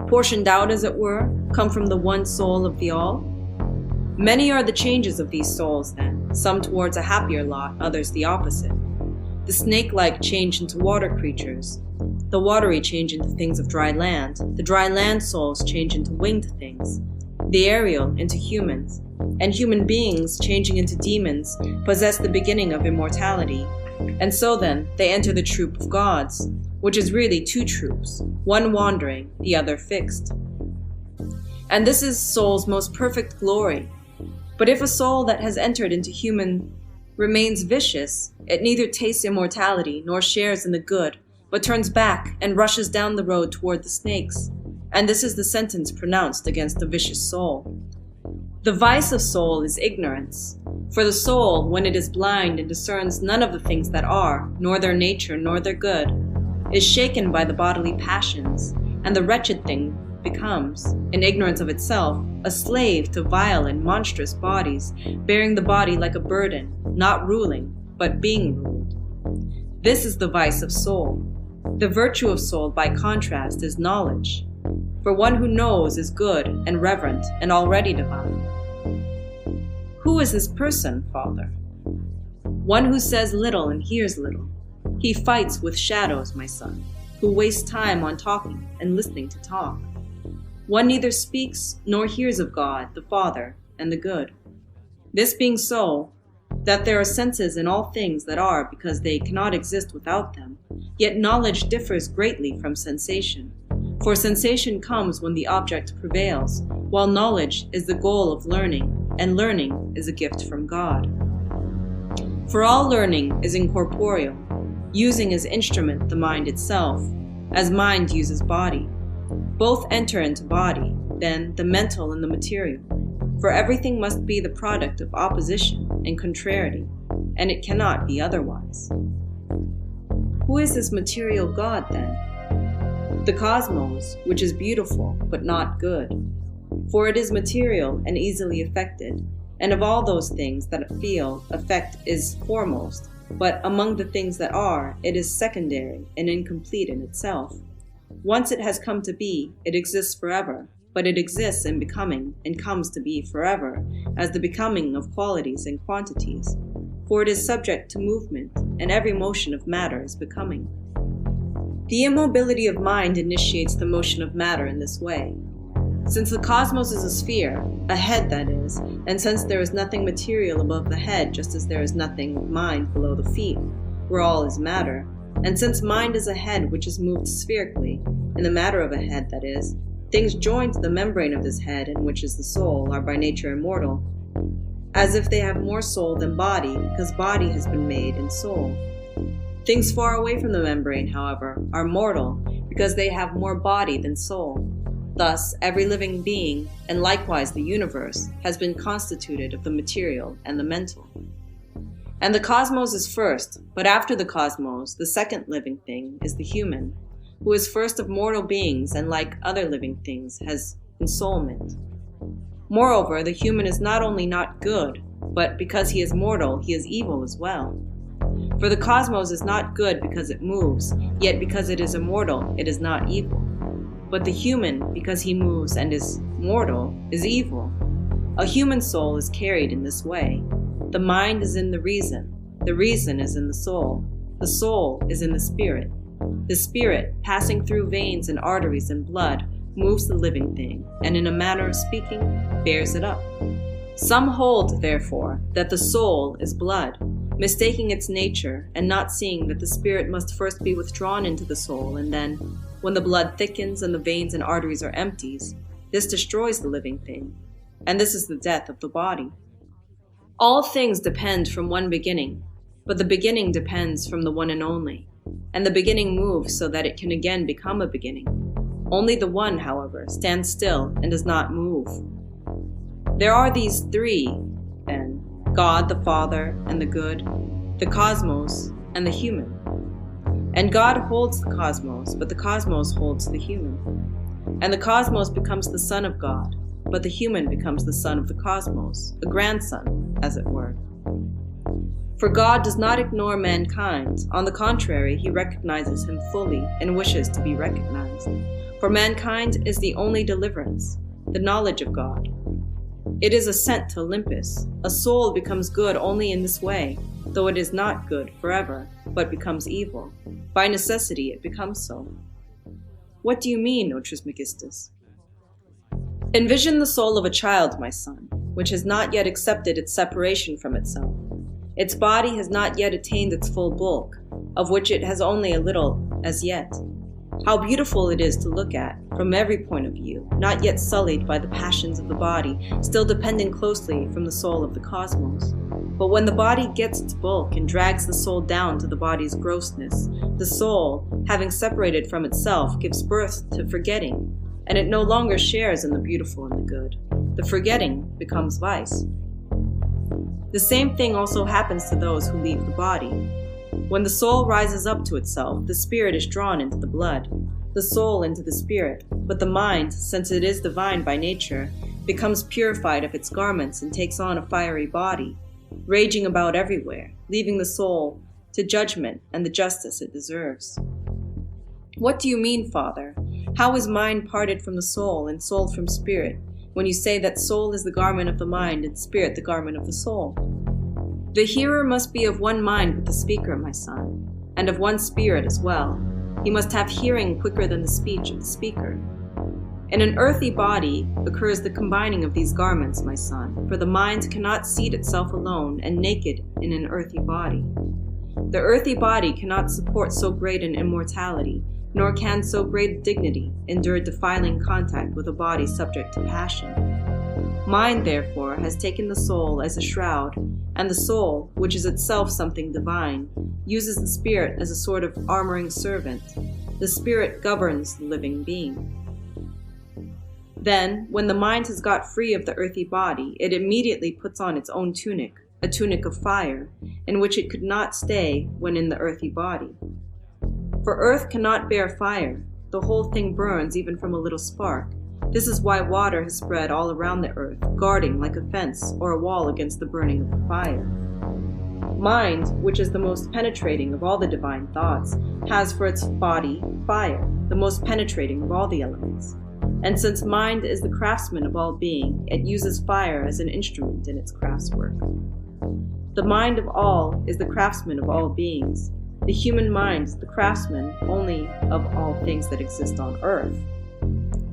portioned out as it were, come from the one soul of the all? Many are the changes of these souls then, some towards a happier lot, others the opposite. The snake-like change into water creatures, the watery change into things of dry land, the dry land souls change into winged things, the aerial into humans, and human beings changing into demons possess the beginning of immortality. And so then, they enter the troop of gods, which is really two troops, one wandering, the other fixed. And this is soul's most perfect glory. But if a soul that has entered into human remains vicious, it neither tastes immortality nor shares in the good, but turns back and rushes down the road toward the snakes. And this is the sentence pronounced against the vicious soul. The vice of soul is ignorance. For the soul, when it is blind and discerns none of the things that are, nor their nature, nor their good, is shaken by the bodily passions, and the wretched thing becomes, in ignorance of itself, a slave to vile and monstrous bodies, bearing the body like a burden, not ruling, but being ruled. This is the vice of soul. The virtue of soul, by contrast, is knowledge. For one who knows is good and reverent and already divine. Who is this person, Father? One who says little and hears little. He fights with shadows, my son, who wastes time on talking and listening to talk. One neither speaks nor hears of God, the Father, and the good. This being so, that there are senses in all things that are because they cannot exist without them, yet knowledge differs greatly from sensation. For sensation comes when the object prevails, while knowledge is the goal of learning, and learning is a gift from God. For all learning is incorporeal, using as instrument the mind itself, as mind uses body. Both enter into body, then the mental and the material. For everything must be the product of opposition and contrariety, and it cannot be otherwise. Who is this material God, then? The cosmos, which is beautiful but not good. For it is material and easily affected, and of all those things that feel, affect is foremost, but among the things that are, it is secondary and incomplete in itself. Once it has come to be, it exists forever, but it exists in becoming and comes to be forever, as the becoming of qualities and quantities. For it is subject to movement, and every motion of matter is becoming. The immobility of mind initiates the motion of matter in this way. Since the cosmos is a sphere, a head that is, and since there is nothing material above the head just as there is nothing mind below the feet, where all is matter, and since mind is a head which is moved spherically, in the matter of a head that is, things joined to the membrane of this head, in which is the soul, are by nature immortal, as if they have more soul than body, because body has been made in soul. Things far away from the membrane, however, are mortal, because they have more body than soul. Thus, every living being, and likewise the universe, has been constituted of the material and the mental. And the cosmos is first, but after the cosmos, the second living thing is the human, who is first of mortal beings and, like other living things, has ensoulment. Moreover, the human is not only not good, but because he is mortal, he is evil as well. For the cosmos is not good because it moves, yet because it is immortal, it is not evil. But the human, because he moves and is mortal, is evil. A human soul is carried in this way. The mind is in the reason is in the soul is in the spirit. The spirit, passing through veins and arteries and blood, moves the living thing, and in a manner of speaking, bears it up. Some hold, therefore, that the soul is blood, mistaking its nature, and not seeing that the spirit must first be withdrawn into the soul, and then, when the blood thickens and the veins and arteries are emptied, this destroys the living thing, and this is the death of the body. All things depend from one beginning, but the beginning depends from the one and only, and the beginning moves so that it can again become a beginning. Only the one, however, stands still and does not move. There are these three, then, God the Father and the good, the cosmos, and the human. And God holds the cosmos, but the cosmos holds the human. And the cosmos becomes the son of God, but the human becomes the son of the cosmos, a grandson, as it were. For God does not ignore mankind. On the contrary, he recognizes him fully and wishes to be recognized. For mankind is the only deliverance, the knowledge of God. It is ascent to Olympus. A soul becomes good only in this way, though it is not good forever, but becomes evil. By necessity it becomes so. What do you mean, O Trismegistus? Envision the soul of a child, my son, which has not yet accepted its separation from itself. Its body has not yet attained its full bulk, of which it has only a little as yet. How beautiful it is to look at, from every point of view, not yet sullied by the passions of the body, still depending closely from the soul of the cosmos. But when the body gets its bulk and drags the soul down to the body's grossness, the soul, having separated from itself, gives birth to forgetting, and it no longer shares in the beautiful and the good. The forgetting becomes vice. The same thing also happens to those who leave the body. When the soul rises up to itself, the spirit is drawn into the blood, the soul into the spirit, but the mind, since it is divine by nature, becomes purified of its garments and takes on a fiery body, raging about everywhere, leaving the soul to judgment and the justice it deserves. What do you mean, Father? How is mind parted from the soul and soul from spirit, when you say that soul is the garment of the mind and spirit the garment of the soul? The hearer must be of one mind with the speaker, my son, and of one spirit as well. He must have hearing quicker than the speech of the speaker. In an earthy body occurs the combining of these garments, my son, for the mind cannot seat itself alone and naked in an earthy body. The earthy body cannot support so great an immortality, nor can so great a dignity endure defiling contact with a body subject to passion. Mind, therefore, has taken the soul as a shroud, and the soul, which is itself something divine, uses the spirit as a sort of armoring servant. The spirit governs the living being. Then, when the mind has got free of the earthy body, it immediately puts on its own tunic, a tunic of fire, in which it could not stay when in the earthy body. For earth cannot bear fire. The whole thing burns even from a little spark. This is why water has spread all around the earth, guarding like a fence or a wall against the burning of the fire. Mind, which is the most penetrating of all the divine thoughts, has for its body fire, the most penetrating of all the elements. And since mind is the craftsman of all being, it uses fire as an instrument in its craftswork. The mind of all is the craftsman of all beings. The human mind is the craftsman only of all things that exist on earth.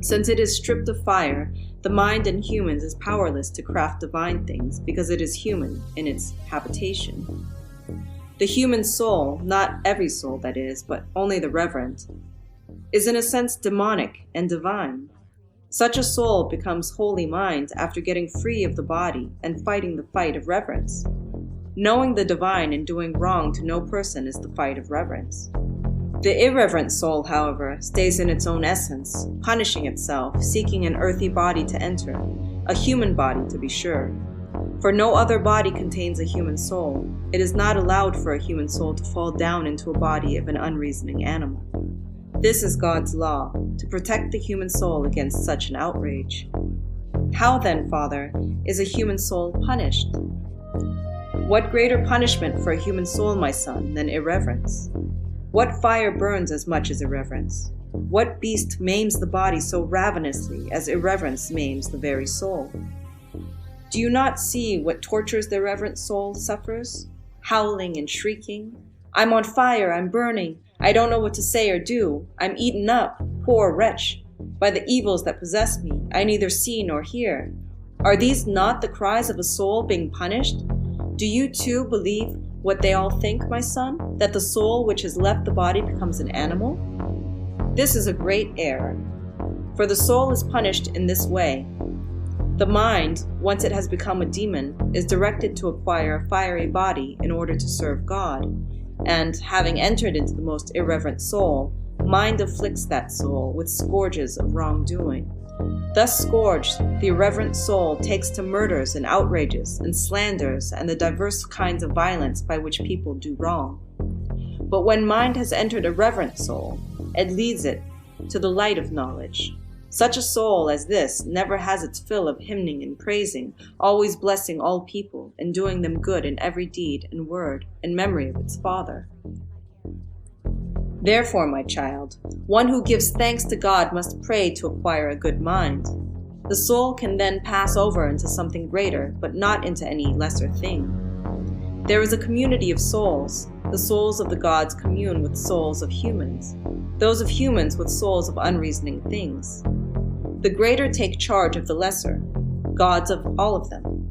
Since it is stripped of fire, the mind in humans is powerless to craft divine things because it is human in its habitation. The human soul, not every soul that is, but only the reverent, is in a sense demonic and divine. Such a soul becomes holy mind after getting free of the body and fighting the fight of reverence. Knowing the divine and doing wrong to no person is the fight of reverence. The irreverent soul, however, stays in its own essence, punishing itself, seeking an earthy body to enter, a human body to be sure. For no other body contains a human soul. It is not allowed for a human soul to fall down into a body of an unreasoning animal. This is God's law, to protect the human soul against such an outrage. How then, Father, is a human soul punished? What greater punishment for a human soul, my son, than irreverence? What fire burns as much as irreverence? What beast maims the body so ravenously as irreverence maims the very soul? Do you not see what tortures the irreverent soul suffers? Howling and shrieking. I'm on fire, I'm burning, I don't know what to say or do, I'm eaten up, poor wretch. By the evils that possess me, I neither see nor hear. Are these not the cries of a soul being punished? Do you too believe what they all think, my son, that the soul which has left the body becomes an animal? This is a great error, for the soul is punished in this way. The mind, once it has become a demon, is directed to acquire a fiery body in order to serve God, and, having entered into the most irreverent soul, mind afflicts that soul with scourges of wrongdoing. Thus scourged, the irreverent soul takes to murders and outrages and slanders and the diverse kinds of violence by which people do wrong. But when mind has entered a reverent soul, it leads it to the light of knowledge. Such a soul as this never has its fill of hymning and praising, always blessing all people and doing them good in every deed and word in memory of its Father. Therefore, my child, one who gives thanks to God must pray to acquire a good mind. The soul can then pass over into something greater, but not into any lesser thing. There is a community of souls. The souls of the gods commune with souls of humans, those of humans with souls of unreasoning things. The greater take charge of the lesser, gods of all of them.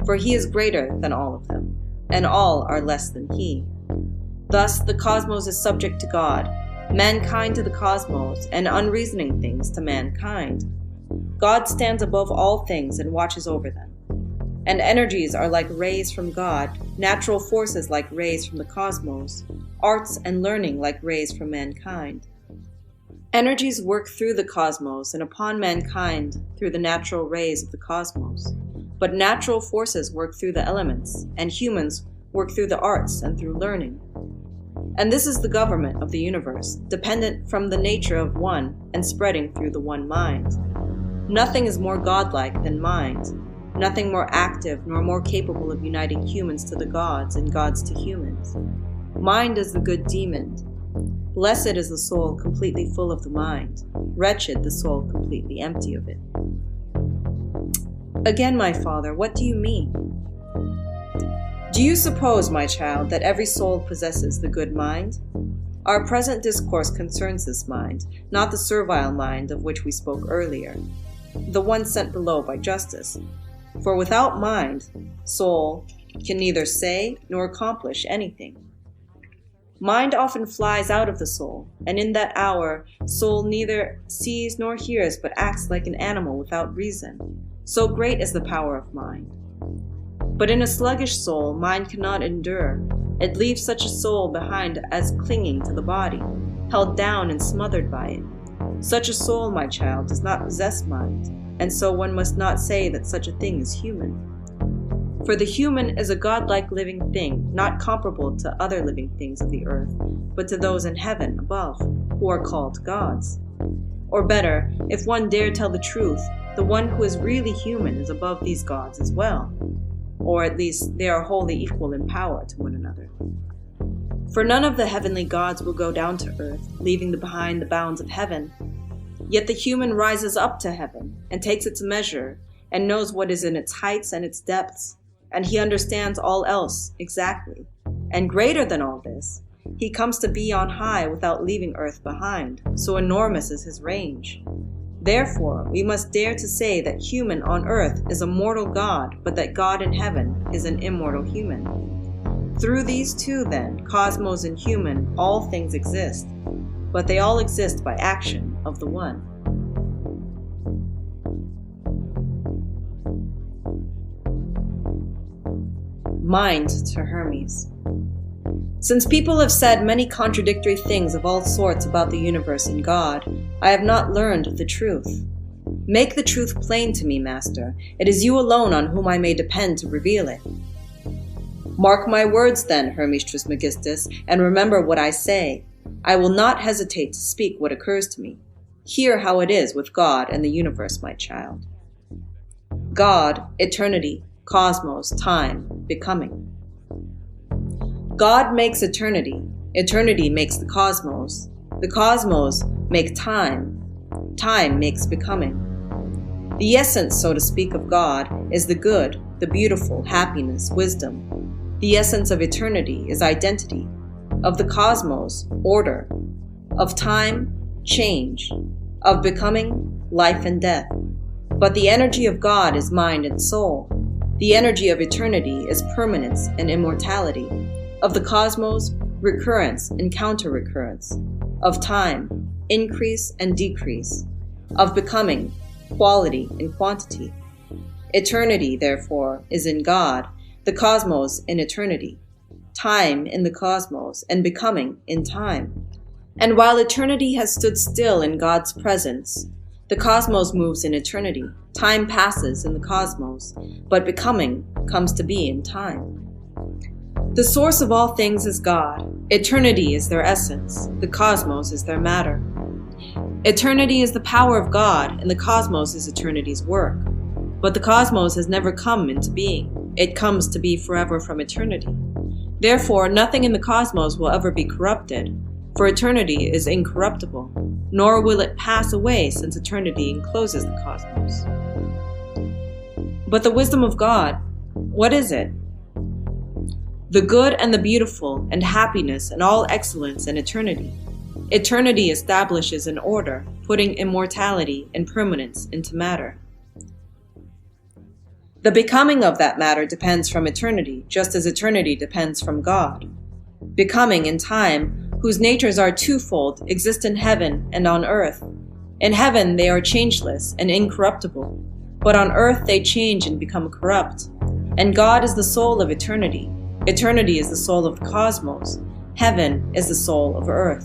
For he is greater than all of them, and all are less than he. Thus the cosmos is subject to God, mankind to the cosmos, and unreasoning things to mankind. God stands above all things and watches over them. And energies are like rays from God, natural forces like rays from the cosmos, arts and learning like rays from mankind. Energies work through the cosmos and upon mankind through the natural rays of the cosmos. but natural forces work through the elements, and humans work through the arts and through learning. And this is the government of the universe, dependent from the nature of one and spreading through the one mind. Nothing is more godlike than mind, nothing more active nor more capable of uniting humans to the gods and gods to humans. Mind is the good demon. Blessed is the soul completely full of the mind, wretched the soul completely empty of it. Again, my father, what do you mean? Do you suppose, my child, that every soul possesses the good mind? Our present discourse concerns this mind, not the servile mind of which we spoke earlier, the one sent below by justice. For without mind, soul can neither say nor accomplish anything. Mind often flies out of the soul, and in that hour, soul neither sees nor hears but acts like an animal without reason. So great is the power of mind. But in a sluggish soul, mind cannot endure. It leaves such a soul behind as clinging to the body, held down and smothered by it. Such a soul, my child, does not possess mind, and so one must not say that such a thing is human. For the human is a godlike living thing, not comparable to other living things of the earth, but to those in heaven above, who are called gods. Or better, if one dare tell the truth, the one who is really human is above these gods as well. Or at least they are wholly equal in power to one another. For none of the heavenly gods will go down to earth, leaving behind the bounds of heaven. Yet the human rises up to heaven, and takes its measure, and knows what is in its heights and its depths, and he understands all else exactly. And greater than all this, he comes to be on high without leaving earth behind, so enormous is his range. Therefore, we must dare to say that human on earth is a mortal god, but that God in heaven is an immortal human. Through these two, then, cosmos and human, all things exist, but they all exist by action of the one. Mind to Hermes. Since people have said many contradictory things of all sorts about the universe and God, I have not learned the truth. Make the truth plain to me, Master. It is you alone on whom I may depend to reveal it. Mark my words then, Hermes Trismegistus, and remember what I say. I will not hesitate to speak what occurs to me. Hear how it is with God and the universe, my child. God, eternity, cosmos, time, becoming. God makes eternity. Eternity makes the cosmos make time. Time makes becoming. The essence, so to speak, of God is the good, the beautiful, happiness, wisdom. The essence of eternity is identity. Of the cosmos, order. Of time, change. Of becoming, life and death. But the energy of God is mind and soul. The energy of eternity is permanence and immortality. Of the cosmos, recurrence and counter-recurrence. Of time, increase and decrease. Of becoming, quality and quantity. Eternity, therefore, is in God, the cosmos in eternity, time in the cosmos, and becoming in time. And while eternity has stood still in God's presence, the cosmos moves in eternity, time passes in the cosmos, but becoming comes to be in time. The source of all things is God. Eternity is their essence. The cosmos is their matter. Eternity is the power of God, and the cosmos is eternity's work. But the cosmos has never come into being. It comes to be forever from eternity. Therefore, nothing in the cosmos will ever be corrupted, for eternity is incorruptible, nor will it pass away since eternity encloses the cosmos. But the wisdom of God, what is it? The good and the beautiful, and happiness and all excellence and eternity. Eternity establishes an order, putting immortality and permanence into matter. The becoming of that matter depends from eternity, just as eternity depends from God. Becoming and time, whose natures are twofold, exist in heaven and on earth. In heaven they are changeless and incorruptible, but on earth they change and become corrupt. And God is the soul of eternity. Eternity is the soul of the cosmos. Heaven is the soul of earth.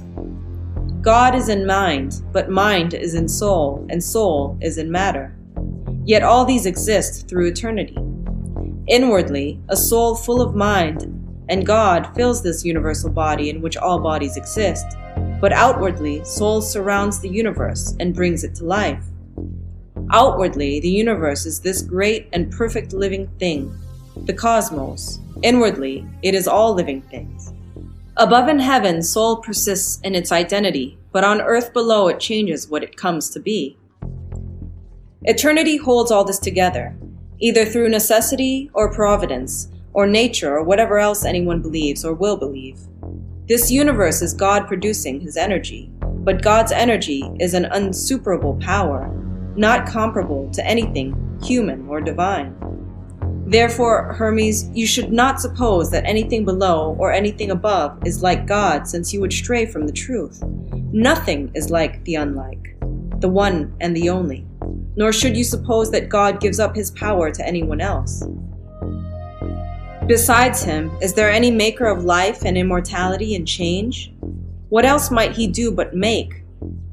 God is in mind, but mind is in soul, and soul is in matter. Yet all these exist through eternity. Inwardly, a soul full of mind and God fills this universal body in which all bodies exist, but outwardly, soul surrounds the universe and brings it to life. Outwardly, the universe is this great and perfect living thing, the cosmos. Inwardly, it is all living things. Above in heaven, soul persists in its identity, but on earth below it changes what it comes to be. Eternity holds all this together, either through necessity or providence, or nature, or whatever else anyone believes or will believe. This universe is God producing his energy, but God's energy is an unsuperable power, not comparable to anything human or divine. Therefore, Hermes, you should not suppose that anything below or anything above is like God, since you would stray from the truth. Nothing is like the unlike, the one and the only, nor should you suppose that God gives up his power to anyone else. Besides him, is there any maker of life and immortality and change? What else might he do but make?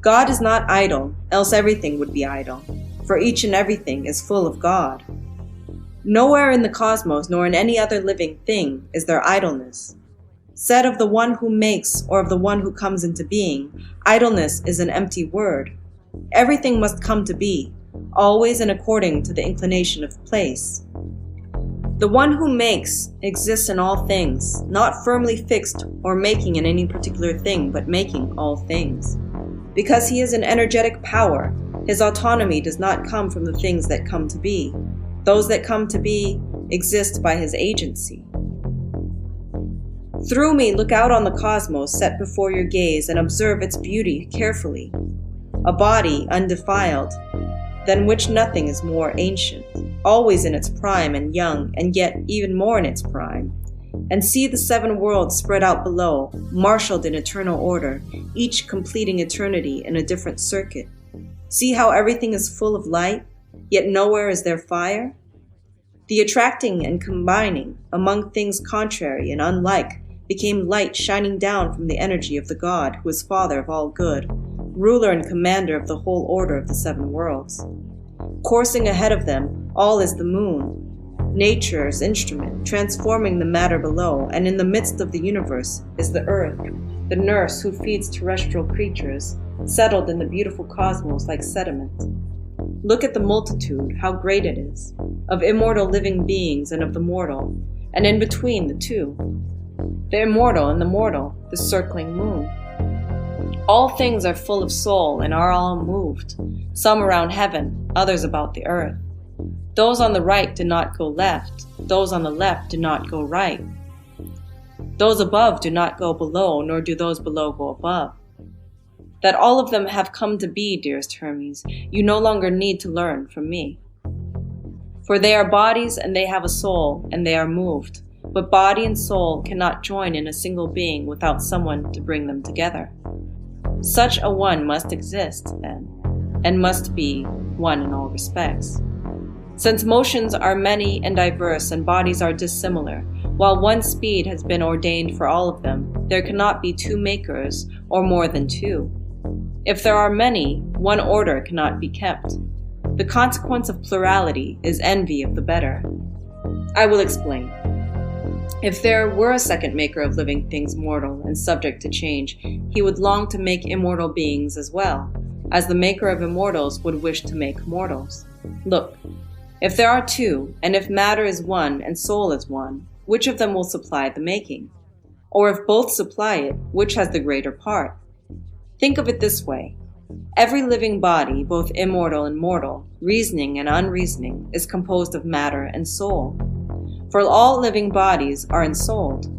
God is not idle, else everything would be idle, for each and everything is full of God. Nowhere in the cosmos nor in any other living thing is there idleness. Said of the one who makes or of the one who comes into being, idleness is an empty word. Everything must come to be, always and according to the inclination of place. The one who makes exists in all things, not firmly fixed or making in any particular thing, but making all things. Because he is an energetic power, his autonomy does not come from the things that come to be. Those that come to be exist by his agency. Through me, look out on the cosmos set before your gaze and observe its beauty carefully. A body undefiled, than which nothing is more ancient, always in its prime and young, and yet even more in its prime. And see the 7 worlds spread out below, marshaled in eternal order, each completing eternity in a different circuit. See how everything is full of light, yet nowhere is there fire? The attracting and combining among things contrary and unlike became light shining down from the energy of the God who is Father of all good, ruler and commander of the whole order of the 7 worlds. Coursing ahead of them, all is the moon, nature's instrument, transforming the matter below, and in the midst of the universe is the earth, the nurse who feeds terrestrial creatures, settled in the beautiful cosmos like sediment. Look at the multitude, how great it is, of immortal living beings and of the mortal, and in between the two, the immortal and the mortal, the circling moon. All things are full of soul and are all moved, some around heaven, others about the earth. Those on the right do not go left, those on the left do not go right. Those above do not go below, nor do those below go above. That all of them have come to be, dearest Hermes, you no longer need to learn from me. For they are bodies and they have a soul, and they are moved, but body and soul cannot join in a single being without someone to bring them together. Such a one must exist, then, and must be one in all respects. Since motions are many and diverse and bodies are dissimilar, while one speed has been ordained for all of them, there cannot be 2 makers or more than 2. If there are many, one order cannot be kept. The consequence of plurality is envy of the better. I will explain. If there were a second maker of living things mortal and subject to change, he would long to make immortal beings as well, as the maker of immortals would wish to make mortals. Look, if there are 2, and if matter is one and soul is one, which of them will supply the making? Or if both supply it, which has the greater part? Think of it this way. Every living body, both immortal and mortal, reasoning and unreasoning, is composed of matter and soul. For all living bodies are ensouled.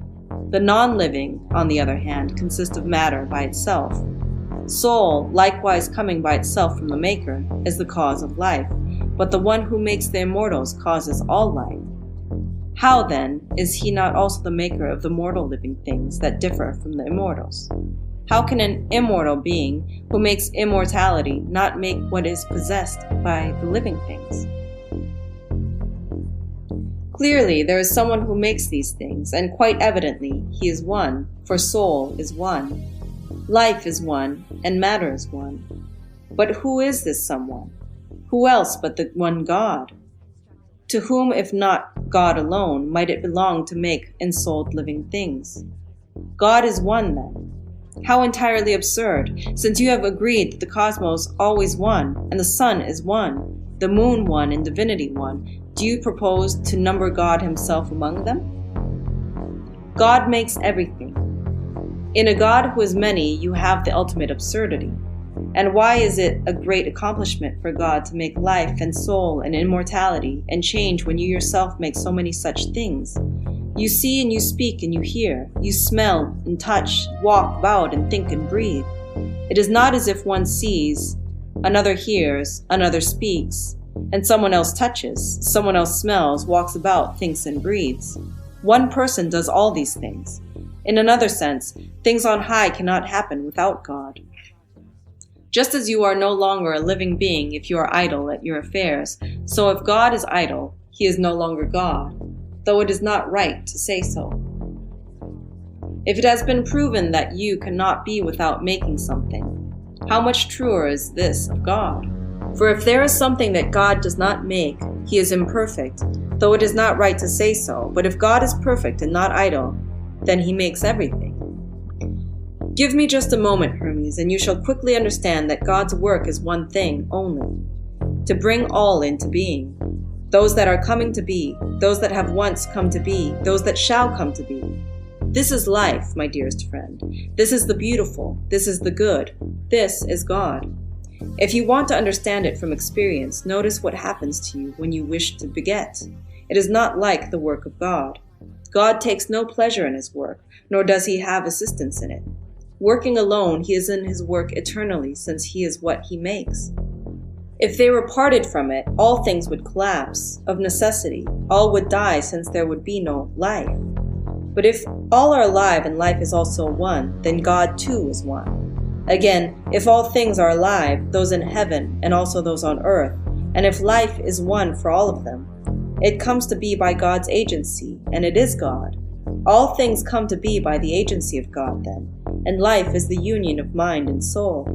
The non-living, on the other hand, consist of matter by itself. Soul, likewise coming by itself from the Maker, is the cause of life, but the one who makes the immortals causes all life. How, then, is he not also the maker of the mortal living things that differ from the immortals? How can an immortal being who makes immortality not make what is possessed by the living things? Clearly, there is someone who makes these things, and quite evidently, he is one, for soul is one. Life is one, and matter is one. But who is this someone? Who else but the one God? To whom, if not God alone, might it belong to make ensouled living things? God is one, then. How entirely absurd, since you have agreed that the cosmos always one, and the sun is one, the moon one, and divinity one. Do you propose to number God himself among them? God makes everything. In a God who is many, you have the ultimate absurdity. And why is it a great accomplishment for God to make life and soul and immortality and change when you yourself make so many such things? You see and you speak and you hear, you smell and touch, walk about and think and breathe. It is not as if one sees, another hears, another speaks, and someone else touches, someone else smells, walks about, thinks and breathes. One person does all these things. In another sense, things on high cannot happen without God. Just as you are no longer a living being if you are idle at your affairs, so if God is idle, he is no longer God, though it is not right to say so. If it has been proven that you cannot be without making something, how much truer is this of God? For if there is something that God does not make, he is imperfect, though it is not right to say so. But if God is perfect and not idle, then he makes everything. Give me just a moment, Hermes, and you shall quickly understand that God's work is one thing only, to bring all into being. Those that are coming to be, those that have once come to be, those that shall come to be. This is life, my dearest friend. This is the beautiful. This is the good. This is God. If you want to understand it from experience, notice what happens to you when you wish to beget. It is not like the work of God. God takes no pleasure in his work, nor does he have assistance in it. Working alone, he is in his work eternally, since he is what he makes. If they were parted from it, all things would collapse. Of necessity, all would die, since there would be no life. But if all are alive and life is also one, then God too is one. Again, if all things are alive, those in heaven and also those on earth, and if life is one for all of them, it comes to be by God's agency, and it is God. All things come to be by the agency of God, then, and life is the union of mind and soul.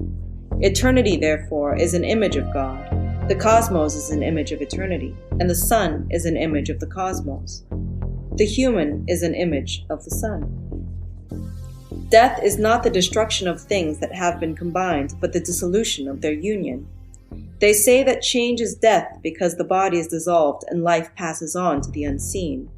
Eternity, therefore, is an image of God. The cosmos is an image of eternity, and the sun is an image of the cosmos. The human is an image of the sun. Death is not the destruction of things that have been combined, but the dissolution of their union. They say that change is death because the body is dissolved and life passes on to the unseen.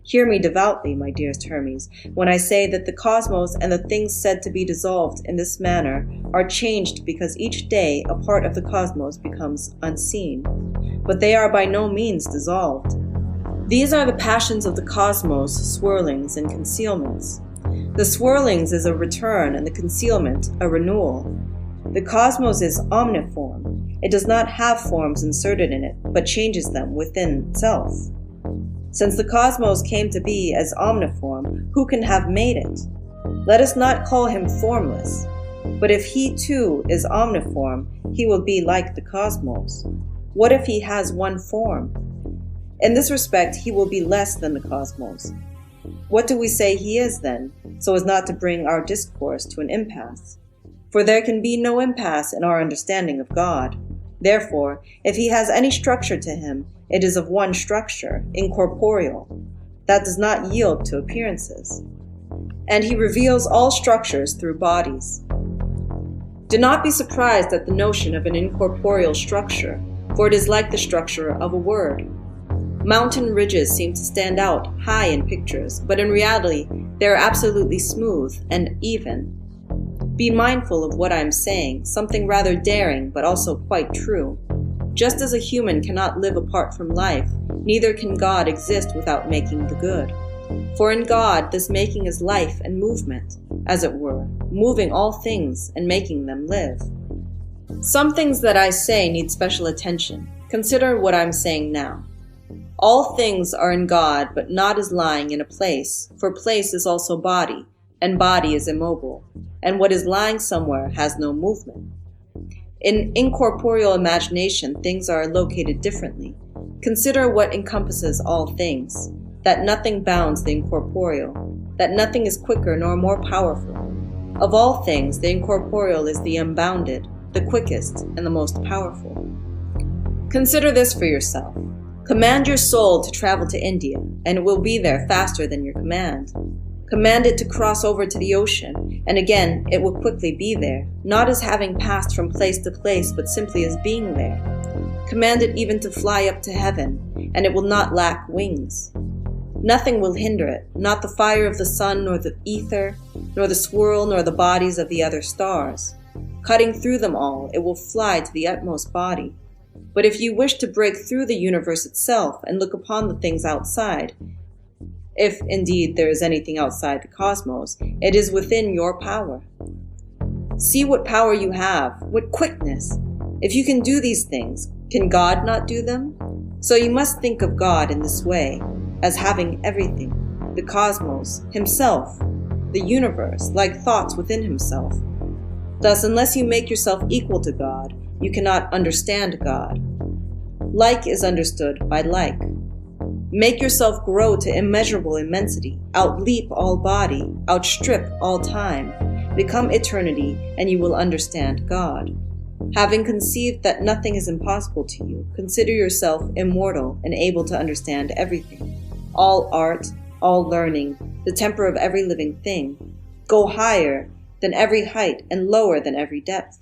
Hear me devoutly, my dearest Hermes, when I say that the cosmos and the things said to be dissolved in this manner are changed because each day a part of the cosmos becomes unseen. But they are by no means dissolved. These are the passions of the cosmos, swirlings and concealments. The swirlings is a return and the concealment a renewal. The cosmos is omniform. It does not have forms inserted in it, but changes them within itself. Since the cosmos came to be as omniform, who can have made it? Let us not call him formless. But if he too is omniform, he will be like the cosmos. What if he has one form? In this respect, he will be less than the cosmos. What do we say he is, then, so as not to bring our discourse to an impasse? For there can be no impasse in our understanding of God. Therefore, if he has any structure to him, it is of one structure, incorporeal, that does not yield to appearances. And he reveals all structures through bodies. Do not be surprised at the notion of an incorporeal structure, for it is like the structure of a word. Mountain ridges seem to stand out high in pictures, but in reality they are absolutely smooth and even. Be mindful of what I am saying, something rather daring but also quite true. Just as a human cannot live apart from life, neither can God exist without making the good. For in God, this making is life and movement, as it were, moving all things and making them live. Some things that I say need special attention. Consider what I'm saying now. All things are in God, but not as lying in a place, for place is also body, and body is immobile, and what is lying somewhere has no movement. In incorporeal imagination, things are located differently. Consider what encompasses all things, that nothing bounds the incorporeal, that nothing is quicker nor more powerful. Of all things, the incorporeal is the unbounded, the quickest, and the most powerful. Consider this for yourself. Command your soul to travel to India, and it will be there faster than your command. Command it to cross over to the ocean, and again it will quickly be there, not as having passed from place to place, but simply as being there. Command it even to fly up to heaven, and it will not lack wings. Nothing will hinder it, not the fire of the sun, nor the ether, nor the swirl, nor the bodies of the other stars. Cutting through them all, it will fly to the utmost body. But if you wish to break through the universe itself and look upon the things outside, if indeed there is anything outside the cosmos, it is within your power. See what power you have, what quickness. If you can do these things, can God not do them? So you must think of God in this way, as having everything, the cosmos, himself, the universe, like thoughts within himself. Thus, unless you make yourself equal to God, you cannot understand God. Like is understood by like. Make yourself grow to immeasurable immensity, outleap all body, outstrip all time, become eternity, and you will understand God. Having conceived that nothing is impossible to you, consider yourself immortal and able to understand everything. All art, all learning, the temper of every living thing. Go higher than every height and lower than every depth.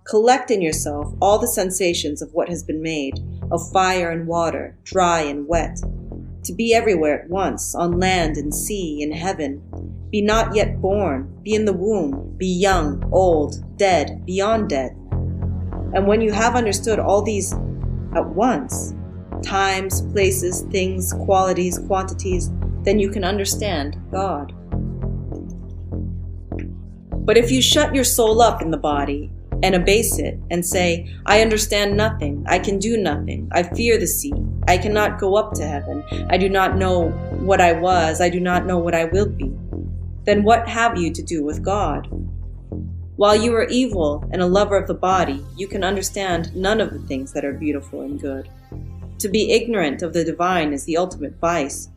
Collect in yourself all the sensations of what has been made, of fire and water, dry and wet. To be everywhere at once, on land and sea, in heaven. Be not yet born, be in the womb, be young, old, dead, beyond dead. And when you have understood all these at once, times, places, things, qualities, quantities, then you can understand God. But if you shut your soul up in the body and abase it and say, I understand nothing, I can do nothing, I fear the sea, I cannot go up to heaven, I do not know what I was, I do not know what I will be, then what have you to do with God? While you are evil and a lover of the body, you can understand none of the things that are beautiful and good. To be ignorant of the divine is the ultimate vice,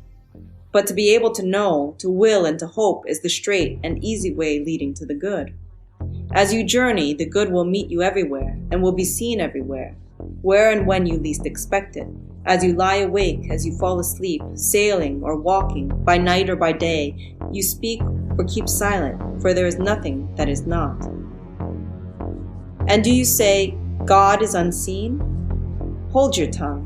but to be able to know, to will, and to hope is the straight and easy way leading to the good. As you journey, the good will meet you everywhere and will be seen everywhere, where and when you least expect it. As you lie awake, as you fall asleep, sailing or walking, by night or by day, you speak or keep silent, for there is nothing that is not. And do you say, God is unseen? Hold your tongue.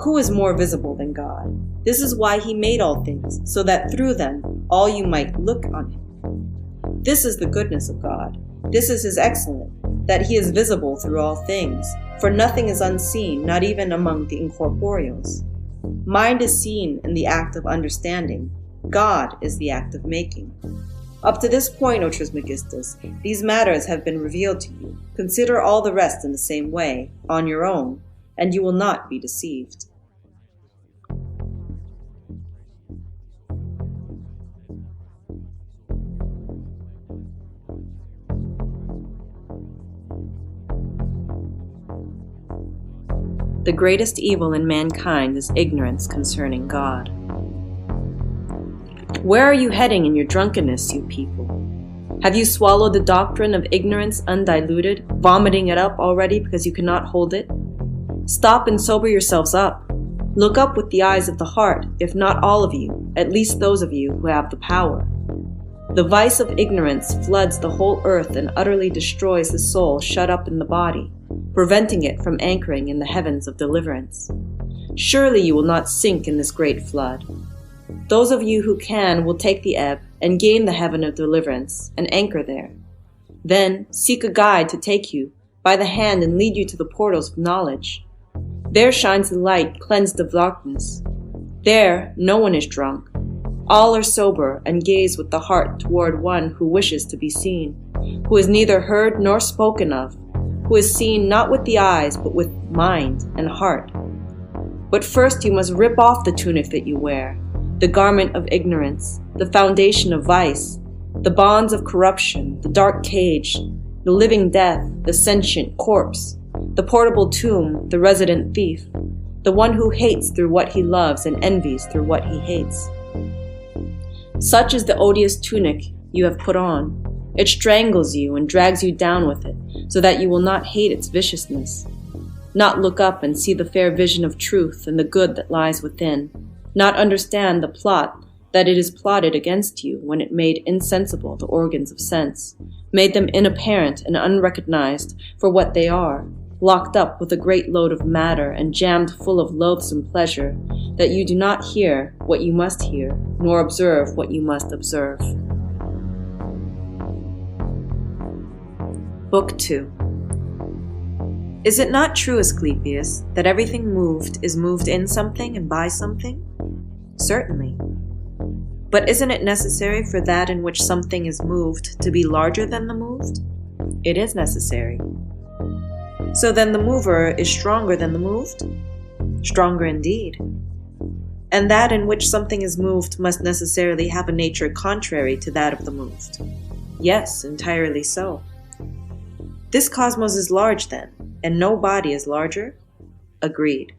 Who is more visible than God? This is why he made all things, so that through them all you might look on him. This is the goodness of God. This is his excellence, that he is visible through all things. For nothing is unseen, not even among the incorporeals. Mind is seen in the act of understanding. God is the act of making. Up to this point, O Trismegistus, these matters have been revealed to you. Consider all the rest in the same way, on your own, and you will not be deceived. The greatest evil in mankind is ignorance concerning God. Where are you heading in your drunkenness, you people? Have you swallowed the doctrine of ignorance undiluted, vomiting it up already because you cannot hold it? Stop and sober yourselves up. Look up with the eyes of the heart, if not all of you, at least those of you who have the power. The vice of ignorance floods the whole earth and utterly destroys the soul shut up in the body, preventing it from anchoring in the heavens of deliverance. Surely you will not sink in this great flood. Those of you who can will take the ebb and gain the heaven of deliverance and anchor there. Then seek a guide to take you by the hand and lead you to the portals of knowledge. There shines the light cleansed of darkness. There no one is drunk. All are sober and gaze with the heart toward one who wishes to be seen, who is neither heard nor spoken of, who is seen not with the eyes but with mind and heart. But first you must rip off the tunic that you wear, the garment of ignorance, the foundation of vice, the bonds of corruption, the dark cage, the living death, the sentient corpse, the portable tomb, the resident thief, the one who hates through what he loves and envies through what he hates. Such is the odious tunic you have put on. It strangles you and drags you down with it, so that you will not hate its viciousness. not look up and see the fair vision of truth and the good that lies within, not understand the plot that it is plotted against you when it made insensible the organs of sense, made them inapparent and unrecognized for what they are, locked up with a great load of matter and jammed full of loathsome pleasure, that you do not hear what you must hear, nor observe what you must observe. Book 2. Is it not true, Asclepius, that everything moved is moved in something and by something? Certainly. But isn't it necessary for that in which something is moved to be larger than the moved? It is necessary. So then the mover is stronger than the moved? Stronger indeed. And that in which something is moved must necessarily have a nature contrary to that of the moved? Yes, entirely so. This cosmos is large then, and no body is larger? Agreed.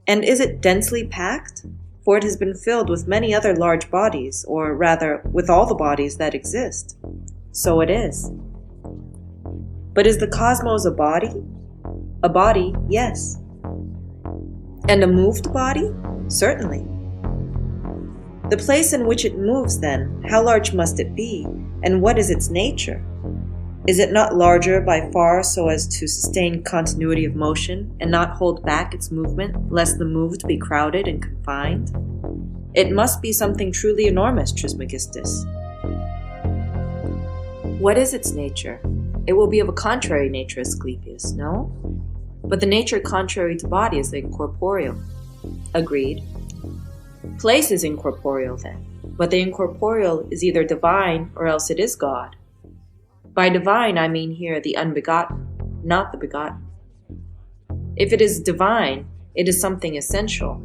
And is it densely packed? For it has been filled with many other large bodies, or rather, with all the bodies that exist. So it is. But is the cosmos a body? A body, yes. And a moved body? Certainly. The place in which it moves, then, how large must it be, and what is its nature? Is it not larger by far so as to sustain continuity of motion and not hold back its movement, lest the moved be crowded and confined? It must be something truly enormous, Trismegistus. What is its nature? It will be of a contrary nature, Asclepius, no? But the nature contrary to body is incorporeal. Agreed. Place is incorporeal then, but the incorporeal is either divine or else it is God. By divine, I mean here the unbegotten, not the begotten. If it is divine, it is something essential,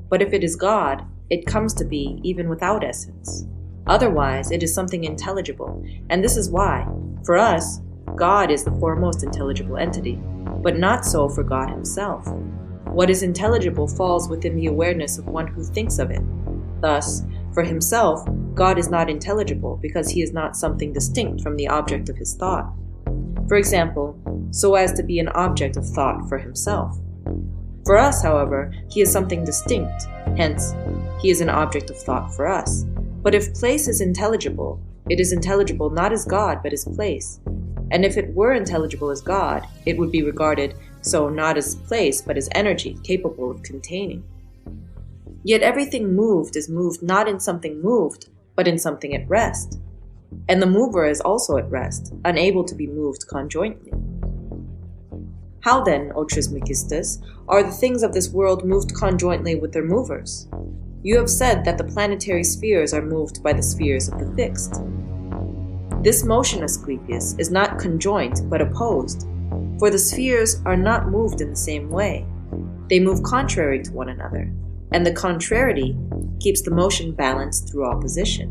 but if it is God, it comes to be even without essence. Otherwise, it is something intelligible, and this is why, for us, God is the foremost intelligible entity, but not so for God himself. What is intelligible falls within the awareness of one who thinks of it. Thus, for himself, God is not intelligible because he is not something distinct from the object of his thought. For example, so as to be an object of thought for himself. For us, however, he is something distinct, hence, he is an object of thought for us. But if place is intelligible, it is intelligible not as God but as place. And if it were intelligible as God, it would be regarded so not as place but as energy capable of containing. Yet everything moved is moved not in something moved, but in something at rest. And the mover is also at rest, unable to be moved conjointly. How then, O Trismegistus, are the things of this world moved conjointly with their movers? You have said that the planetary spheres are moved by the spheres of the fixed. This motion, Asclepius, is not conjoint but opposed, for the spheres are not moved in the same way. They move contrary to one another, and the contrariety keeps the motion balanced through opposition.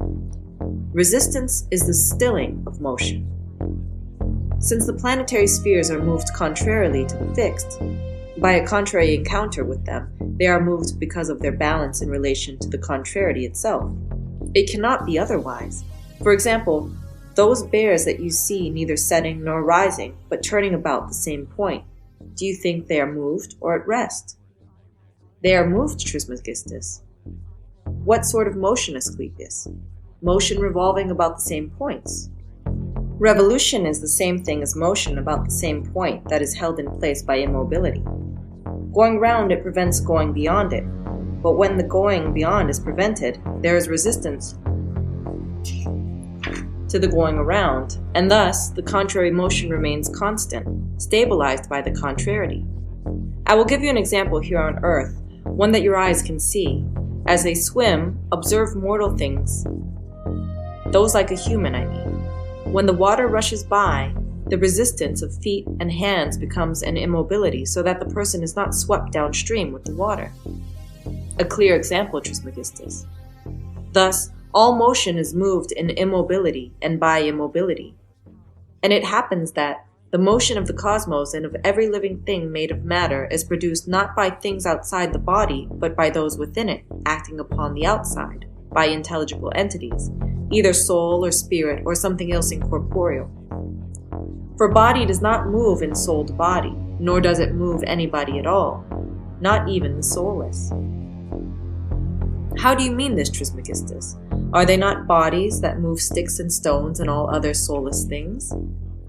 Resistance is the stilling of motion. Since the planetary spheres are moved contrarily to the fixed, by a contrary encounter with them, they are moved because of their balance in relation to the contrariety itself. It cannot be otherwise. For example, those bears that you see neither setting nor rising, but turning about the same point, do you think they are moved or at rest? They are moved, Trismegistus. What sort of motion, Asclepius? Motion revolving about the same points. Revolution is the same thing as motion about the same point that is held in place by immobility. Going round it prevents going beyond it, but when the going beyond is prevented, there is resistance to the going around, and thus the contrary motion remains constant, stabilized by the contrariety. I will give you an example here on earth, one that your eyes can see. As they swim, observe mortal things, those like a human, I mean. When the water rushes by, the resistance of feet and hands becomes an immobility so that the person is not swept downstream with the water. A clear example, Trismegistus. Thus, all motion is moved in immobility and by immobility. And it happens that the motion of the cosmos and of every living thing made of matter is produced not by things outside the body, but by those within it, acting upon the outside, by intelligible entities, either soul or spirit or something else incorporeal. For body does not move in soul to body, nor does it move anybody at all, not even the soulless. How do you mean this, Trismegistus? Are they not bodies that move sticks and stones and all other soulless things?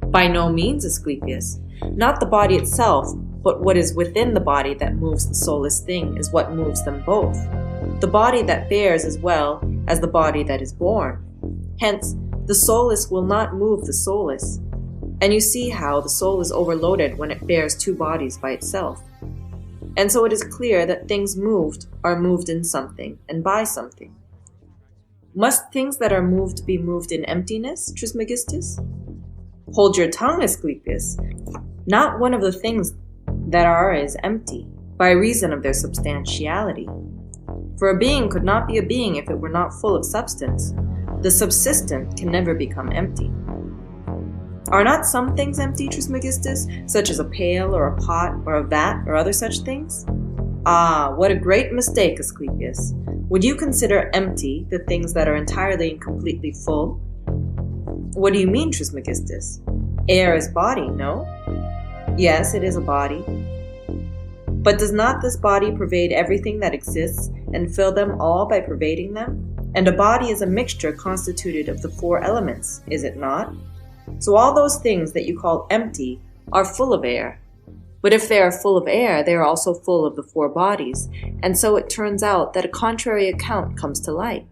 By no means, Asclepius. Not the body itself, but what is within the body that moves the soulless thing is what moves them both. The body that bears as well as the body that is born. Hence, the soulless will not move the soulless. And you see how the soul is overloaded when it bears two bodies by itself. And so it is clear that things moved are moved in something and by something. Must things that are moved be moved in emptiness, Trismegistus? Hold your tongue, Asclepius. Not one of the things that are is empty, by reason of their substantiality. For a being could not be a being if it were not full of substance. The subsistent can never become empty. Are not some things empty, Trismegistus, such as a pail or a pot or a vat or other such things? Ah, what a great mistake, Asclepius. Would you consider empty the things that are entirely and completely full? What do you mean, Trismegistus? Air is body, no? Yes, it is a body. But does not this body pervade everything that exists and fill them all by pervading them? And a body is a mixture constituted of the four elements, is it not? So all those things that you call empty are full of air. But if they are full of air, they are also full of the four bodies, and so it turns out that a contrary account comes to light,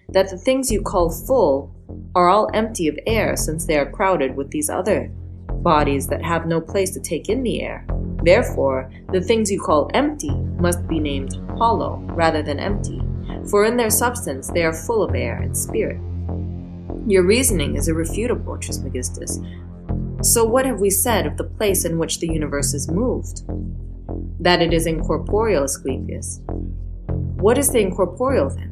that the things you call full are all empty of air, since they are crowded with these other bodies that have no place to take in the air. Therefore, the things you call empty must be named hollow rather than empty, for in their substance they are full of air and spirit. Your reasoning is irrefutable, Trismegistus. So what have we said of the place in which the universe is moved? That it is incorporeal, Asclepius. What is the incorporeal then?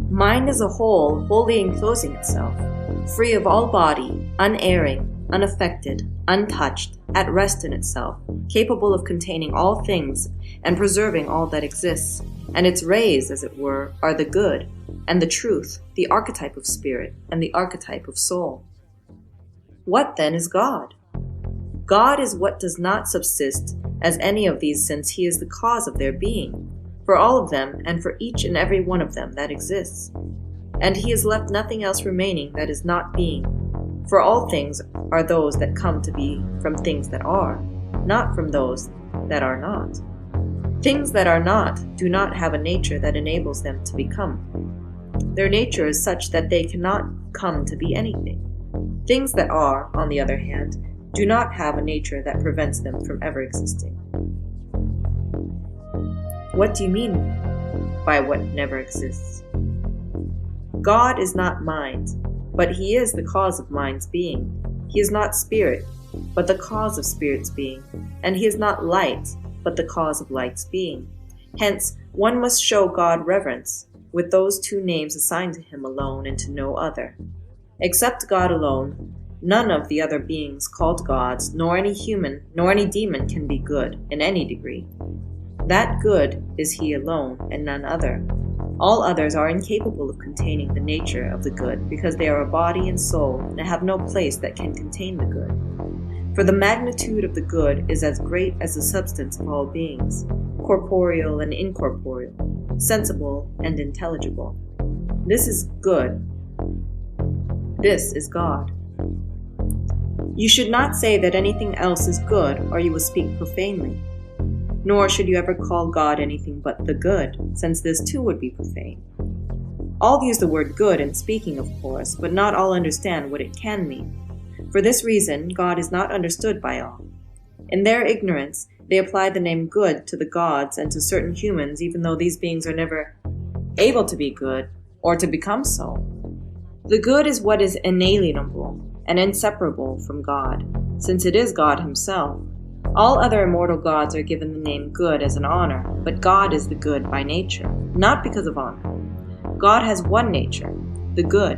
Mind is a whole, wholly enclosing itself, free of all body, unerring, unaffected, untouched, at rest in itself, capable of containing all things and preserving all that exists, and its rays, as it were, are the good, and the truth, the archetype of spirit, and the archetype of soul. What then is God? God is what does not subsist as any of these, since he is the cause of their being, for all of them and for each and every one of them that exists. And he has left nothing else remaining that is not being, for all things are those that come to be from things that are, not from those that are not. Things that are not do not have a nature that enables them to become. Their nature is such that they cannot come to be anything. Things that are, on the other hand, do not have a nature that prevents them from ever existing. What do you mean by what never exists? God is not mind, but he is the cause of mind's being. He is not spirit, but the cause of spirit's being, and he is not light, but the cause of light's being. Hence, one must show God reverence, with those two names assigned to him alone and to no other. Except God alone, none of the other beings called gods, nor any human, nor any demon can be good in any degree. That good is he alone, and none other. All others are incapable of containing the nature of the good, because they are a body and soul, and have no place that can contain the good. For the magnitude of the good is as great as the substance of all beings, corporeal and incorporeal, sensible and intelligible. This is good. This is God. You should not say that anything else is good, or you will speak profanely. Nor should you ever call God anything but the good, since this too would be profane. All use the word good in speaking, of course, but not all understand what it can mean. For this reason, God is not understood by all. In their ignorance, they apply the name good to the gods and to certain humans, even though these beings are never able to be good or to become so. The good is what is inalienable and inseparable from God, since it is God himself. All other immortal gods are given the name good as an honor, but God is the good by nature, not because of honor. God has one nature, the good.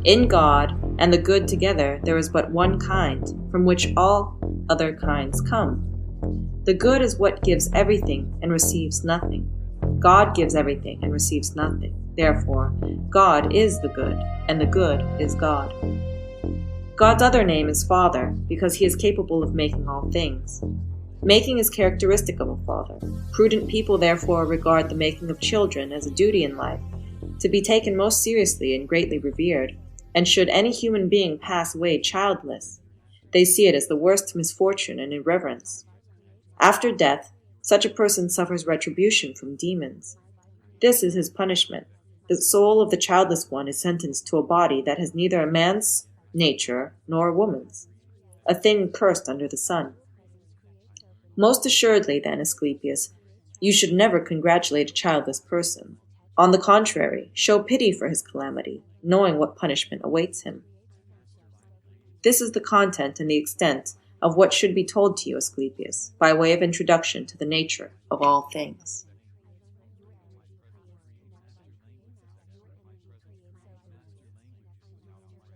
In God and the good together there is but one kind, from which all other kinds come. The good is what gives everything and receives nothing. God gives everything and receives nothing. Therefore, God is the good, and the good is God. God's other name is Father, because he is capable of making all things. Making is characteristic of a father. Prudent people therefore regard the making of children as a duty in life, to be taken most seriously and greatly revered, and should any human being pass away childless, they see it as the worst misfortune and irreverence. After death, such a person suffers retribution from demons. This is his punishment. The soul of the childless one is sentenced to a body that has neither a man's nature nor a woman's, a thing cursed under the sun. Most assuredly, then, Asclepius, you should never congratulate a childless person. On the contrary, show pity for his calamity, knowing what punishment awaits him. This is the content and the extent of what should be told to you, Asclepius, by way of introduction to the nature of all things.